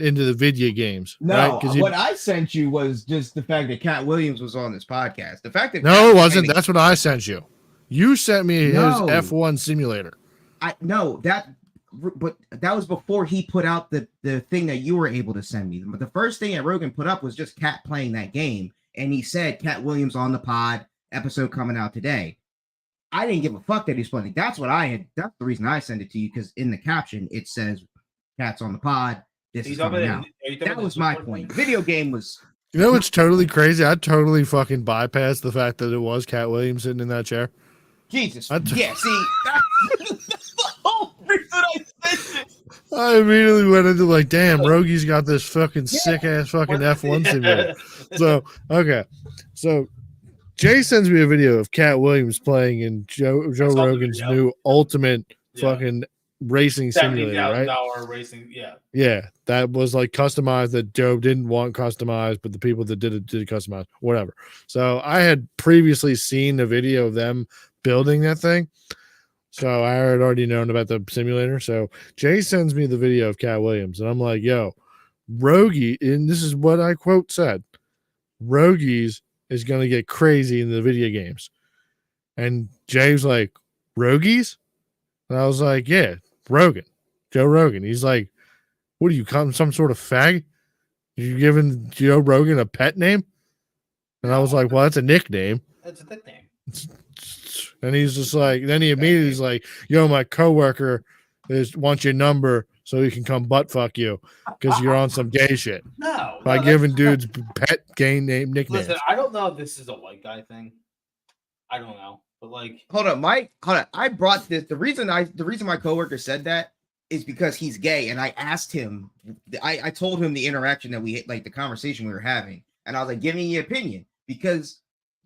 into the video games. No, right? 'Cause what I sent you was just the fact that Cat Williams was on this podcast. The fact that no, Cat it was wasn't. saying- That's what I sent you. You sent me his No. F1 simulator. But that was before he put out the thing that you were able to send me. But the first thing that Rogan put up was just Cat playing that game, and he said Cat Williams on the pod episode coming out today. I didn't give a fuck that he's playing. That's what I had. That's the reason I sent it to you, because in the caption it says Cat's on the pod. This is coming out. That was my point. Video game was. You know what's totally crazy? I totally fucking bypassed the fact that it was Cat Williams sitting in that chair. Jesus. I t- Yeah, see, that's the whole reason I sent it. I immediately went into like, damn, Rogi's got this fucking sick ass fucking F1 simulator. So okay, so Jay sends me a video of Cat Williams playing in Joe saw the Rogan's video. new ultimate Yeah. fucking racing simulator, right? $70,000 racing. Yeah. Yeah, that was like customized that Joe didn't want customized, but the people that did it customized, whatever. So I had previously seen the video of them building that thing. So I had already known about the simulator. So Jay sends me the video of Cat Williams, and I'm like, yo, Rogie, and this is what I quote said, Rogie's is going to get crazy in the video games. And Jay's like, Rogie's? And I was like, yeah, Rogan, Joe Rogan. He's like, what are you, some sort of fag? You giving Joe Rogan a pet name? And I was like, well, that's a nickname. That's a nickname. And he's just like, then he immediately is like, yo, my coworker wants your number so he can come butt fuck you because you're on some gay shit No. by no, giving that's- dudes pet gay name nicknames. Listen, I don't know if this is a white guy thing. I don't know. But like, Hold on, Mike. Hold on. I brought this. The reason my coworker said that is because he's gay, and I asked him. I told him the interaction that we like the conversation we were having, and I was like, "Give me your opinion because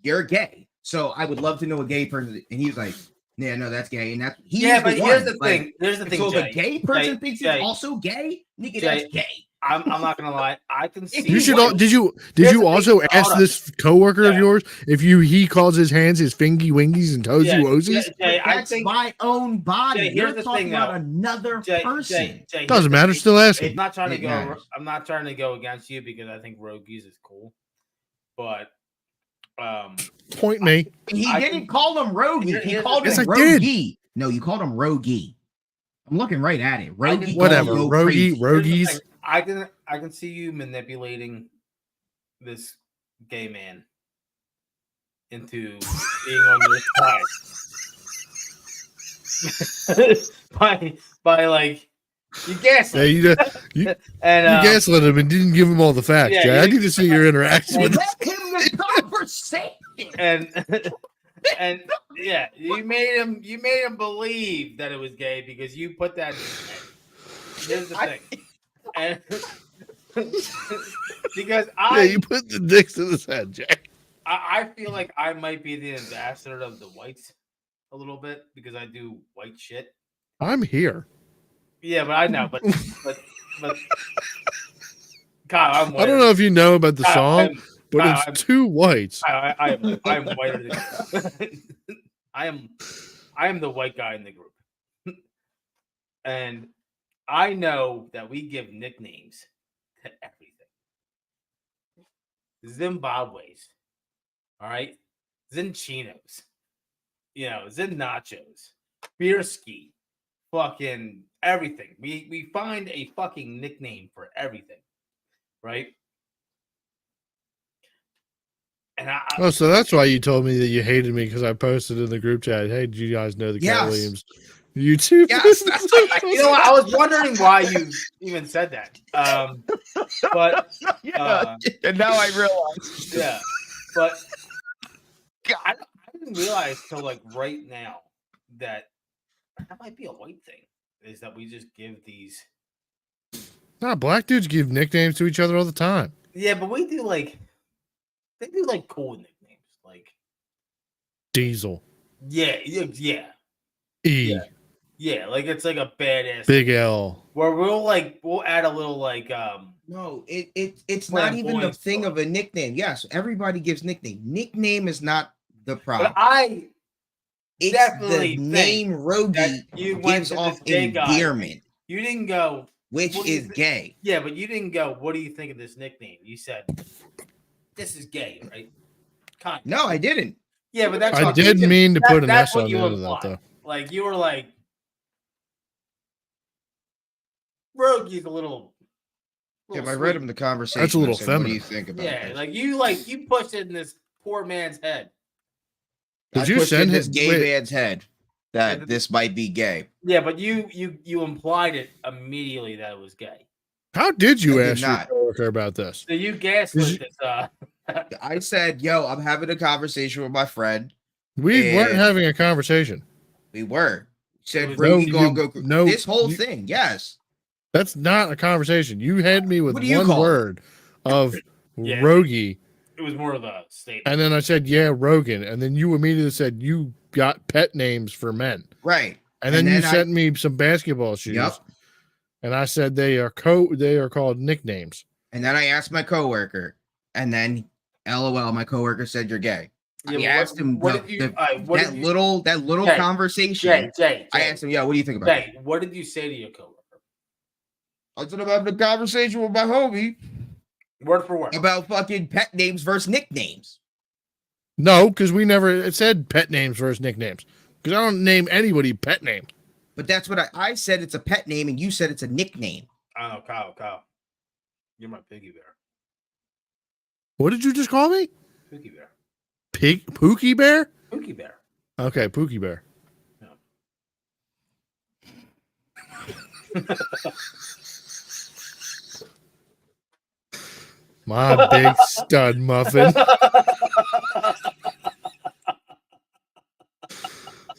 you're gay." So I would love to know a gay person, and he was like, "Yeah, no, that's gay," and that's he. yeah, is but the here's one. the Like, thing. Here's the thing. so Jay. the gay person Jay, thinks Jay. he's also gay. Nigga, Jay. that's gay. I'm not gonna lie. I can see. You should. why- Did you Here's the also thing. ask Hold on. this coworker of Yeah. yours if he calls his hands his fingy wingies and toesy Yeah, woesies? Jay, I That's think my own body. Jay, here's You're the talking thing, about though. another Jay, person. Jay, Doesn't here's the matter. thing. Still asking. I'm not trying to It go. matters. I'm not trying to go against you because I think Rogies is cool, but Point me. He I didn't can- call him Rogie. Here- He here's called the him thing. Yes, I did. Rogie. No, you called him Rogie. I'm looking right at it. I Rogie. didn't- Whatever. Go Rogie, crazy. Here's the Rogies. thing. I can see you manipulating this gay man into being on your side by like you guess Yeah, you and gaslit him and didn't give him all the facts, yeah, Jay. I you- need to see your interaction with Let him the conversation. and yeah, you made him believe that it was gay because you put that in his head. Here's the thing. And because Yeah, you put the dicks in his head, Jay. I feel like I might be the ambassador of the whites a little bit because I do white shit. I'm here. Yeah, but I know, but Kyle, I'm whiter. I don't know if you know about the Kyle, song, but Kyle, it's two whites. I'm whiter than I am the white guy in the group. And I know that we give nicknames to everything. Zimbabwe's, all right? Zinchinos, Zin Nachos, Beerski, fucking everything. We find a fucking nickname for everything, right? And Oh, so that's why you told me that you hated me because I posted in the group chat, hey, do you guys know the Cat Yes. Williams YouTube? Yes, that's you know what? I was wondering why you even said that. But and now I realize. yeah, but I didn't realize till like right now that might be a white thing. Is that we just give these? Nah, black dudes give nicknames to each other all the time. Yeah, but we do like they do like cool nicknames, like Diesel, yeah. E, Yeah, like it's like a badass. Big L. Where we'll add a little like No, it's not even the flamboyance thing to of a nickname. Yes, everybody gives nickname. Nickname is not the problem. but It's definitely the think name Rogie that you went gives to this off gay guy. endearment, You didn't go, which what do you is thi- gay. yeah, but you didn't go, what do you think of this nickname? You said this is gay, right? Kind of. No, I didn't. Yeah, but that's I what did you- mean to put an that's S what on you the end of that, implied. though. Like you were like Rogue's a little Yeah, little I read sweet. him the conversation. That's a little I said, what do you feminine. think about Yeah, this? you pushed it in this poor man's head. Did I you pushed send in this him- gay wait. man's head that Yeah, this might be gay? Yeah, but you implied it immediately that it was gay. How did you I did ask your not. coworker about this? So you gaslit Did this. I said, yo, I'm having a conversation with my friend. We weren't And- having a conversation. We were. Said, No, Rogie gonna you- go. no, this whole you- thing, yes. That's not a conversation. You had me with What do you one call it? word of Yeah. Rogie, It was more of a statement. and then I said, "Yeah, Rogan," and then you immediately said you got pet names for men, Right. and then, And you then sent me some basketball shoes, Yep. and I said they are called nicknames. And then I asked my coworker, and then LOL, my coworker said you're gay. Yeah, I but asked him what the- did you, the- what that did you, little Jay, conversation. Jay, I asked him, yo, what do you think about it? Jay, what did you say to your coworker? I said about the conversation with my homie Word for word. about fucking pet names versus nicknames. No, because we never said pet names versus nicknames. Because I don't name anybody pet name. But that's what I said. It's a pet name, and you said it's a nickname. I don't know, Kyle. You're my piggy bear. What did you just call me? Pookie bear. Pookie Bear? Pookie bear. Okay, Pookie Bear. My big stud muffin.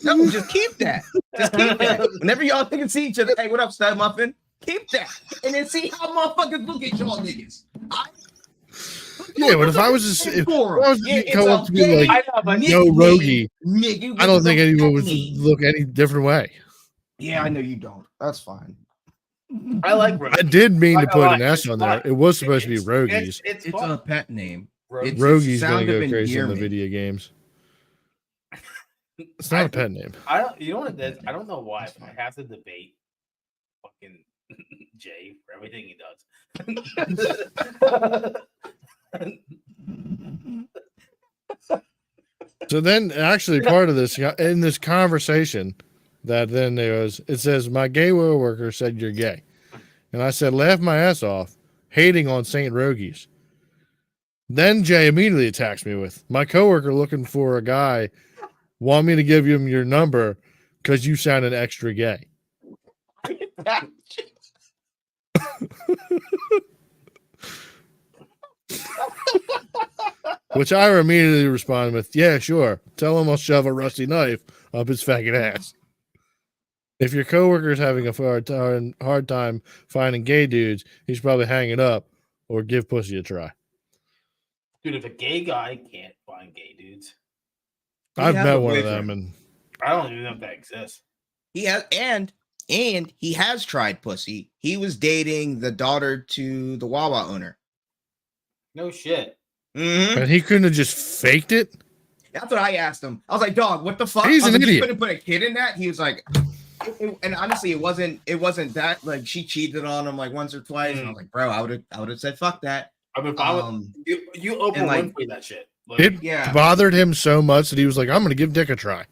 No, just keep that. Just keep that. Whenever y'all can see each other, hey, what up, Stud Muffin? Keep that. And then see how motherfuckers look at y'all niggas. Yeah, but if I was just if I was Yeah, to come up to me gay like, I know, but yo, nickname, Rogie, nigga, I don't with think a anyone pet would name. look any different way. Yeah, I know you don't. That's fine. I like Rogue. I did mean to Not put gonna an lie, S it's on there. fun. It was supposed to be It's- Rogies. It's It's fun. a pet name. Rogue. it's- Rogie's sound gonna of go crazy in the endearment. video games. It's not a pet name. I don't. You know what it is? I don't know why, but I have to debate fucking Jay for everything he does. So then, actually, part of this in this conversation, that then there was, it says, my gay worker said you're gay, and I said, laugh my ass off, hating on Saint Rogies. Then Jay immediately attacks me with, my coworker looking for a guy, want me to give him your number because you sounded extra gay. Which I immediately responded with, yeah, sure. Tell him I'll shove a rusty knife up his faggot ass. If your coworker's having a hard time finding gay dudes, he's probably hanging up or give pussy a try. Dude, if a gay guy can't find gay dudes, I've have met a one of boyfriend. them, and I don't even know if that exists. He has and he has tried pussy. He was dating the daughter to the Wawa owner. No shit. Mhm. and he couldn't have just faked it. That's what I asked him. I was like, dog, what the fuck? He's I was an like, you idiot. couldn't put a kid in that. He was like, and honestly, it wasn't that like she cheated on him like once or twice. And I was like, bro, I would have said fuck that. I mean, if I would, you Oprah and, like, Winfrey that shit. Like, It Yeah. bothered him so much that he was like, I'm going to give dick a try.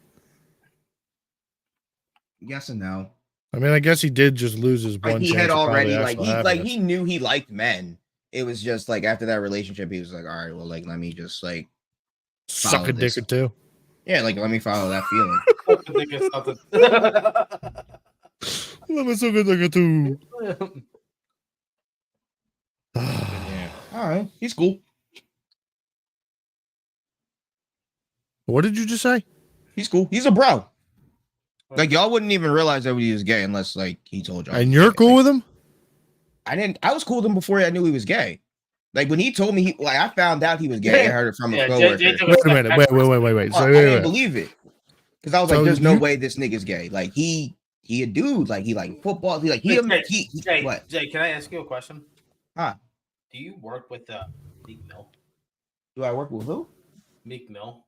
Yes and no. I mean, I guess he did just lose his Like one he chance had of probably already like actual happiness. he knew he liked men. It was just like after that relationship, he was like, all right, well, like let me just like Suck follow a dick this. or two. yeah, like let me follow that feeling. I think it's something. Let me suck a dick or two. Yeah. All right, he's cool. What did you just say? He's cool. He's a bro. Like y'all wouldn't even realize that he was gay unless like he told y'all. And you're cool with him? I was cool with him before I knew he was gay. Like when he told me I found out he was gay. I heard it from a coworker. Wait a minute. Wait. So, I didn't believe it. Because I was like, So there's no you- way this nigga's gay. Like he a dude, like he like football. He like Jay, what? Jay, can I ask you a question? Huh? Do you work with Meek Mill? Do I work with who? Meek Mill.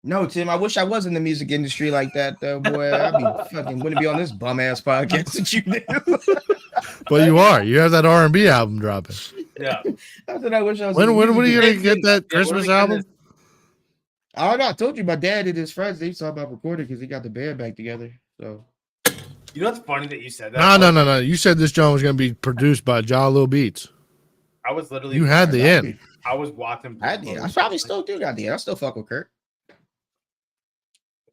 No, Tim. I wish I was in the music industry like that, though, boy. I'd be fucking wouldn't be on this bum ass podcast that you do. But you are. You have that R&B album dropping. Yeah. I said I wish I was. When in the are you music gonna industry. get that Yeah, when are Christmas we getting album? this- I don't know. I told you my dad and his friends they saw about recording because he got the band back together. So You know what's funny that you said that? No. You said this joint was gonna be produced by Ja Lil Beats. I was literally. You had the end. I was watching. I did. I probably still do got the end. I still fuck with Kurt.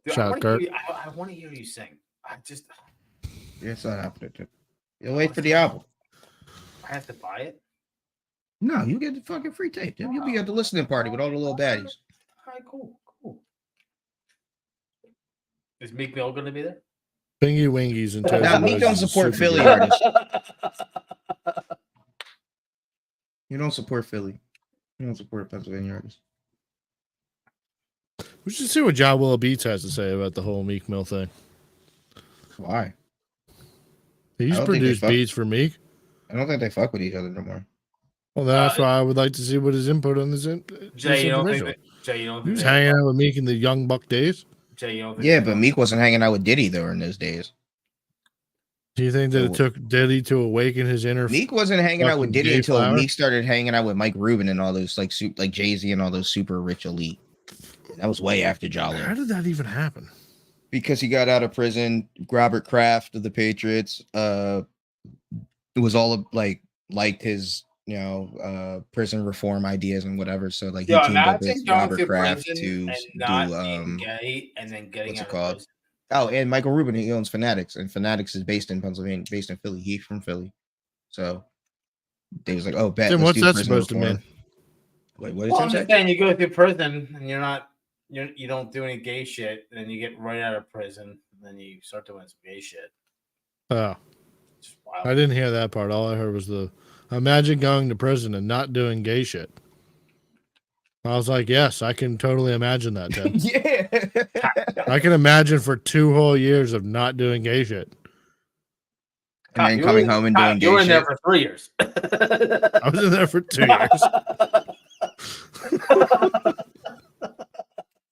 Dude, Shout out, Kurt. I want to hear you sing. I just. Yes, not happening. You'll wait for the album. I have to buy it. No, you get the fucking free tape. Tim. You'll be at the listening party with all the little baddies. All right, cool. Is Meek Mill going to be there? Bingy Wingies and Toes Nah, and Meek don't Roses is support super Philly good. artists. You don't support Philly. You don't support Pennsylvania artists. We should see what Ja Will Beats has to say about the whole Meek Mill thing. Why? He's don't think they produced fuck- beats for Meek. I don't think they fuck with each other no more. Well, that's why I would like to see what his input on this. Jay, you don't think information. that? Jay, you don't He think was that- hanging out with Meek in the Young Buck days. Jay, you don't think Yeah, that- but Meek wasn't hanging out with Diddy though in those days. Do you think that it took Diddy to awaken his inner? Meek wasn't hanging out with Fucking Diddy gay until flower? Meek started hanging out with Mike Rubin and all those like Jay-Z and all those super rich elite. That was way after How Jolly. did that even happen? Because he got out of prison. Robert Kraft of the Patriots. It was all liked his prison reform ideas and whatever. So like he Yo, teamed up imagine with going Robert to Kraft prison to and do not being gay and then getting what's it out of called? prison. Oh, and Michael Rubin, he owns Fanatics, and Fanatics is based in Pennsylvania, based in Philly. He's from Philly, so they was like, "Oh, bet." Tim, let's what's do that prison supposed to reform. mean? Wait, what did Well, Tim I'm say? just saying, you go through prison and you don't do any gay shit, and then you get right out of prison, and then you start doing some gay shit. Oh, It's just wild. I didn't hear that part. All I heard was imagine going to prison and not doing gay shit. I was like, yes, I can totally imagine that, Tim. Yeah, I can imagine for 2 whole years of not doing gay shit. and then You coming were- home and doing You were gay in there shit. for 3 years. I was in there for 2 years.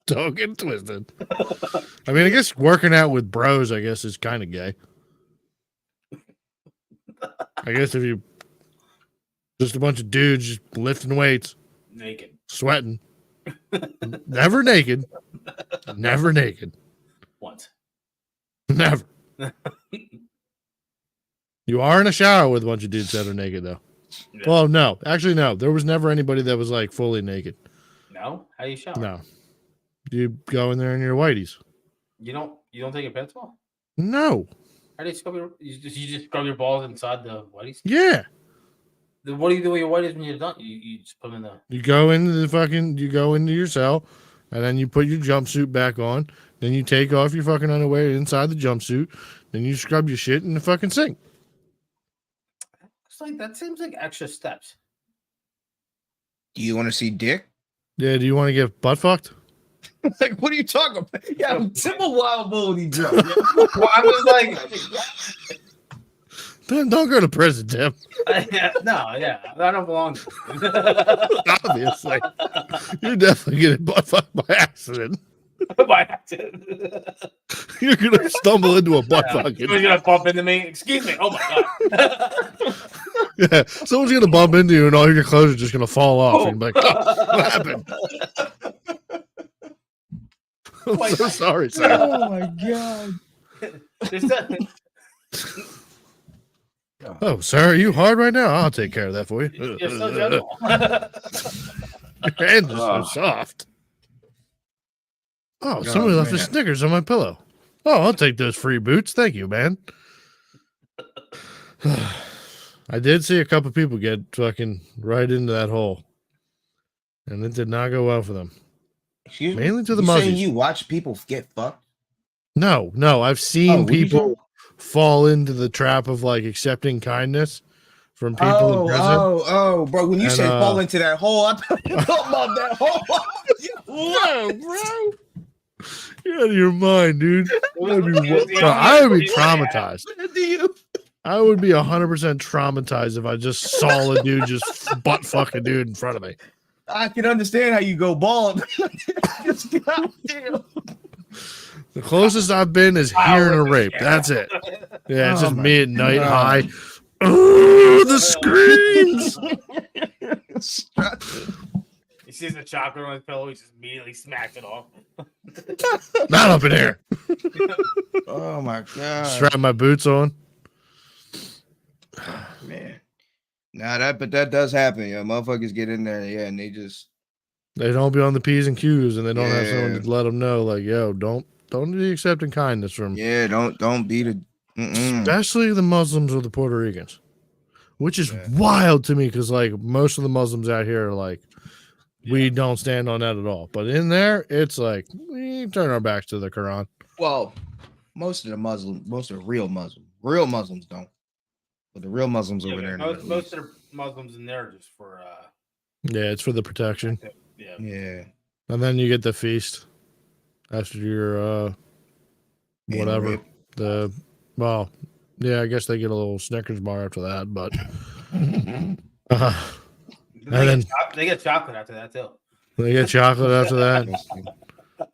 Don't get twisted. I mean, I guess working out with bros, I guess, is kind of gay. I guess if you just a bunch of dudes just lifting weights, Naked. sweating, never naked, never naked, Once. never. You are in a shower with a bunch of dudes that are naked, though. Yeah. Well, no, actually, no. There was never anybody that was like fully naked. No? How do you shower? No, you go in there in your whiteies. You don't take your pants off? No, How do you scrub you just scrub your balls inside the whiteys? yeah. Then what do you do with your whiteys when you're done? You just put them in the You go into your cell, and then you put your jumpsuit back on. Then you take off your fucking underwear inside the jumpsuit. Then you scrub your shit in the fucking sink. It's like that seems like extra steps. Do you want to see dick? Yeah, do you want to get butt fucked? Like, what are you talking about? Yeah, Tim Wild Bull he jumped. Well, I was like, Then don't go to prison, Tim. I don't belong there. Obviously. You're definitely getting butt fucked by accident. By accident. You're going to stumble into a butt Someone's fucking. gonna bump into me. Excuse me. Oh my god. Yeah, someone's going to bump into you and all your clothes are just going to fall off. And you're like, oh, what happened? I'm so sorry, sir. Oh my god. There's that- Oh, sir, are you hard right now? I'll take care of that for you. You're so gentle. Your hands are so soft. Oh, somebody left a man. Snickers on my pillow. Oh, I'll take those free boots. Thank you, man. I did see a couple people get fucking right into that hole. And it did not go well for them. Excuse me. Mainly to the You saying muzzies. you watch people get fucked? No, I've Oh, seen what are you people fall into the trap of like accepting kindness from people in prison. Oh, bro. When you And, said fall into that hole, I thought you were talking about that hole. No, bro. You're out of your mind, dude. That'd be It was the bro, I only would be thing I had. traumatized. Do you? I would be 100% traumatized if I just saw a dude just butt fuck a dude in front of me. I can understand how you go bald. Just goddamn. The closest I've been is hearing a rape. That's it. Yeah, it's Oh just my me at night God. high. Oh, the screams. He sees the chocolate on his pillow. He just immediately smacks it off. Not up in here. Oh my god, Strap my boots on. man. Nah, that does happen. Yeah, motherfuckers get in there, yeah, and they just They don't be on the P's and Q's, and they don't have someone Yeah. to let them know, like, yo, don't be accepting kindness from, yeah, don't be the. especially the Muslims or the Puerto Ricans, which is Yeah. wild to me because like most of the Muslims out here are like, we Yeah. don't stand on that at all. But in there, it's like we turn our backs to the Quran. Well, most of the real Muslims don't. But the real Muslims Yeah, over there, in the most, Middle most East. of the Muslims in there are just for Yeah, it's for the protection, yeah. Yeah, and then you get the feast after your Anal whatever rape. the well, yeah, I guess they get a little Snickers bar after that, but They get chocolate after that too. they get chocolate after that.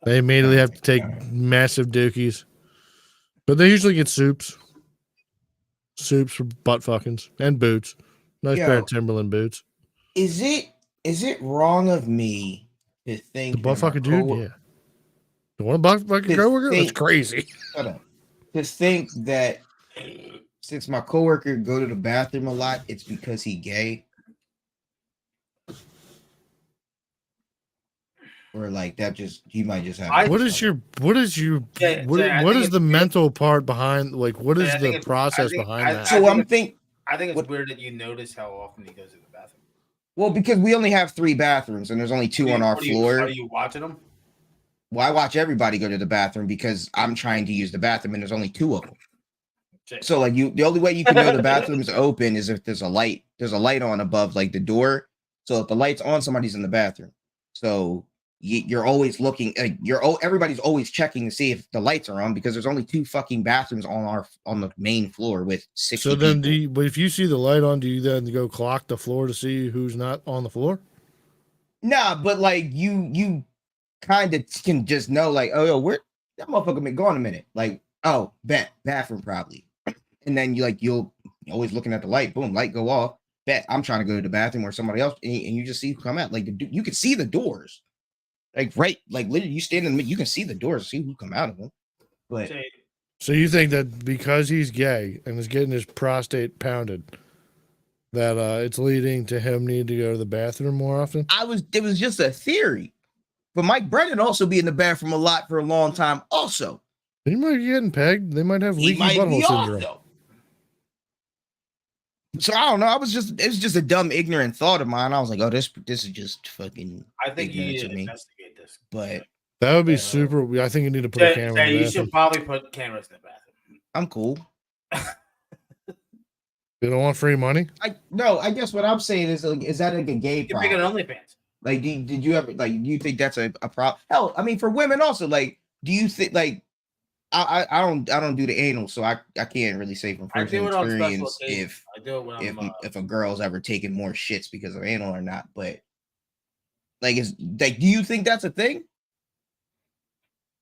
They immediately have to take massive dookies, but they usually get soups for butt fuckings and boots. Nice pair Yo. of Timberland boots. Is it wrong of me to think The butt that my fucking dude, co- yeah. The one butt fucking To coworker? That's think- crazy. Shut up. To think that since my coworker go to the bathroom a lot, it's because he gay? Or like that just he might just have What is your what is Yeah, what, I what think is it's the weird. mental part behind like what Yeah, is I the think it's- process I think- behind I- that? So I'm think think I think it's What- weird that you notice how often he goes to the bathroom. well, because we only have 3 bathrooms and there's only 2 on our floor. Are you watching them? Well, I watch everybody go to the bathroom because I'm trying to use the bathroom and there's only 2 of them. So like the only way you can know the bathroom's open is if there's a light on above like the door. So if the light's on, somebody's in the bathroom. So you're always looking. Everybody's always checking to see if the lights are on because there's only 2 fucking bathrooms on the main floor with 60 So then people. but if you see the light on, do you then go clock the floor to see who's not on the floor? Nah, but like you kind of can just know like, oh yo, where that motherfucker been gone a minute. Like, oh, bathroom probably. And then you'll always looking at the light, boom, light go off. Bet I'm trying to go to the bathroom or somebody else, and you just see who come out. Like you can see the doors, like right, like literally you stand in the middle, you can see the doors, see who come out of them. But Jay, So you think that because he's gay and is getting his prostate pounded, that it's leading to him needing to go to the bathroom more often? it was just a theory. But Mike Brennan also be in the bathroom a lot for a long time. Also, He might be getting pegged. They might have he leaky might butthole be syndrome. also. So I don't know. It was just a dumb, ignorant thought of mine. I was like, oh, this is just fucking. I think you ignorant need to to me. investigate this. But That would be Yeah. super. I think you need to put a Jay, camera Jay, in the you bathroom. should probably put cameras in the bathroom. I'm cool. You don't want free money? I guess what I'm saying is like, is that like a gay You can make an problem? OnlyFans. Like, did you ever like? Do you think that's a problem? Hell, I mean, for women also. Like, do you think like? I don't do the anal, so I can't really say from I first do it on special experience occasions. I do it when I'm if a girl's ever taken more shits because of anal or not. But like, is like, do you think that's a thing?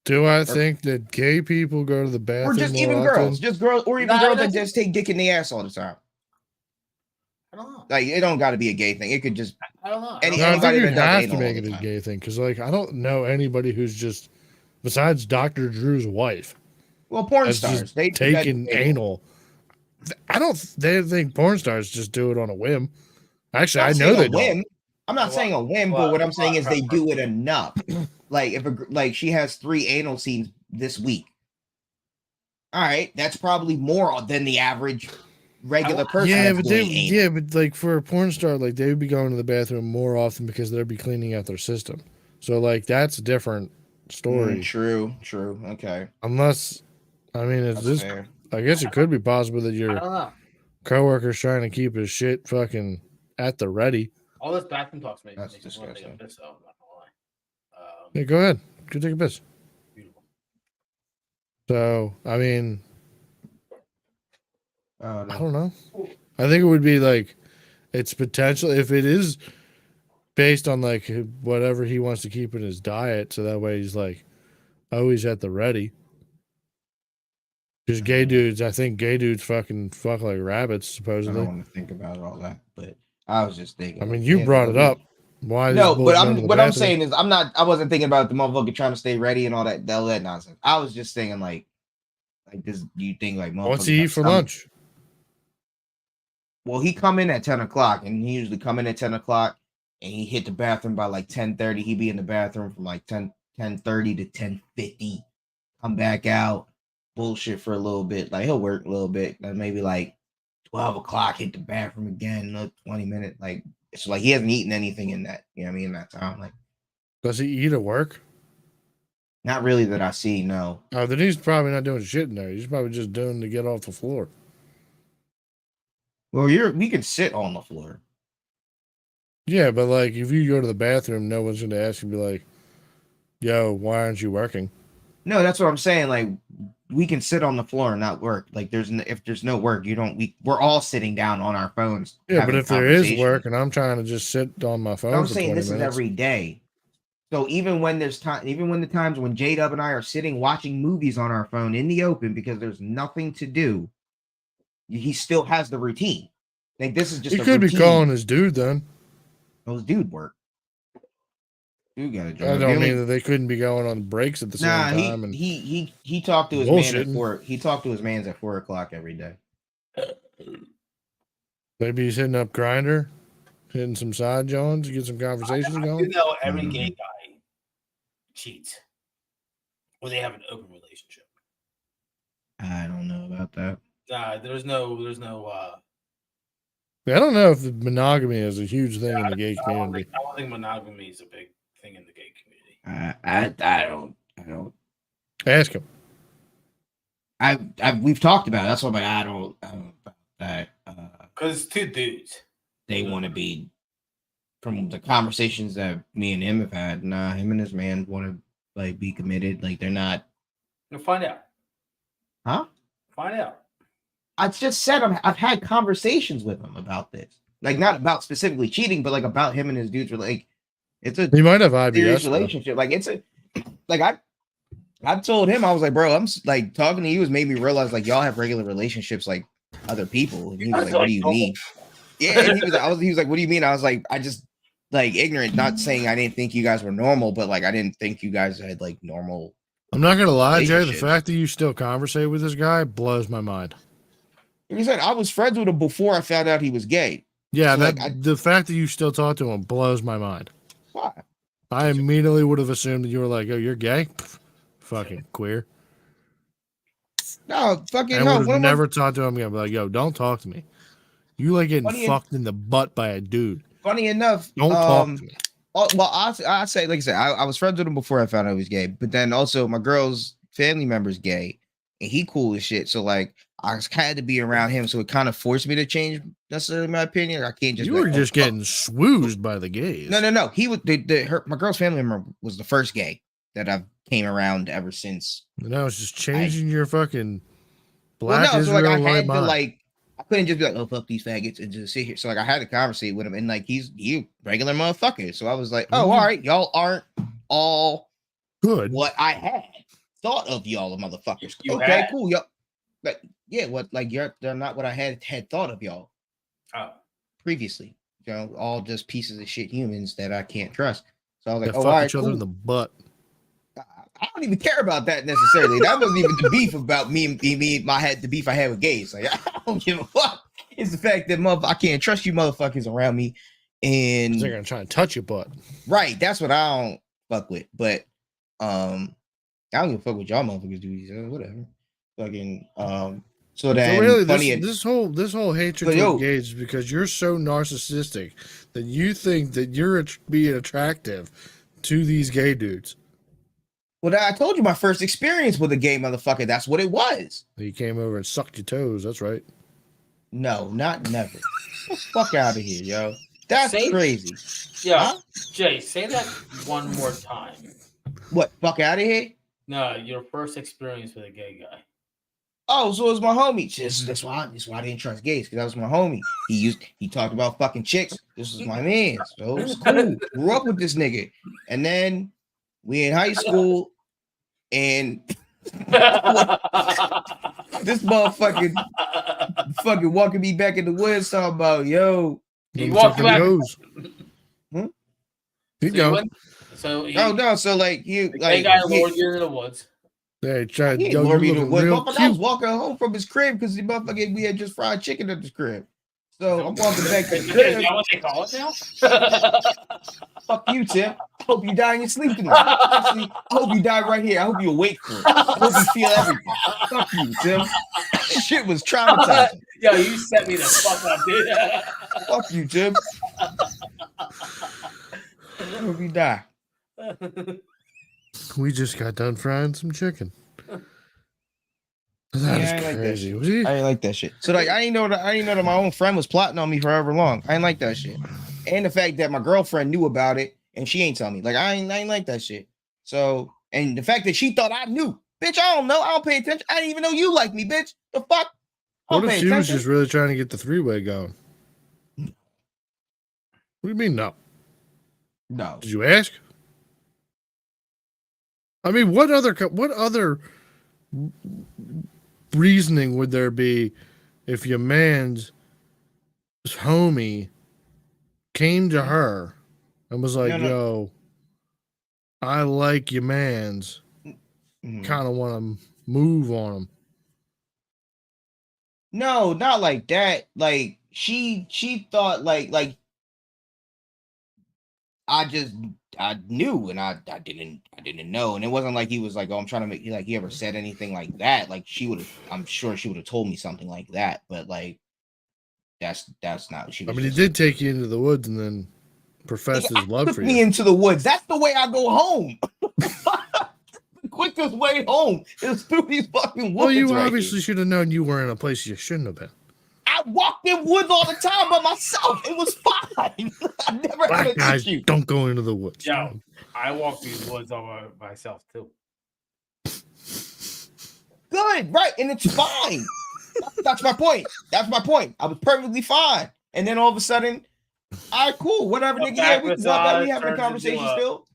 Do I think that gay people go to the bathroom Or just more even often? girls, just girls, or even Nah, girls that that's- just take dick in the ass all the time. I don't know. Like, it don't got to be a gay thing. It could just I don't know. Any- No, I anybody think you that does have to anal make all it the a time. gay thing because, like, I don't know anybody who's just besides Dr. Drew's wife well, porn that's stars. just They taking anal. I don't. They think porn stars just do it on a whim. Actually, I know they don't. I'm not Well, saying a whim, well, but what I'm saying well, is they do it enough. Like if like she has 3 anal scenes this week. All right, that's probably more than the average regular person. Yeah, that's but doing anal. but like for a porn star, like they would be going to the bathroom more often because they'd be cleaning out their system. So like that's different story. True. Okay. Unless, I mean, is That's this? fair. I guess it could be possible that I your don't know. coworker's trying to keep his shit fucking at the ready. All this bathroom talks makes That's me want to take a disgusting. piss. So I'm not gonna lie. Yeah, go ahead. Go take a piss. Beautiful. So, I mean, Oh, I no. don't know. I think it would be like it's potential if it is based on like whatever he wants to keep in his diet, so that way he's like always at the ready. Because gay dudes, I think gay dudes fucking fuck like rabbits, I supposedly. don't want to think about all that, but I was just thinking. I mean, like, you yeah, brought it but up. Why? No, this but bullshit in the what I'm bathroom? saying is I wasn't thinking about the motherfucker trying to stay ready and all that nonsense. I was just saying like this. Do you think like What's motherfuckers he have eat for stomach- lunch? Well, he come in at 10 o'clock, and he usually come in at 10 o'clock, and he hit the bathroom by like 10:30. He be in the bathroom from like 10:30 to 10:50. Come back out, bullshit for a little bit. Like he'll work a little bit, then maybe like 12 o'clock, hit the bathroom again, another 20 minutes. Like it's like he hasn't eaten anything in that, you know what I mean, in that time. Like Does he eat at work? not really that I see, no. Oh, then he's probably not doing shit in there. He's probably just doing to get off the floor. Well, we can sit on the floor. Yeah, but like if you go to the bathroom, no one's gonna ask you, be like, "Yo, why aren't you working?" No, that's what I'm saying. Like we can sit on the floor and not work. Like if there's no work, we're all sitting down on our phones. Yeah, but having if there is conversation. work and I'm trying to just sit on my phone, I'm for saying 20 this is minutes, every day. So even when there's time, even when the times when J Dub and I are sitting watching movies on our phone in the open because there's nothing to do, he still has the routine. Like this is just he a could be routine. calling his dude then. Those dude work. Dude got a job. I The don't only- mean that they couldn't be going on breaks at the same Nah, time. And he talked to his man at Bullshitting. 4. He talked to his mans at 4 o'clock every day. maybe he's hitting up Grinder, hitting some side Johns to get some conversations You going. know, every gay Mhm. guy cheats, or they have an open relationship. I don't know about that. There's no. I don't know if the monogamy is a huge thing in the gay I don't community. think monogamy is a big thing in the gay community. I don't. Ask him. We've talked about it. That's why I'm like, I don't about that. Because it's two dudes. They want to be from the conversations that me and him have had. Nah, him and his man want to like be committed. Like they're not. You'll find out. Huh? Find out. I just said I've had conversations with him about this. Like not about specifically cheating, but like about him and his dudes were like it's a He might have serious IBS. though. relationship. Like it's a like I told him I was like, bro, I'm like talking to you has made me realize like y'all have regular relationships like other people. And he was like, what do you mean? Yeah, and he was like, what do you mean? I was like, I just like ignorant, not saying I didn't think you guys were normal, but like I didn't think you guys had like normal. I'm not gonna lie, Jay. The Relationships. fact that you still conversate with this guy blows my mind. Like I said, I was friends with him before I found out he was gay. Yeah, So, that like, the fact that you still talk to him blows my mind. Why? I immediately would have assumed that you were like, "Oh, you're gay, Pff, fucking queer," No, fucking and no. would One have of my- never talked to him again. Be like, "Yo, don't talk to me. You like getting Funny- fucked in the butt by a dude. Funny enough, Don't talk to me." well, I say, like I said, I was friends with him before I found out he was gay. But then also, my girl's family member's gay, and he cool as shit. So like, I had to be around him, so it kind of forced me to change necessarily my opinion. I can't just. You be were like, just oh, getting swoozed by the gays. No. He was my girl's family member was the first gay that I've came around ever since. No, it's just changing your fucking Well, black no, so like I Israel had white to mind. like I couldn't just be like, oh fuck these faggots and just sit here. So like I had to conversate with him, and like he's regular motherfucker. So I was like, oh, all right, y'all aren't all Good. what I had thought of y'all motherfuckers. You Okay, had? cool, y'all. Like yeah, what like they're not what I had thought of y'all Oh. previously. You know, all just pieces of shit humans that I can't trust. So I was They like, fuck oh, all right, each other cool. in the butt. I don't even care about that necessarily. That wasn't even the beef about me. The beef I had with gays. Like I don't give a fuck. It's the fact that I can't trust you motherfuckers around me. And They're gonna try and touch your butt. right, that's what I don't fuck with. But I don't give a fuck what y'all motherfuckers do. So whatever. Fucking So then So really, funny. this whole hatred But for yo- gays is because you're so narcissistic that you think that you're being attractive to these gay dudes. Well, I told you my first experience with a gay motherfucker. That's what it was. He came over and sucked your toes. That's right. No, not never. Get the fuck out of here, yo. That's Say- crazy. Yeah, Huh? Jay, say that one more time. What? Fuck out of here? No, your first experience with a gay guy. Oh, so it was my homie. That's why I didn't trust gays, because that was my homie. He talked about fucking chicks. This was my man. So it was cool. Grew up with this nigga. And then we in high school and this motherfucking fucking walking me back in the woods talking about, yo. He Let me walked suck back. your toes. Hmm? Keep So, going. No, so like you the like gay guy he- lured you into the woods. Hey, try. He Yo, lured me you to the looking woods. real Motherfucker, I was cute. walking home from his crib because the motherfucker we had just fried chicken at his crib. So I'm walking back to the Is crib. that what they call it now? Fuck you, Tim. I hope you die in your sleep tonight. Actually, I hope you die right here. I hope you awake for it. I hope you feel everything. Fuck you, Tim. Shit was traumatizing. Yo, you set me the fuck up, dude. Fuck you, Tim. I hope you die. We just got done frying some chicken. That Yeah, is I like that crazy. shit. Was he? I didn't like that shit. So like I didn't know that my own friend was plotting on me forever long. I didn't like that shit. And the fact that my girlfriend knew about it and she ain't tell me. Like I ain't like that shit. So and the fact that she thought I knew. Bitch, I don't know. I don't pay attention. I didn't even know you like me, bitch. The fuck? I What don't if pay she was attention. just really trying to get the three-way going? What do you mean no? No. Did you ask? I mean, what other reasoning would there be if your man's homie came to her and was like, No, no. "Yo, I like your man's, Mhm. kind of want to move on him." No, not like that. Like she thought like I knew and I didn't know. And it wasn't like he was like, oh, I'm trying to make like he ever said anything like that. Like I'm sure she would have told me something like that, but like that's not what she I was. mean, he just- did take you into the woods and then professed Nigga, his love took for me you. into the woods. That's the way I go home. The quickest way home is through these fucking woods. Well, you right obviously should have known you were in a place you shouldn't have been. I walked in woods all the time by myself. It was fine. I never had Black an guys issue. don't go into the woods. Yo, I walk these woods all by myself too. Good, right? And it's fine. That's my point. That's my point. I was perfectly fine. And then all of a sudden, all right, cool, whatever, A nigga. Yeah, we back can walk out. We massage having a turns conversation into a- still.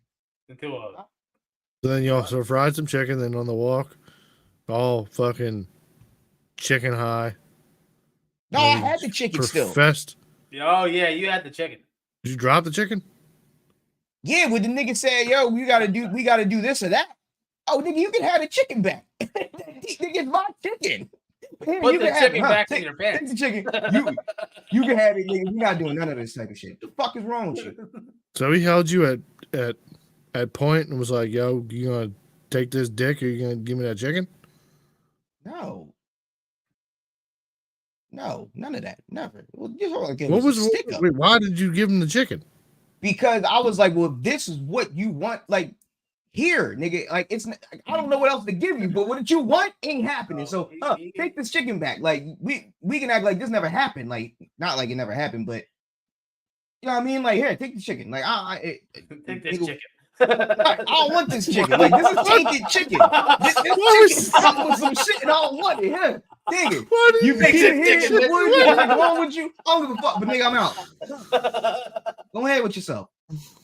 Into a So then you also fried some chicken. Then on the walk, all fucking chicken high. No, I Then had the chicken still. Professed. oh yeah, you had the chicken. Did you drop the chicken? Yeah, when the nigga said, yo, we gotta do this or that. Oh, nigga, you can have the chicken back. Nigga, it's my chicken. Here, Put you the can have chicken it, huh? back in Take- your Take pants. the chicken. You can have it, nigga. We're not doing none of this type of shit. The fuck is wrong with you? So he held you at point and was like, "Yo, you gonna take this dick or you gonna give me that chicken?" No. No, none of that. Never. Well, just all I gave What was was? a stick up. Wait, why did you give him the chicken? Because I was like, well, if this is what you want, like, here, nigga. Like, it's I don't know what else to give you, but what you want ain't happening. So take this chicken back. Like, we can act like this never happened. Like, not like it never happened, but you know what I mean? Like, here, take the chicken. Like, Take this nigga, chicken. I don't want this chicken. Like, this is tainted chicken. This chicken comes with some shit, and I don't want it. Here, nigga. Why did You Take keep this it here. chicken, in the bitch. woods, what's wrong with you? I don't give a fuck, but nigga, I'm out. Go ahead with yourself.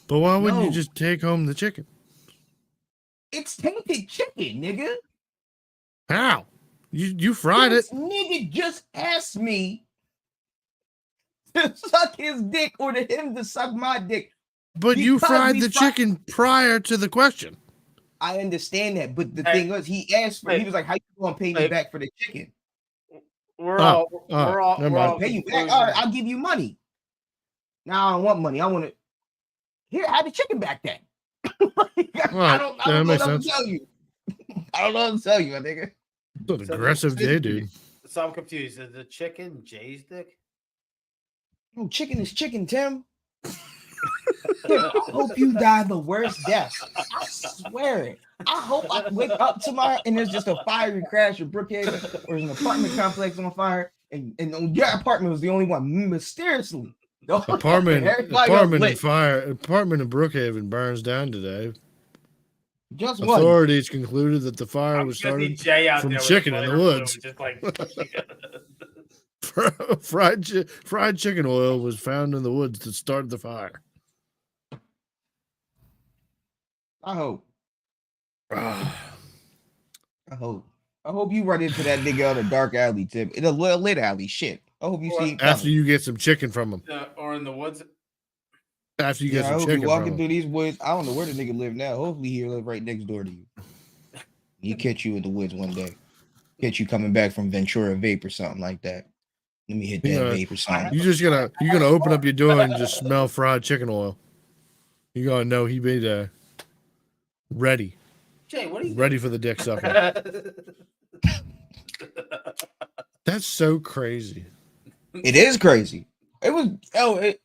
But why wouldn't you No. just take home the chicken? It's tainted chicken, nigga. How? You fried it. This nigga just asked me to suck his dick or to him to suck my dick. But you Because fried we the fried- chicken prior to the question. I understand that, but the Hey. thing was, he asked for. He was like, "How you gonna pay me Hey. back for the chicken? We're Oh, all oh, we're all never we're mind. all Pay you back? confused. All right, I'll give you money. Now I don't want money. I want to. Here, have the chicken back then. I Right, don't that know makes what to sense. tell you. I don't know what to tell you, my nigga. It's an So- aggressive day, dude. So I'm confused. Is the chicken Jay's dick? No, chicken is chicken, Tim. I hope you die the worst death. I swear it. I hope I wake up tomorrow and there's just a fiery crash in Brookhaven or there's an apartment complex on fire and your apartment was the only one mysteriously. Apartment Everybody else lit. apartment in Brookhaven burns down today. Just one. Authorities concluded that the fire I'm was gonna see started Jay out from there with chicken a in the flavor woods. food, just like fried chicken oil was found in the woods that started the fire. I hope. Ah, I hope you run into that nigga on a dark alley, Tim. In a lit alley. Shit. I hope you see it after coming. you get some chicken from him. or in the woods. After you Yeah, get I some hope you chicken walking from through him. these woods. I don't know where the nigga live now. Hopefully he live right next door to you. He catch you in the woods one day. Catch you coming back from Ventura Vape or something like that. Let me hit that Yeah. vape or something. You're gonna open up your door and just smell fried chicken oil. You're gonna know he made ready Jay, what are you ready for the dick sucking. That's so crazy. It is crazy. It was that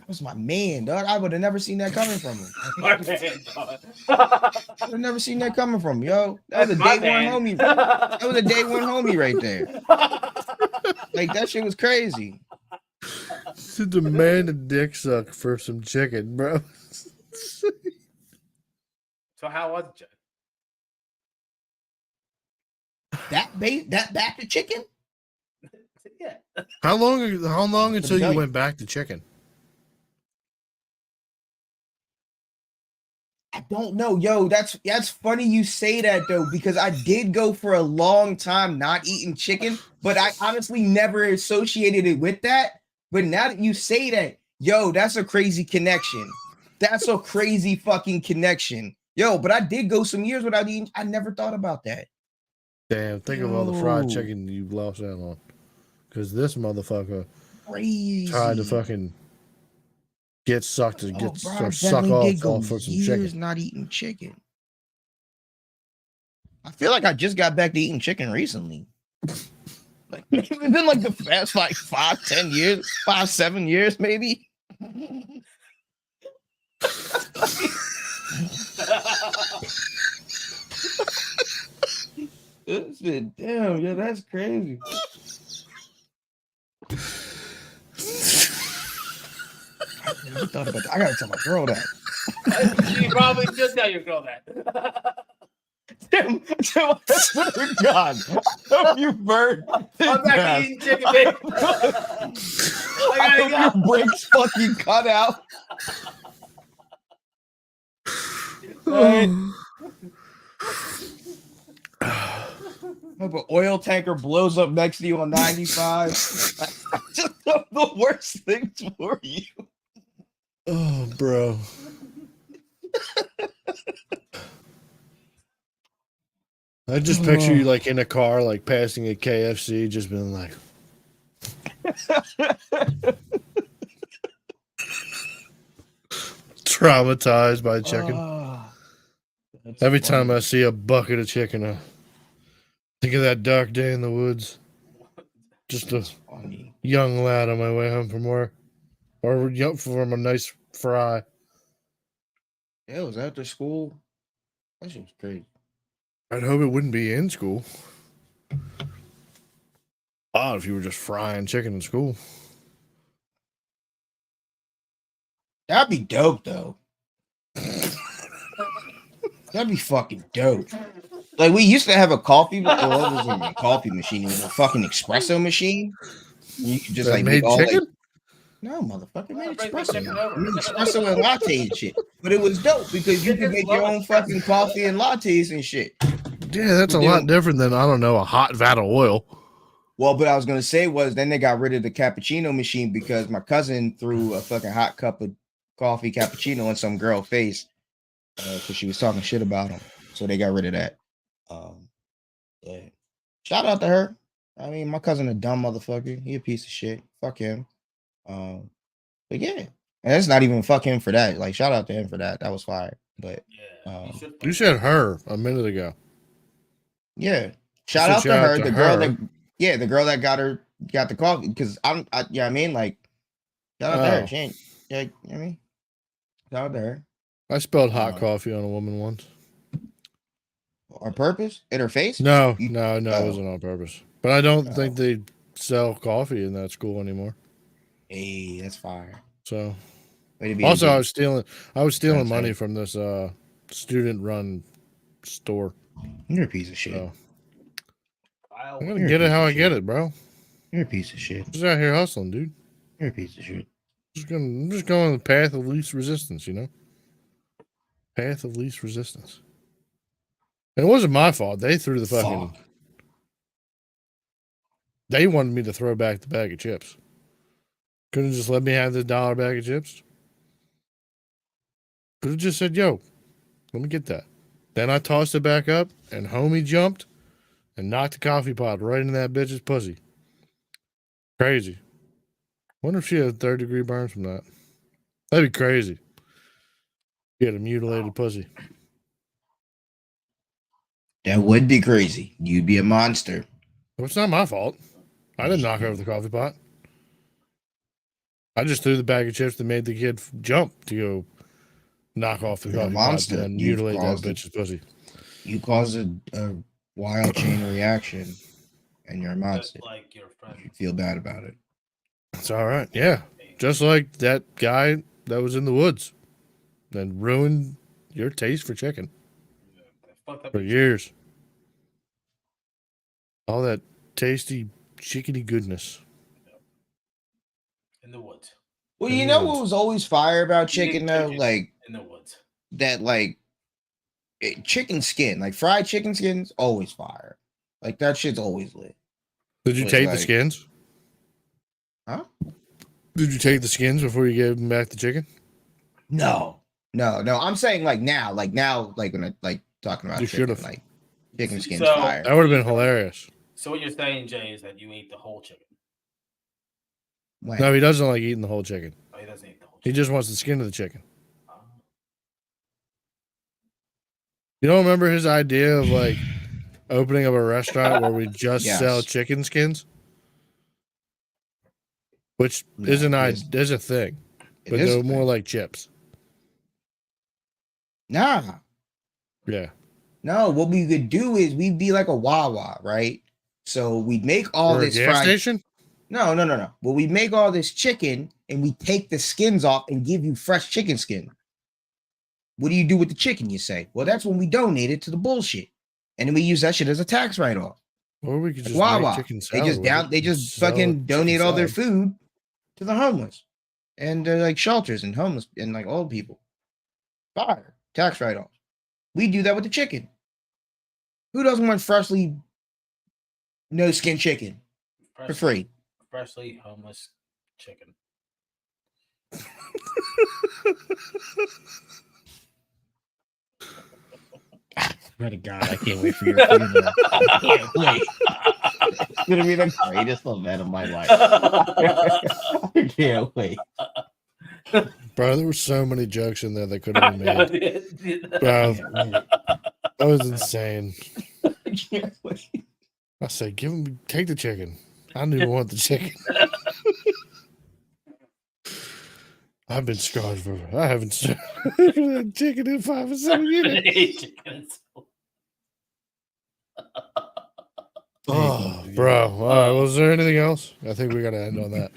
was my man, dog. I would have never seen that coming from him. My man, dog. I would have never seen that coming from him, yo. That was a That's day my one man. homie. That was a day one homie right there. Like that shit was crazy. To demand a dick suck for some chicken, bro. So how was it, Jay? That back to chicken? Yeah. How long until you belly. went back to chicken? I don't know, yo. That's funny you say that though, because I did go for a long time not eating chicken, but I honestly never associated it with that. But now that you say that, yo, that's a crazy connection. That's a crazy fucking connection, yo. But I did go some years without eating. I never thought about that. Damn, think of all the fried Yo. chicken you lost out on. Because this motherfucker Crazy. tried to fucking get sucked to Oh, get bro, I suck definitely did off go for some years chicken. not eating chicken. I feel like I just got back to eating chicken recently. Like it's been like the past like 5-10 years, 5-7 years maybe. It's been damn, yeah, that's crazy. I thought about that. I gotta tell my girl that. You probably just tell your girl that. Tim, I swear to God, I hope you burn. I'm back to eating chicken, baby. I I hope gotta your brakes fucking cut out. I hope an oil tanker blows up next to you on 95. Just the worst things for you. Oh, bro. I just picture you like in a car, like passing a KFC, just being like, traumatized by chicken. Ah, that's Every time I funny. see a bucket of chicken, I think of that dark day in the woods. Just a Funny. young lad on my way home from work, or from a nice fry. Yeah, it was after school. That shit was crazy. I'd hope it wouldn't be in school. Odd if you were just frying chicken in school. That'd be dope, though. That'd be fucking dope. Like we used to have a coffee, well, it wasn't a coffee machine. It was a fucking espresso machine. You could just That like made make all like, chicken? no, motherfucker, made Break the espresso. chicken I over. mean, espresso and latte and shit. But it was dope because you could make your own fucking coffee and lattes and shit. Yeah, that's a lot different than, I don't know, a hot vat of oil. Well, but I was gonna say was then they got rid of the cappuccino machine because my cousin threw a fucking hot cup of coffee cappuccino in some girl face because she was talking shit about him. So they got rid of that. Yeah. Shout out to her. I mean, my cousin a dumb motherfucker. He a piece of shit. Fuck him. But yeah, and it's not even fuck him for that. Like shout out to him for that. That was fire. But Yeah, you should You said her a minute ago. yeah, shout So out to shout out her. to The girl her. that got the coffee because yeah, I mean, like shout out to her. Oh. She ain't Yeah, I mean, it's out there. I spilled hot coffee on a woman once. On purpose? In her face? No, You- no, it oh. wasn't on purpose. But I don't Oh. think they sell coffee in that school anymore. Hey, that's fire. So Way to be also, a I good- was stealing That's money right. from this student-run store. You're a piece of shit. So Wow. I'm gonna You're a get it piece how of I get shit. it, bro. You're a piece of shit. Just out here hustling, dude. You're a piece of shit. I'm just going the path of least resistance, you know? Path of least resistance. And it wasn't my fault. They threw the fucking. Fuck. They wanted me to throw back the bag of chips. Couldn't just let me have the $1 bag of chips. Could have just said, yo, let me get that. Then I tossed it back up, and homie jumped and knocked the coffee pot right in that bitch's pussy. Crazy. Wonder if she had a 3rd-degree burn from that. That'd be crazy. She had a mutilated pussy. That would be crazy. You'd be a monster. Well, it's not my fault. I didn't knock over the coffee pot. I just threw the bag of chips that made the kid jump to go knock off the You're a coffee pot monster. and You've mutilate that caused it. bitch's pussy. You cause a wild chain reaction, and you're a Just monster. like your friend. You feel bad about it. It's all right. Yeah. Just like that guy that was in the woods and ruined your taste for chicken Fucked up for years. All that tasty, chickeny goodness. in the woods. Well, In you the know woods. what was always fire about You chicken get though? chicken. Like In the woods. that, like chicken skin, like fried chicken skins, always fire. Like that shit's always lit. Did you Was take the like- skins? Huh? Did you take the skins before you gave them back the chicken? No. I'm saying like now, when I like talking about You chicken, should've. like chicken skins So- fire. That would have been hilarious. So what you're saying, Jay, is that you ate the whole chicken. When? No, he doesn't like eating the whole chicken. Oh, he doesn't eat the whole He chicken. just wants the skin of the chicken. Oh. You don't remember his idea of like opening up a restaurant where we just Yes. sell chicken skins? Which No, isn't it is a thing, It but is they're a more thing. like chips. Nah. Yeah. No, what we could do is we'd be like a Wawa, right? So we'd make all Or a this gas fried. station? No. Well, we make all this chicken and we take the skins off and give you fresh chicken skin. What do you do with the chicken? You say, well, that's when we donate it to the bullshit, and then we use that shit as a tax write-off. Or we could just Wawa. make chicken They salad just with down. it They and just sell fucking chicken donate all their salad. food to the homeless and like shelters and homeless and like old people. Fire tax write-off. We do that with the chicken. Who doesn't want freshly no skin chicken for free? Freshly homeless chicken. Swear to God, I can't wait for your funeral. I can't wait. It's gonna be the greatest event of my life. I can't wait. Bro, there were so many jokes in there that could have been made. Bro, I that was insane. can't wait. I say, take the chicken. I don't even want the chicken. I've been scarred for. I haven't had chicken in 5 or 7 years. Oh, bro. All right. Was there anything else? I think we got to end on that.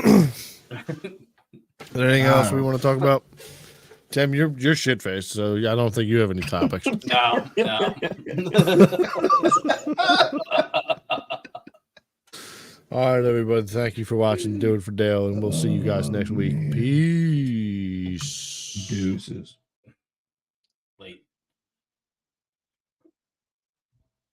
Is there anything else we want to talk about? Tim, you're shit faced, so I don't think you have any topics. No. All right, everybody. Thank you for watching Do It for Dale, and we'll see you guys next week. Peace. Deuces.